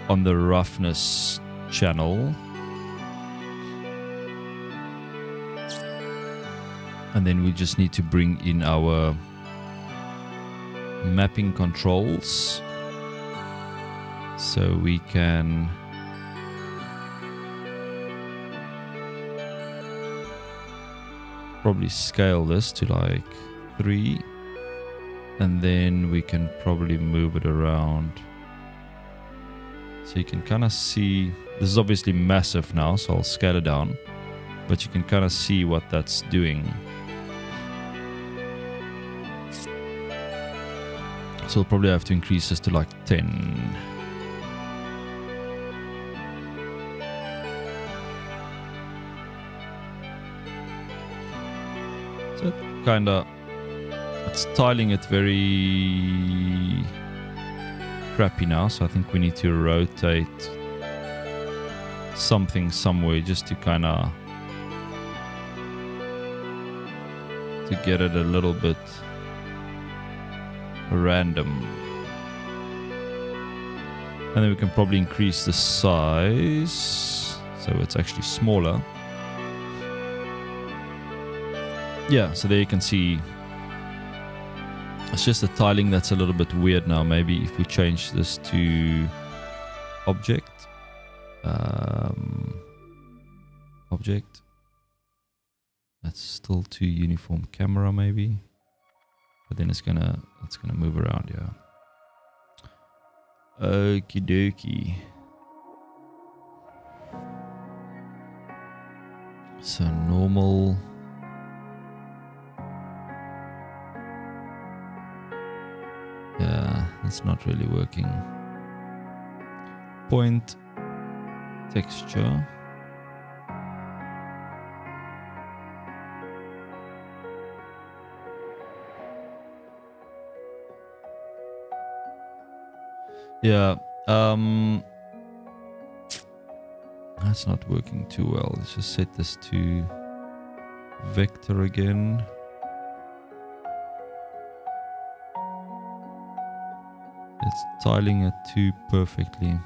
on the roughness channel, and then we just need to bring in our mapping controls so we can probably scale this to like 3, and then we can probably move it around so you can kind of see. This is obviously massive now, so I'll scale it down, but you can kind of see what that's doing. So we'll probably have to increase this to like 10. So kinda, it's tiling it very crappy now, so I think we need to rotate something somewhere just to kinda to get it a little bit random. And then we can probably increase the size so it's actually smaller. Yeah, so there you can see it's just the tiling that's a little bit weird now. Maybe if we change this to object, object, that's still too uniform camera maybe, but then it's gonna move around. Yeah. Okie dokie. So normal. Yeah, it's not really working. Point texture. Yeah, that's not working too well. Let's just set this to vector again. It's tiling it too perfectly.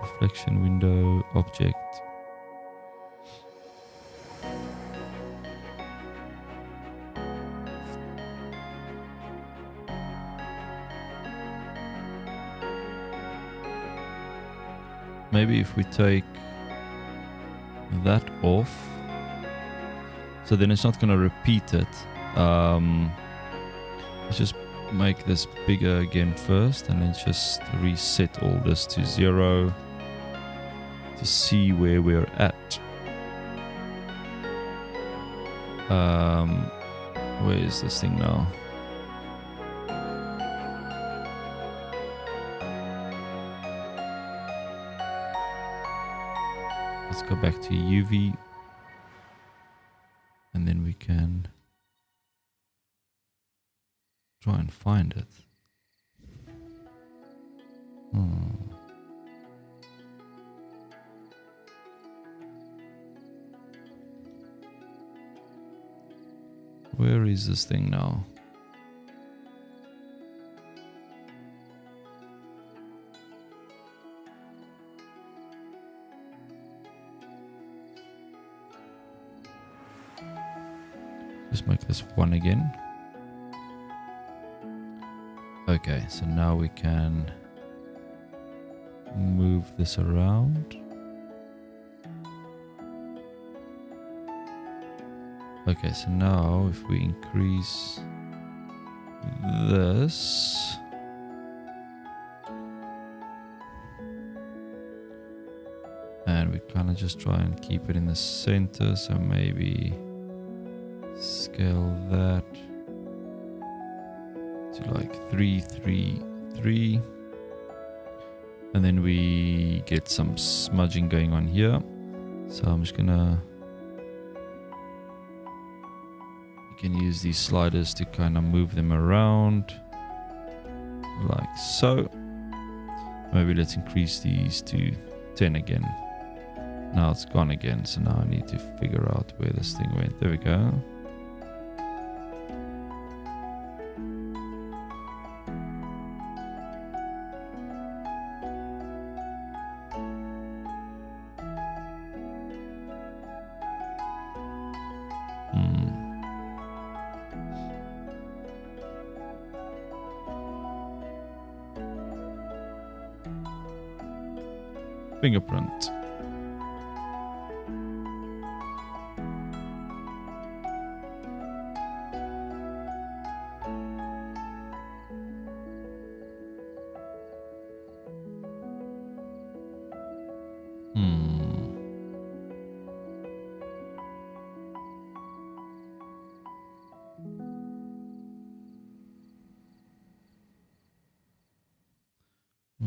Reflection window, object. Maybe if we take that off, so then it's not going to repeat it. Let's just make this bigger again first, and then just reset all this to 0 to see where we're at. Where is this thing now? Let's go back to UV, and then we can try and find it. Where is this thing now? Just make this 1 again. Okay, so now we can move this around. Okay, so now if we increase this, and we kind of just try and keep it in the center, so maybe scale that to like 3, 3, 3, and then we get some smudging going on here. So I'm just gonna, you can use these sliders to kind of move them around like so. Maybe let's increase these to 10 again. Now it's gone again, so now I need to figure out where this thing went. There we go. Fingerprint.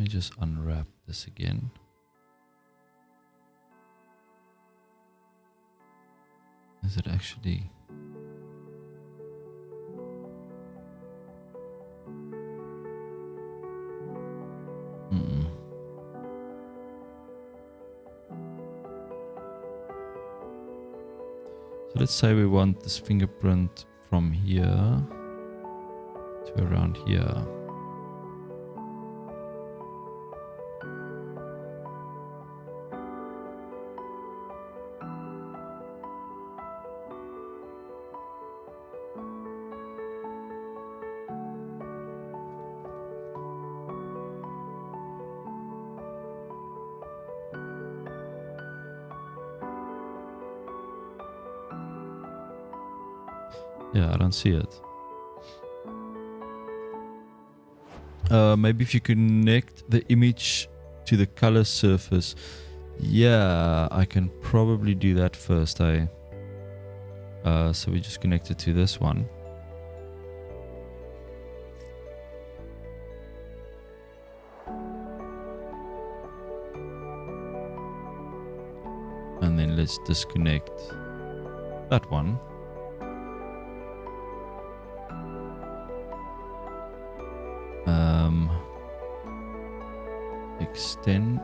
me just unwrap this again. Is it actually? So let's say we want this fingerprint from here to around here. Yeah, I don't see it. Maybe if you connect the image to the color surface. Yeah, I can probably do that first, eh? So we just connect it to this one. And then let's disconnect that one. Extend.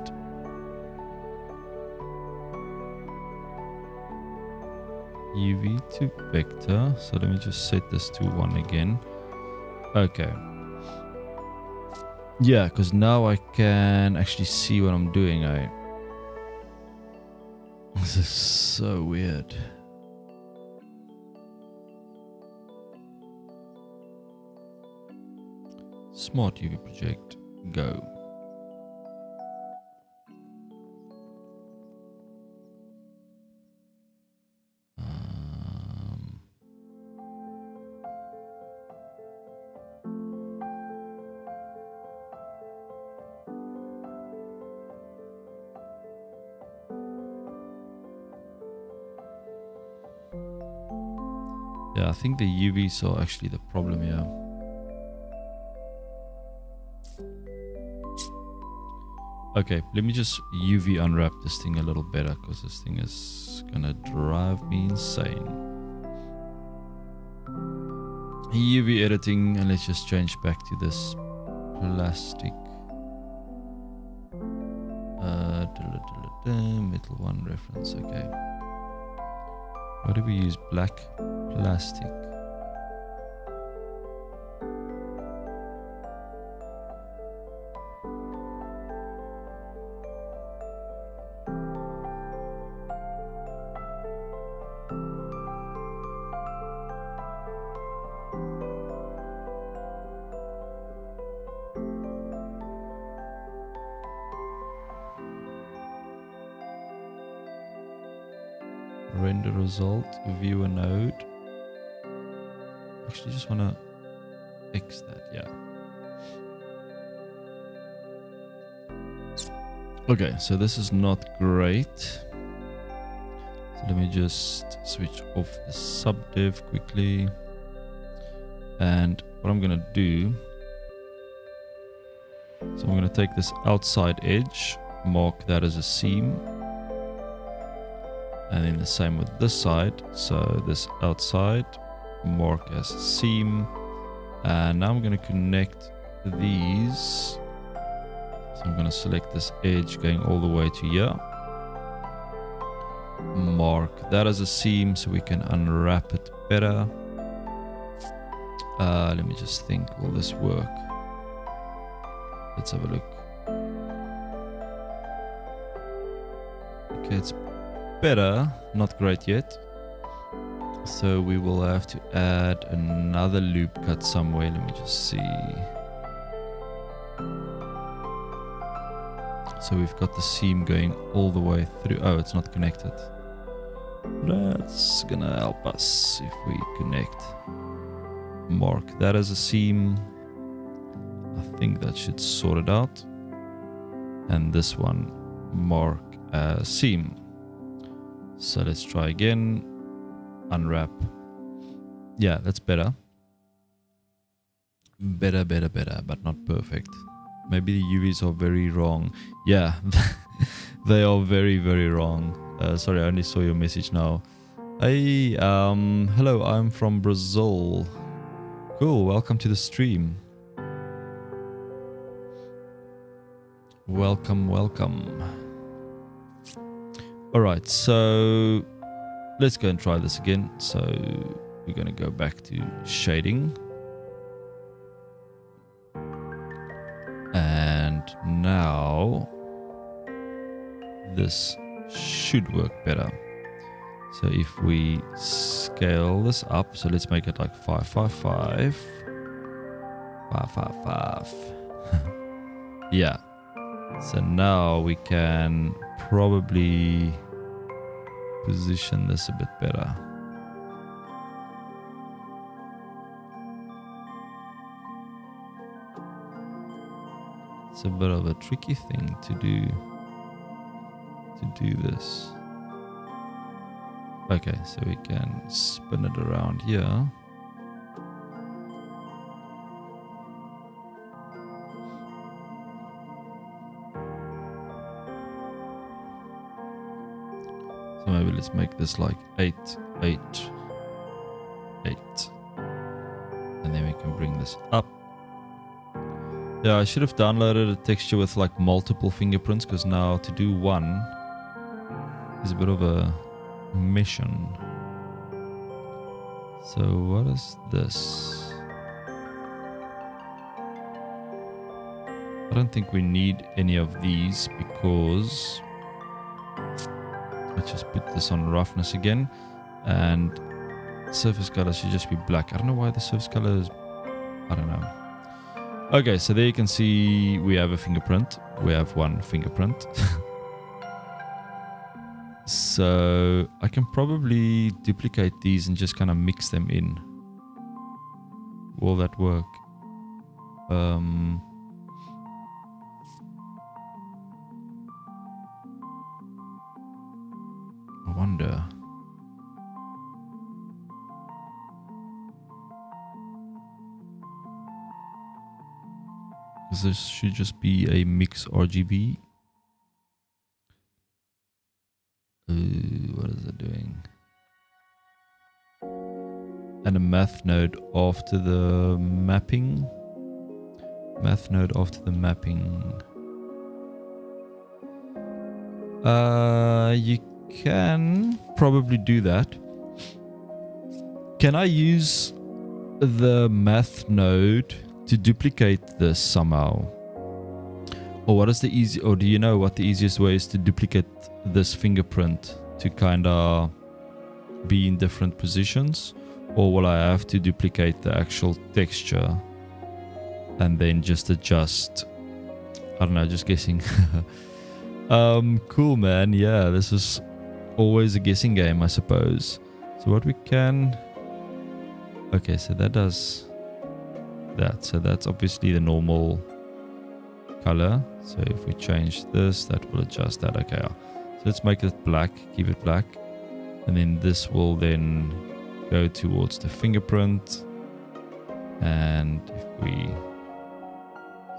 UV to vector. So let me just set this to 1 again. Okay. Yeah, because now I can actually see what I'm doing. This is so weird. Smart UV project. Go. Yeah, I think the UVs are actually the problem here. Okay, let me just UV unwrap this thing a little better because this thing is gonna drive me insane. UV editing, and let's just change back to this plastic. Metal 1 reference, okay. Why do we use black plastic? Render result, view a node. Actually, just want to fix that, yeah. Okay, so this is not great. So let me just switch off the subdiv quickly. And what I'm going to do, so I'm going to take this outside edge, mark that as a seam. And then the same with this side. So this outside, mark as a seam. And now I'm going to connect these. So I'm going to select this edge going all the way to here. Mark that as a seam so we can unwrap it better. Let me just think, will this work? Let's have a look. Okay, it's better, not great yet. So we will have to add another loop cut somewhere. Let me just see. So we've got the seam going all the way through. Oh, it's not connected. That's gonna help us if we connect. Mark that as a seam. I think that should sort it out. And this one, mark as seam. So let's try again. Unwrap. Yeah, that's better. Better, but not perfect. Maybe the UVs are very wrong. Yeah, they are very, very wrong. Sorry, I only saw your message now. Hey, hello, I'm from Brazil. Cool, welcome to the stream. Welcome, welcome. Alright, so let's go and try this again. So we're going to go back to shading. And now this should work better. So if we scale this up, so let's make it like 555. 555. Yeah. So now we can probably position this a bit better. It's a bit of a tricky thing to do this. Okay, so we can spin it around here. So maybe let's make this like 8, 8, 8. And then we can bring this up. Yeah, I should have downloaded a texture with like multiple fingerprints, because now to do one is a bit of a mission. So what is this? I don't think we need any of these, because let's just put this on roughness again, and surface color should just be black. I don't know why the surface color is, I don't know. Okay, so there you can see we have a fingerprint. We have one fingerprint. So I can probably duplicate these and just kind of mix them in. Will that work? I wonder. Because this should just be a mix RGB. What is it doing? And a math node after the mapping. Math node after the mapping. You can probably do that. Can I use the math node to duplicate this somehow? Or what is the easy, or do you know what the easiest way is to duplicate this fingerprint to kind of be in different positions? Or will I have to duplicate the actual texture and then just adjust? I don't know, just guessing. Cool, man. Yeah, this is always a guessing game, I suppose. So what we can... Okay, so that does that. So that's obviously the normal color. So if we change this, that will adjust that. Okay, so let's make it black, keep it black, and then this will then go towards the fingerprint, and if we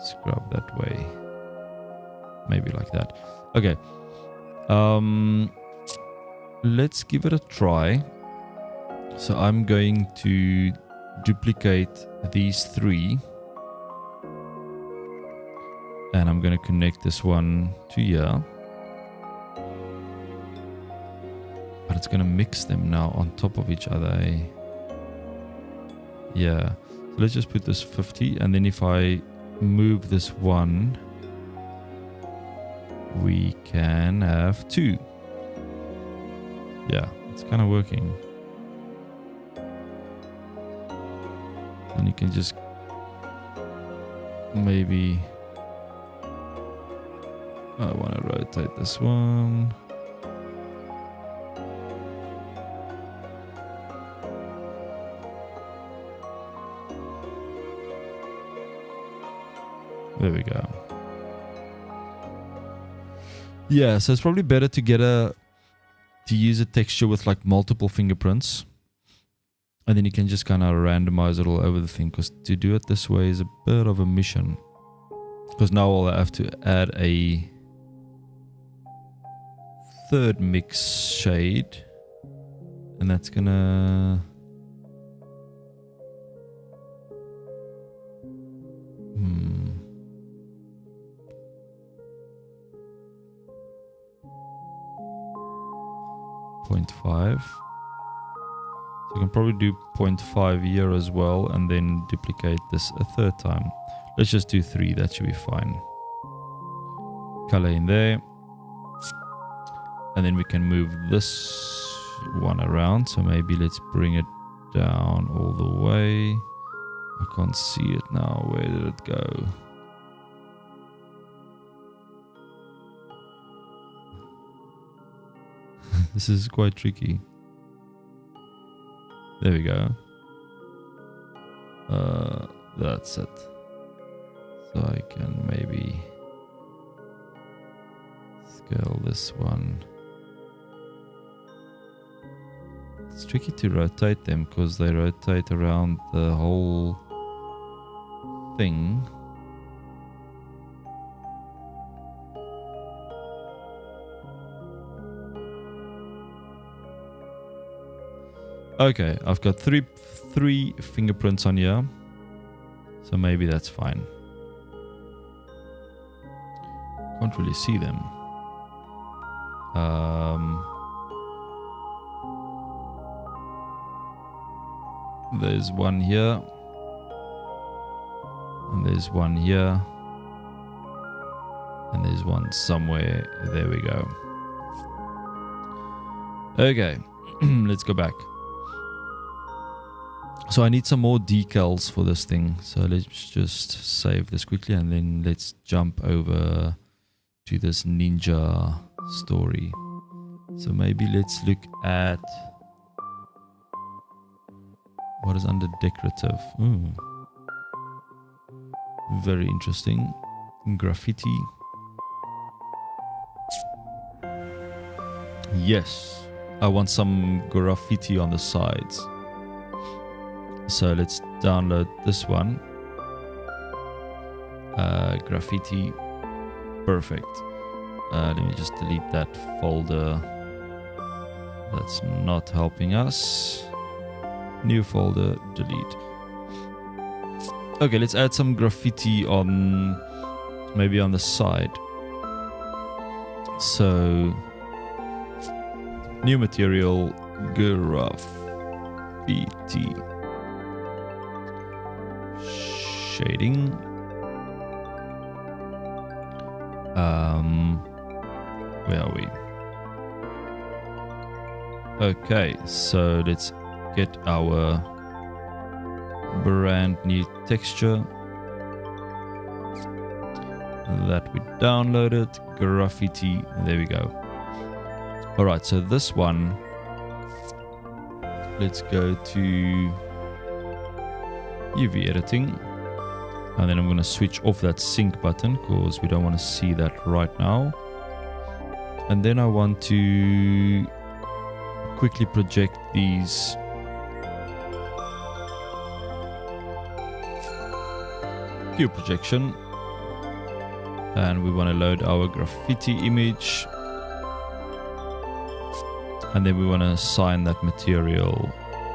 scrub that way, maybe like that. Okay, let's give it a try. So I'm going to duplicate these three, and I'm going to connect this one to here. But it's going to mix them now on top of each other. Eh? Yeah. So let's just put this 50. And then if I move this one, we can have 2. Yeah, it's kind of working. And you can just maybe... I want to rotate this one. There we go. Yeah, so it's probably better to use a texture with like multiple fingerprints, and then you can just kind of randomize it all over the thing, because to do it this way is a bit of a mission. Because now I'll have to add a third mix shade, and that's gonna 0.5. So I can probably do 0.5 here as well, and then duplicate this a third time. Let's just do 3, that should be fine. Color in there. And then we can move this one around. So maybe let's bring it down all the way. I can't see it now. Where did it go? This is quite tricky. There we go. That's it. So I can maybe scale this one. It's tricky to rotate them because they rotate around the whole thing. Okay, I've got three fingerprints on here, so maybe that's fine. Can't really see them. There's one here, and there's one here, and there's one somewhere. There we go. Okay, let's go back. So I need some more decals for this thing. So let's just save this quickly, and then let's jump over to this ninja story. So maybe let's look at what is under decorative. Very interesting. Graffiti. Yes, I want some graffiti on the sides. So let's download this one. Graffiti. Perfect. Let me just delete that folder. That's not helping us. New folder, delete. Okay, let's add some graffiti on, maybe on the side. So, new material, graffiti. Shading. Where are we? Okay, so let's get our brand new texture that we downloaded. Graffiti. There we go. All right, so this one, let's go to UV editing, and then I'm going to switch off that sync button because we don't want to see that right now. And then I want to quickly project these cube projection, and we want to load our graffiti image, and then we want to assign that material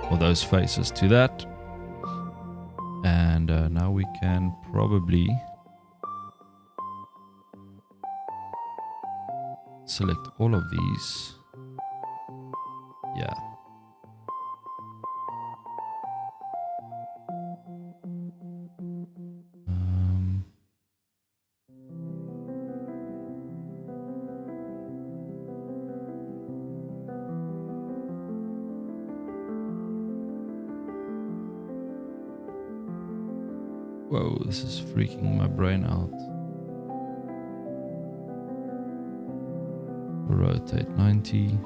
or those faces to that. And now we can probably select all of these. Yeah. Whoa, this is freaking my brain out. Rotate 90.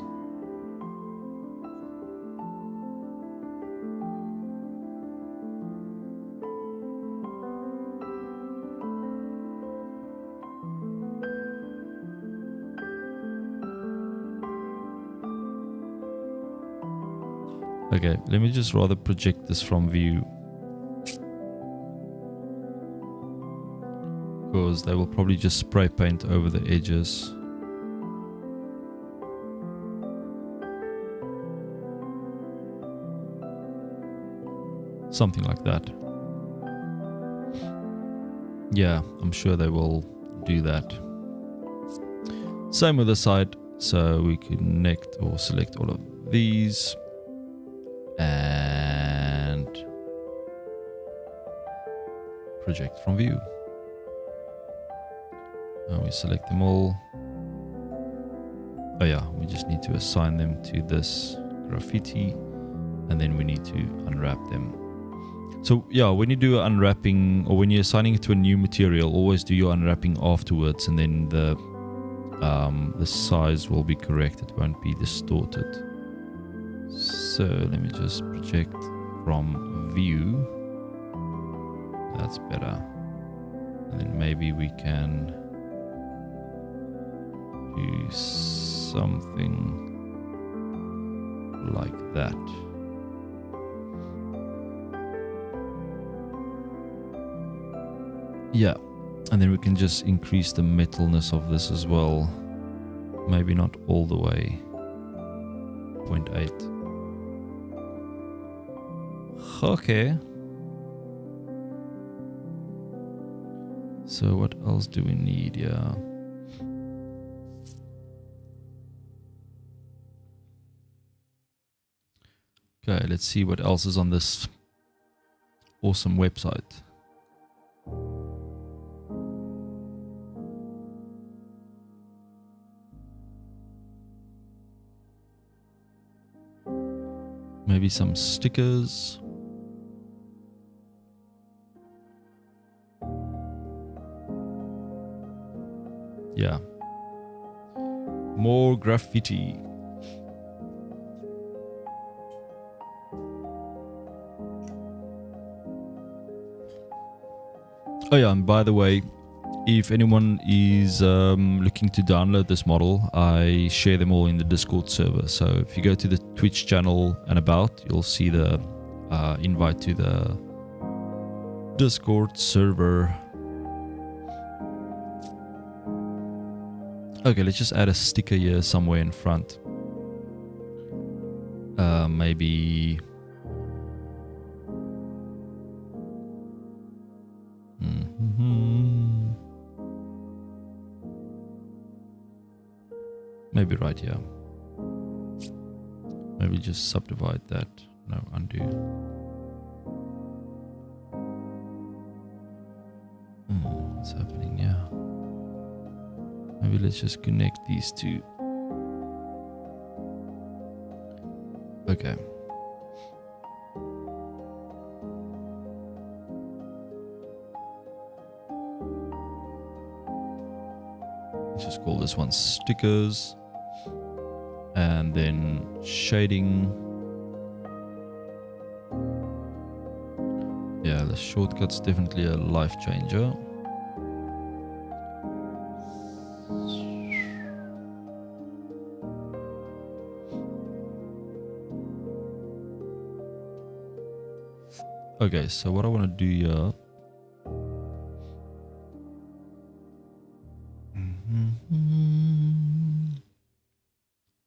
Okay, let me just rather project this from view, because they will probably just spray paint over the edges. Something like that. Yeah, I'm sure they will do that. Same with the side. So we connect or select all of these and project from view. And we select them all. Oh yeah, we just need to assign them to this graffiti, and then we need to unwrap them. So yeah, when you do unwrapping or when you're assigning it to a new material, always do your unwrapping afterwards, and then the size will be correct. It won't be distorted. So let me just project from view. That's better. And then maybe we can do something like that. Yeah, and then we can just increase the metalness of this as well. Maybe not all the way. 0.8. Okay. So what else do we need? Yeah. Okay, let's see what else is on this awesome website. Maybe some stickers. Yeah. More graffiti. Oh yeah, and by the way, if anyone is looking to download this model, I share them all in the Discord server. So if you go to the Twitch channel and about, you'll see the invite to the Discord server. Okay, let's just add a sticker here somewhere in front. Maybe... Maybe right here. Maybe just subdivide that. No, undo. What's happening? Yeah. Maybe let's just connect these two. Okay. Let's just call this one stickers. And then shading. Yeah, the shortcut's definitely a life changer. Okay, so what I want to do here.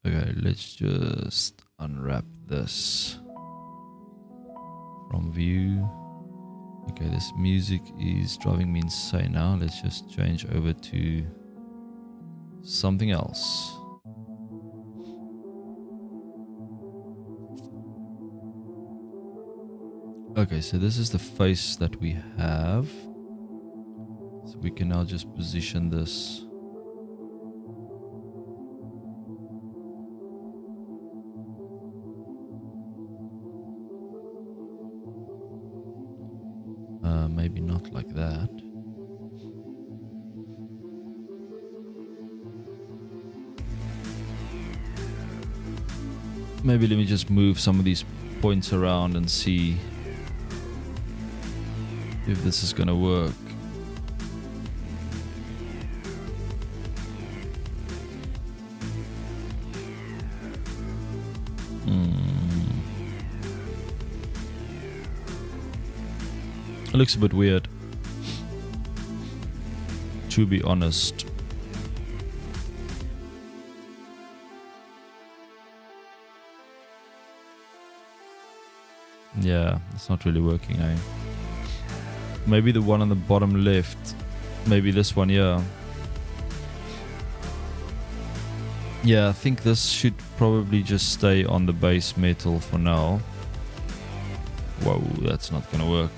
Okay, let's just unwrap this from view. Okay, this music is driving me insane now. Let's just change over to something else. Okay, so this is the face that we have. So we can now just position this. Maybe not like that. Maybe let me just move some of these points around and see if this is gonna work. It looks a bit weird. to be honest. Yeah, it's not really working, eh? Maybe the one on the bottom left. Maybe this one, yeah. Yeah, I think this should probably just stay on the base metal for now. Whoa, that's not gonna work.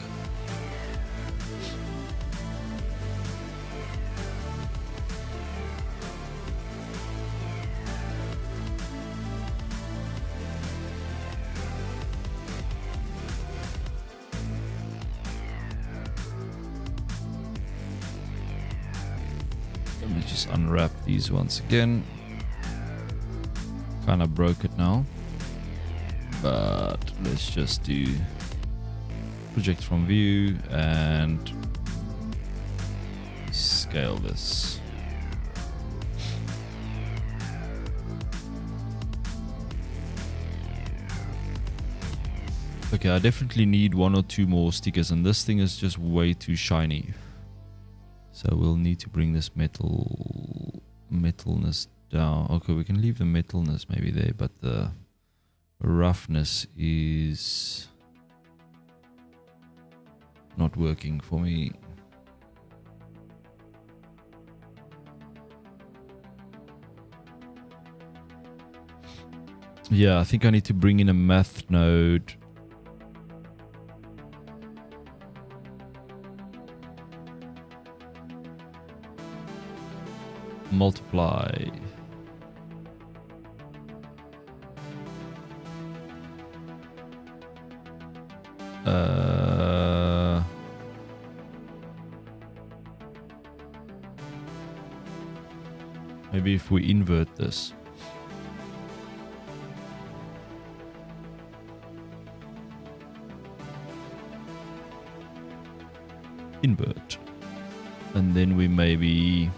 Let me just unwrap these once again. Kind of broke it now, but let's just do project from view and scale this. Okay, I definitely need 1 or 2 more stickers, and this thing is just way too shiny. So we'll need to bring this metalness down. Okay, we can leave the metalness maybe there, but the roughness is not working for me. Yeah, I think I need to bring in a math node. Multiply. Maybe if we invert this. Invert. And then we maybe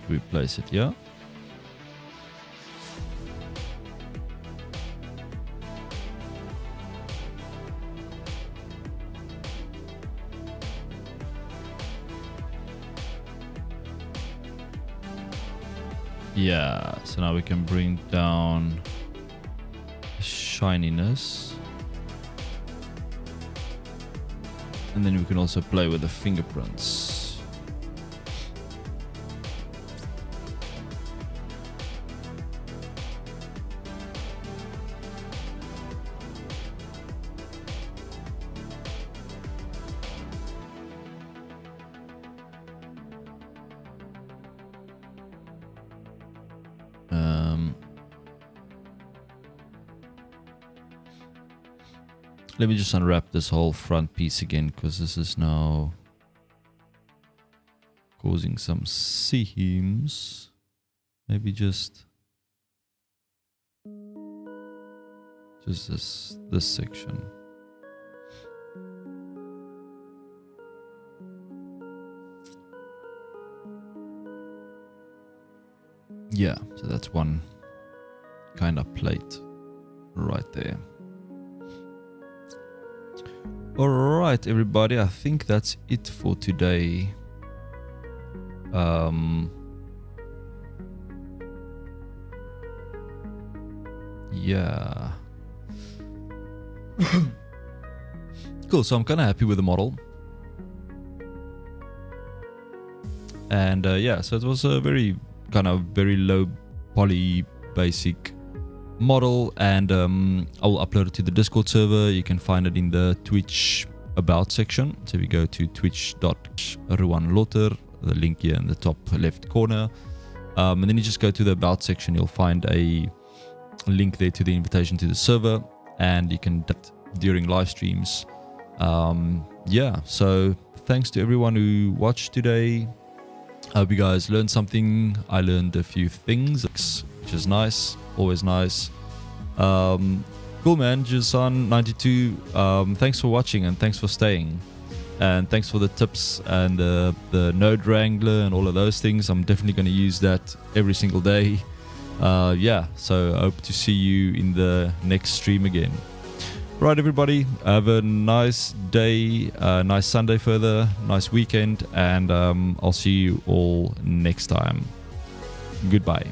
replace it, yeah? Yeah, so now we can bring down shininess. And then we can also play with the fingerprints. Let me just unwrap this whole front piece again, because this is now causing some seams. Maybe just this section. Yeah, so that's one kind of plate right there. Alright everybody, I think that's it for today. Yeah. Cool, so I'm kind of happy with the model. And yeah, so it was a very low poly basic model, and I'll upload it to the Discord server. You can find it in the Twitch about section. So if you go to twitch.ruanlotter, the link here in the top left corner, and then you just go to the about section, you'll find a link there to the invitation to the server, and you can during live streams. Yeah, so thanks to everyone who watched today. I hope you guys learned something. I learned a few things, which is nice, always nice. Cool, man. Jason92, thanks for watching and thanks for staying, and thanks for the tips and the node Wrangler and all of those things. I'm definitely going to use that every single day. Yeah, so I hope to see you in the next stream again. Right, everybody, have a nice day, nice Sunday further, nice weekend, and I'll see you all next time. Goodbye.